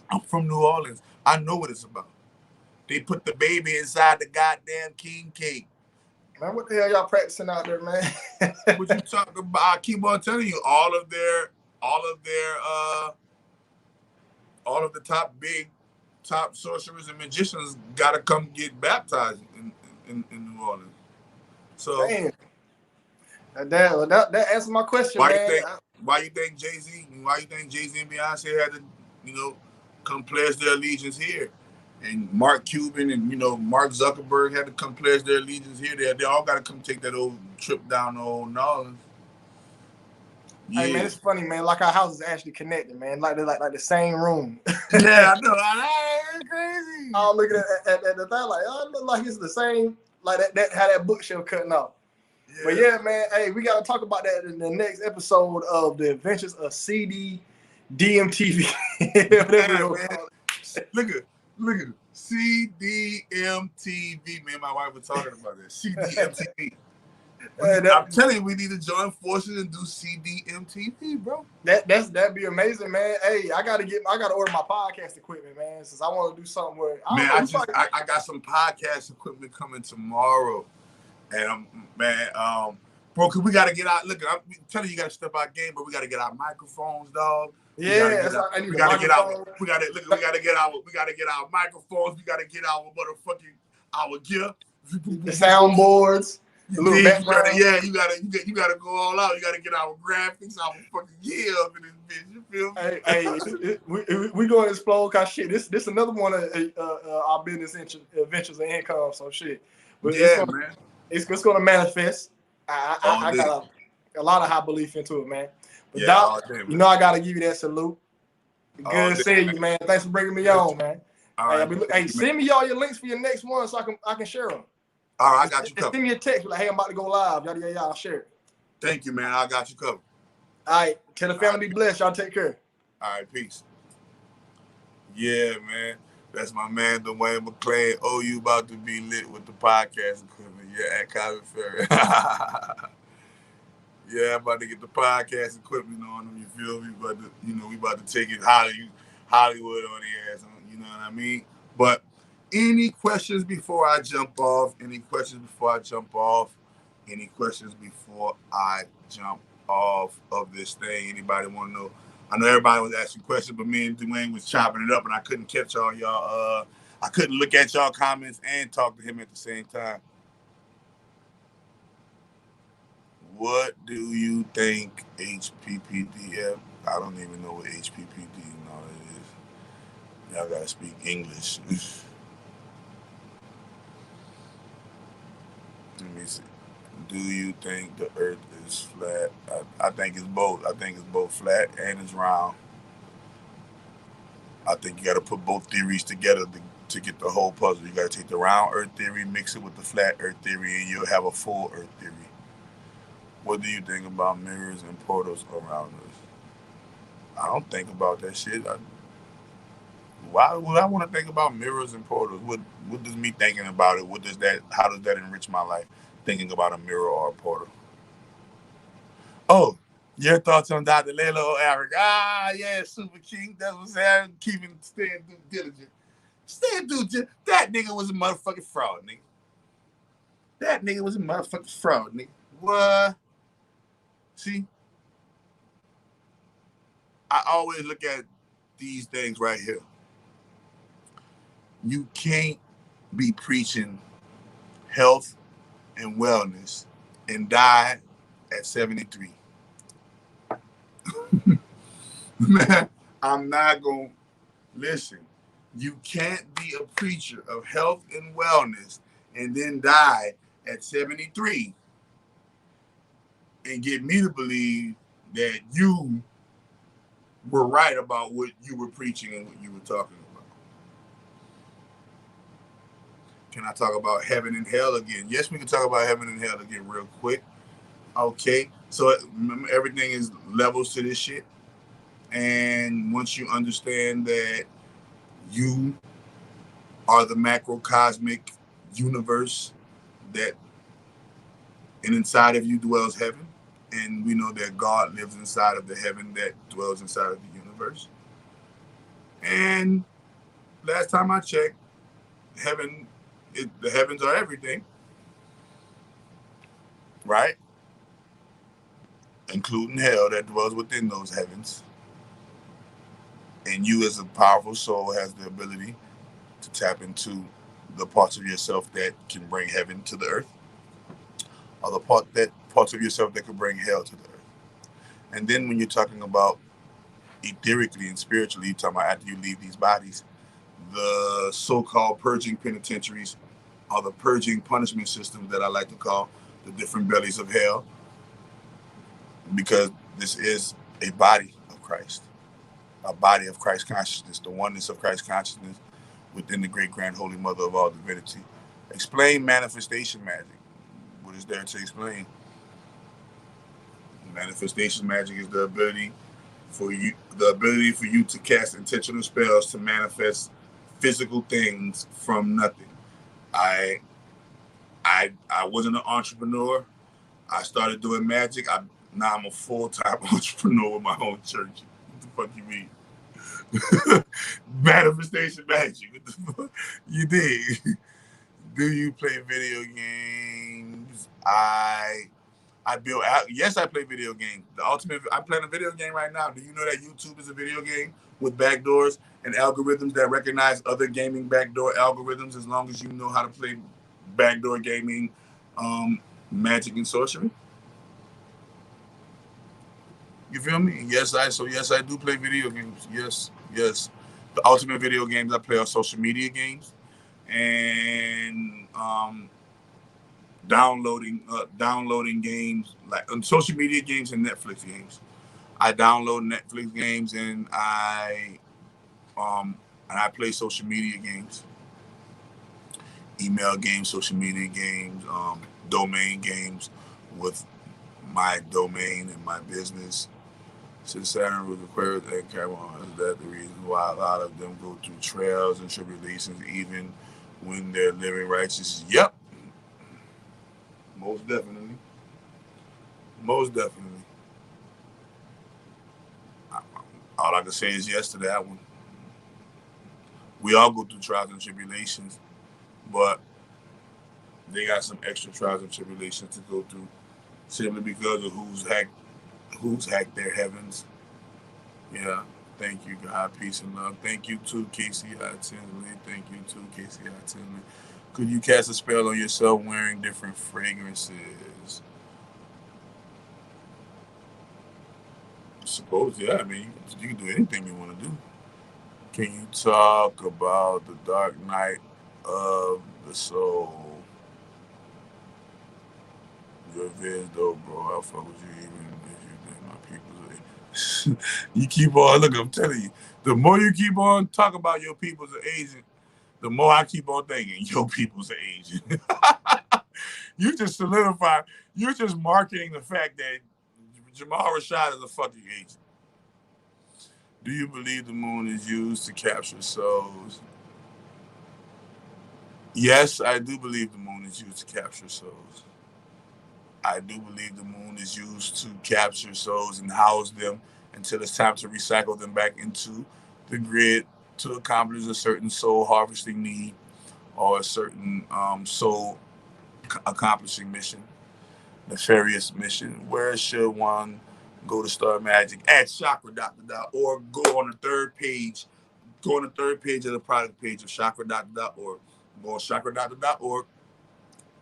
I'm from New Orleans. I know what it's about. They put the baby inside the goddamn king cake. Man, what the hell y'all practicing out there, man? What you talking about? I keep on telling you, all of the top sorcerers and magicians gotta come get baptized in New Orleans. So damn. That answers my question, man. Why you think Jay-Z and Beyonce had to, come pledge their allegiance here? And Mark Cuban and, Mark Zuckerberg had to come pledge their allegiance here. They all got to come take that old trip down to old New Orleans. Yeah. Hey, man, it's funny, man. Like our houses actually connected, man. Like they're like the same room. Yeah, I know. It's crazy. I was looking at the thing like, oh, it look like it's the same, like that how that bookshelf cutting off. Yeah. But yeah, man, hey, we got to talk about that in the next episode of The Adventures of CD DMTV. Look at CDMTV. Me and my wife were talking about that. CDMTV. I'm telling you, we need to join forces and do CDMTV, bro. That'd be amazing, man. Hey, I gotta order my podcast equipment, man, since I want to do something where I got some podcast equipment coming tomorrow, and bro, cause we gotta get out. Look, I'm telling you, gotta step our game, but we gotta get our microphones, dog. Yeah, we gotta get our microphones. We gotta get our motherfucking our gear, the soundboards. The little background. You gotta go all out. You gotta get our graphics, our fucking gear up in this bitch. You feel me? Hey, we going to explode cause shit. This another one of our business ventures and income. So shit. But man. It's gonna manifest. I got a lot of high belief into it, man. But Doc, you know I gotta give you that salute. Good seeing you, man. Thanks for bringing me on, man. Hey, send me all your links for your next one so I can share them. All right, I got you covered. Send me a text like, hey, I'm about to go live. Yada, I'll share it. Thank you, man. I got you covered. All right. Tell the family be blessed. Y'all take care. All right, peace. Yeah, man. That's my man, Duane McLean. Oh, you about to be lit with the podcast equipment. Yeah, at Calvin Ferry. Yeah, I'm about to get the podcast equipment on them. You feel me? But we about to take it Hollywood on the ass. You know what I mean? But any questions before I jump off? Any questions before I jump off of this thing? Anybody want to know? I know everybody was asking questions, but me and Duane was chopping it up, and I couldn't catch all y'all. I couldn't look at y'all comments and talk to him at the same time. What do you think HPPD? I don't even know what HPPD and all that is. Y'all gotta speak English. Let me see. Do you think the Earth is flat? I think it's both. I think it's both flat and it's round. I think you got to put both theories together to get the whole puzzle. You got to take the round Earth theory, mix it with the flat Earth theory, and you'll have a full Earth theory. What do you think about mirrors and portals around us? I don't think about that shit. Why would I want to think about mirrors and portals? What does me thinking about it? How does that enrich my life? Thinking about a mirror or a portal. Oh, your thoughts on Dr. Layla Eric? Yeah, Super King. That's what I'm saying. Staying due diligent. That nigga was a motherfucking fraud, nigga. What? See? I always look at these things right here. You can't be preaching health and wellness and die at 73. Man, I'm not going to listen. You can't be a preacher of health and wellness and then die at 73 and get me to believe that you were right about what you were preaching and what you were talking about. Can I talk about heaven and hell again? Yes, we can talk about heaven and hell again real quick. Okay, so remember, everything is levels to this shit. And once you understand that you are the macrocosmic universe and inside of you dwells heaven, and we know that God lives inside of the heaven that dwells inside of the universe. And last time I checked, the heavens are everything, right? Including hell that dwells within those heavens. And you as a powerful soul has the ability to tap into the parts of yourself that can bring heaven to the earth, or the parts of yourself that can bring hell to the earth. And then when you're talking about etherically and spiritually, you're talking about after you leave these bodies, the so-called purging penitentiaries are the purging punishment systems that I like to call the different bellies of hell, because this is a body of Christ, a body of Christ consciousness, the oneness of Christ consciousness within the great grand holy mother of all divinity. Explain manifestation magic. What is there to explain? Manifestation magic is the ability for you to cast intentional spells to manifest physical things from nothing. I wasn't an entrepreneur. I started doing magic. Now I'm a full-time entrepreneur with my own church. What the fuck you mean? Manifestation magic. What the fuck? You dig? Do you play video games? I build out. Yes, I play video games. I'm playing a video game right now. Do you know that YouTube is a video game with backdoors and algorithms that recognize other gaming backdoor algorithms as long as you know how to play backdoor gaming, magic and sorcery? You feel me? Yes, I do play video games. Yes. The ultimate video games I play are social media games and downloading games like social media games and Netflix games. I download Netflix games and I play social media games, email games, social media games, domain games with my domain and my business. Since Saturn was Aquarius and Capricorn, is that the reason why a lot of them go through trials and tribulations even when they're living righteous? Yep. Most definitely. All I can say is yes to that one. We all go through trials and tribulations, but they got some extra trials and tribulations to go through simply because of who's hacked their heavens. Yeah. Thank you, God. Peace and love. Thank you too, Casey Tinley. Thank you too, Casey Tinley. Could you cast a spell on yourself wearing different fragrances? Suppose, yeah. I mean, you can do anything you want to do. Can you talk about the dark night of the soul? Your vids though, bro. I'll fuck with you even if you think my people's you keep on, look, I'm telling you, the more you keep on talking about your people's Asian, the more I keep on thinking your people's Asian. You just solidify, you're just marketing the fact that Jamal Rashad is a fucking agent. Do you believe the moon is used to capture souls? Yes, I do believe the moon is used to capture souls. I do believe the moon is used to capture souls and house them until it's time to recycle them back into the grid to accomplish a certain soul harvesting need or a certain soul accomplishing mission, nefarious mission. Where should one go to start magic? At chakradoctor.org. Go on the third page. Go on the third page of the product page of chakradoctor.org. Go on chakradoctor.org.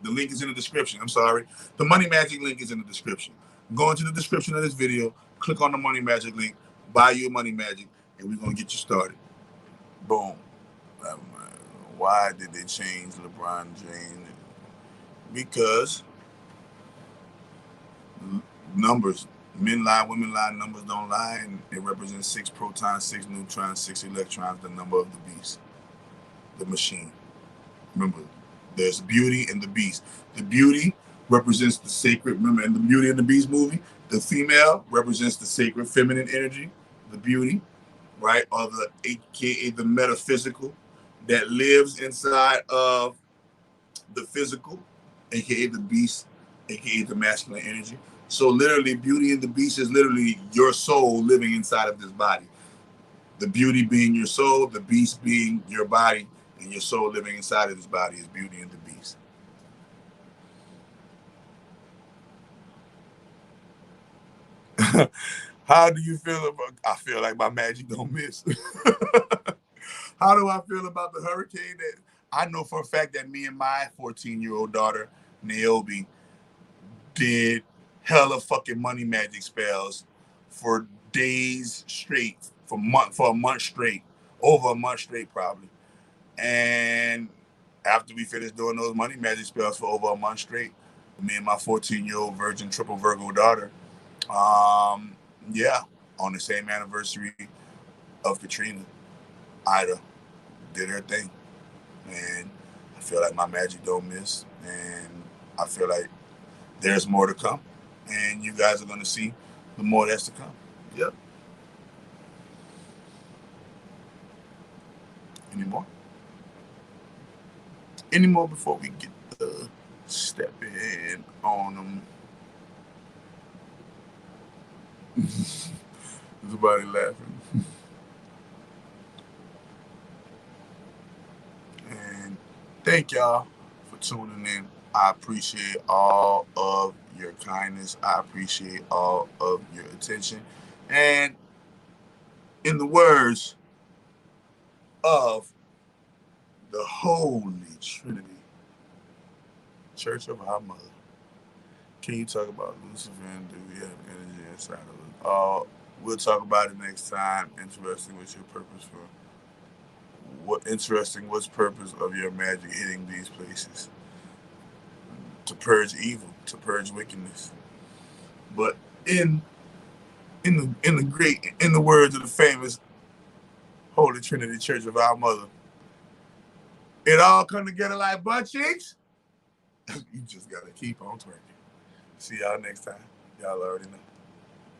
The link is in the description. I'm sorry. The Money Magic link is in the description. Go into the description of this video, click on the Money Magic link, buy you Money Magic, and we're going to get you started. Boom. Why did they change LeBron James? Because numbers, men lie, women lie, numbers don't lie, and it represents 6 protons, 6 neutrons, 6 electrons, the number of the beast, the machine. Remember, there's beauty and the beast. The beauty represents the sacred. Remember, in the Beauty and the Beast movie, the female represents the sacred feminine energy, the beauty, right? Or the AKA the metaphysical that lives inside of the physical, AKA the beast, AKA the masculine energy. So literally, Beauty and the Beast is literally your soul living inside of this body. The beauty being your soul, the beast being your body, and your soul living inside of this body is Beauty and the Beast. How do you feel about? I feel like my magic don't miss. How do I feel about the hurricane? That I know for a fact that me and my 14-year-old daughter Naomi did hella fucking money magic spells for days straight, for a month straight, over a month straight probably. And after we finished doing those money magic spells for over a month straight, me and my 14-year-old virgin triple Virgo daughter, yeah, on the same anniversary of Katrina, Ida did her thing. And I feel like my magic don't miss. And I feel like there's more to come. And you guys are going to see the more that's to come. Yep. Any more? Any more before we get stepping on them? Somebody laughing. And thank y'all for tuning in. I appreciate all of your kindness. I appreciate all of your attention. And in the words of the Holy Trinity, Church of Our Mother, can you talk about Lucifer and do we have energy inside of us? We'll talk about it next time. Interesting, what's your purpose for? What's purpose of your magic hitting these places? To purge evil, to purge wickedness. But in the words of the famous Holy Trinity Church of Our Mother, it all come together like butt cheeks. You just gotta keep on twerking. See y'all next time. Y'all already know.